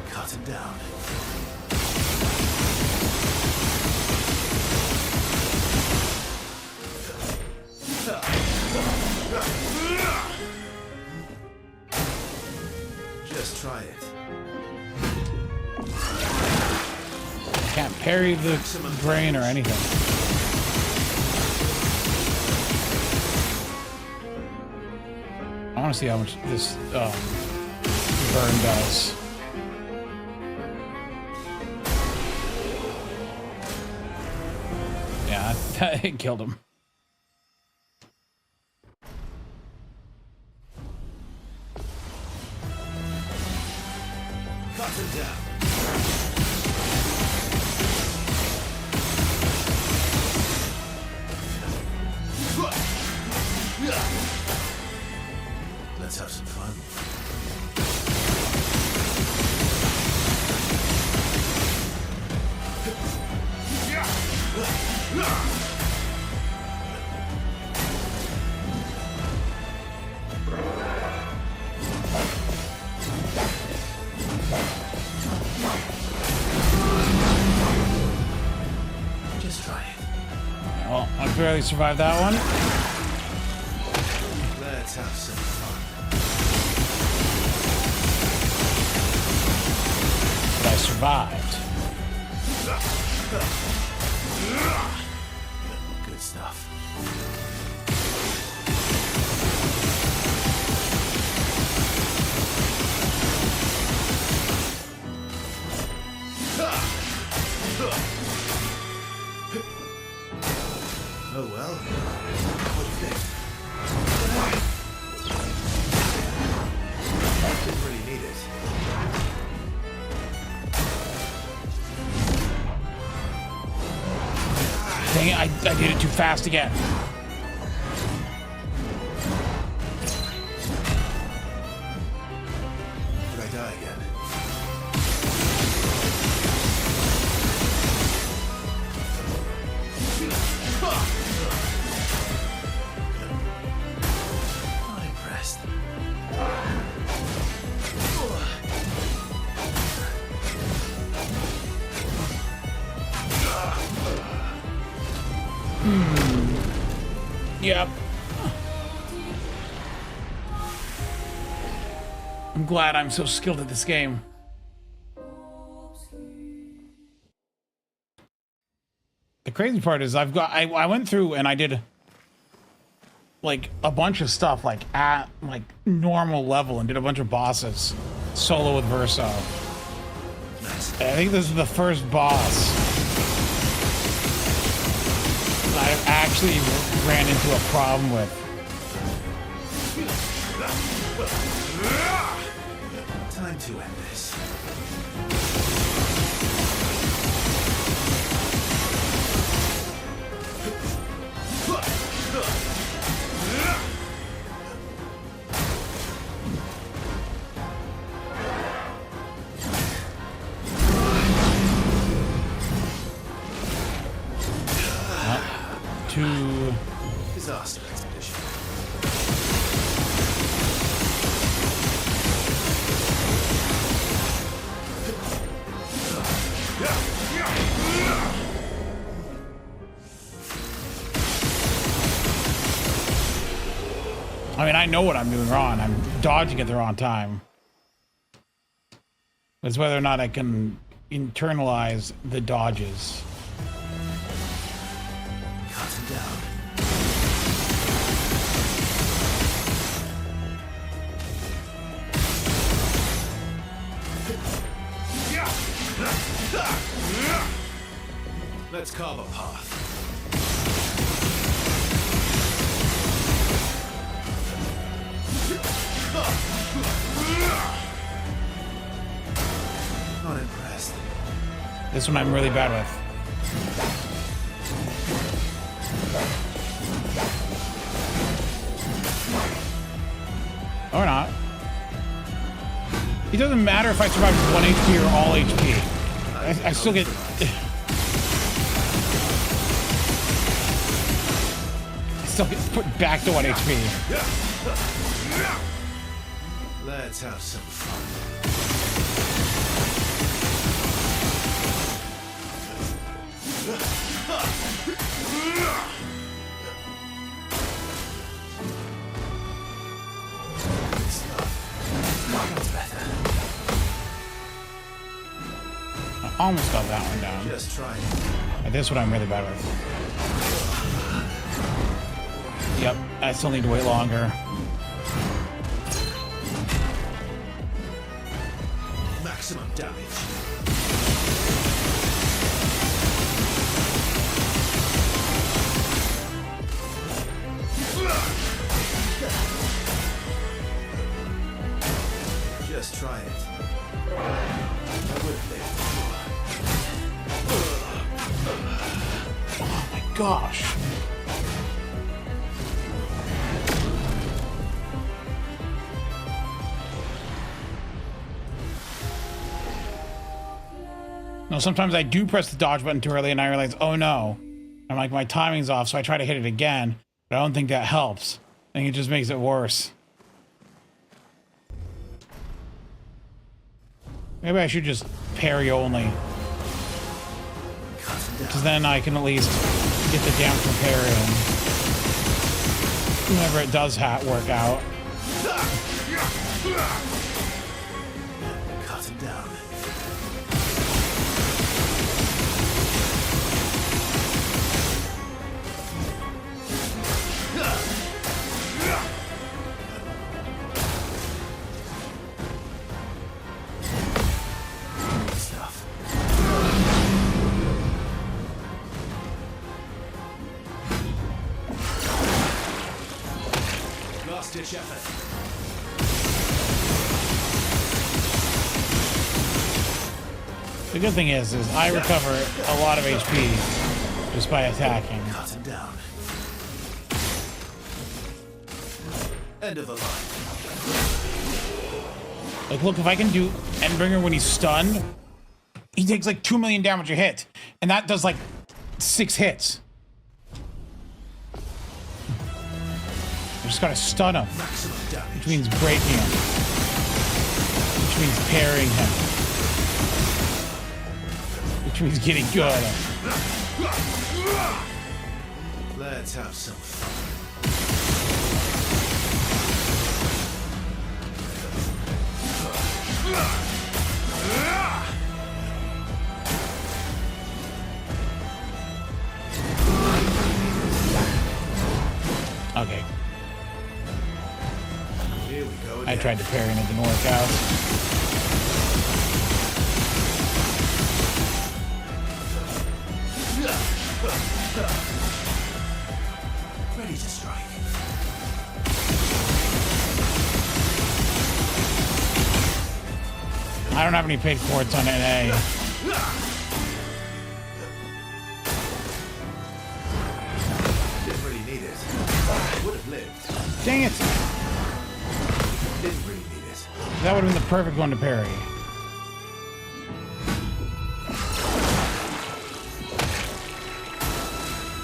Cut him down. Just try it. Can't parry the brain or anything. I want to see how much this burn does. Yeah, that killed him. Cut him down. Let's have some fun. Just try it. Well, I barely survived that one. Let's have some fun. But I survived. Good stuff. Oh well. What do you think? Didn't really need it. Dang it, I did it too fast again. Did I die again? Not impressed. Yep. I'm glad I'm so skilled at this game. The crazy part is I went through and I did like a bunch of stuff like at like normal level and did a bunch of bosses solo with Verso. I think this is the first boss I actually ran into a problem with. Time to end this. To Disaster expedition. Yeah. I mean, I know what I'm doing wrong. I'm dodging at the wrong time. It's whether or not I can internalize the dodges. Cut him down. Let's carve a path. Not impressed. This one I'm really bad with. Or not. It doesn't matter if I survive with 1 HP or all HP. I still get... I still get put back to 1 HP. Let's have some fun. I almost got that one down. Just try it. And this one I'm really bad with. Yep, I still need to wait longer. Maximum damage. Just try it. I would live. Oh my gosh. No, sometimes I do press the dodge button too early and I realize, oh no. I'm like, my timing's off, so I try to hit it again. But I don't think that helps. I think it just makes it worse. Maybe I should just parry only. Because then I can at least get the damage from parrying. Whenever it does work out. Cut him down. Last-ditch effort. The good thing is I recover a lot of HP just by attacking. Cut him down. End of the line. Like, look, if I can do Endbringer when he's stunned, he takes like 2 million damage a hit. And that does like 6 hits. I just gotta stun him. Which means breaking him. Which means parrying him. Which means getting good. Let's have some fun. Okay. Here we go again. I tried to parry and it didn't work out. Ready to strike. I don't have any paid quartz on NA. Didn't really need it. Would have lived. Dang it! Didn't really need it. That would have been the perfect one to parry.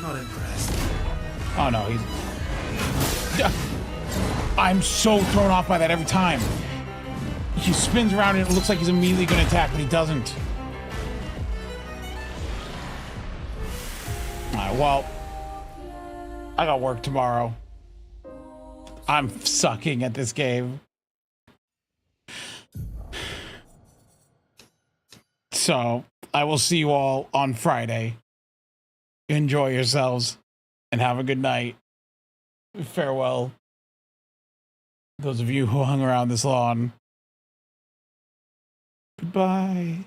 Not impressed. Oh no, he's... I'm so thrown off by that every time. He spins around and it looks like he's immediately going to attack, but he doesn't. Alright, well, I got work tomorrow. I'm sucking at this game. So I will see you all on Friday. Enjoy yourselves and have a good night. Farewell. Those of you who hung around this long. Goodbye.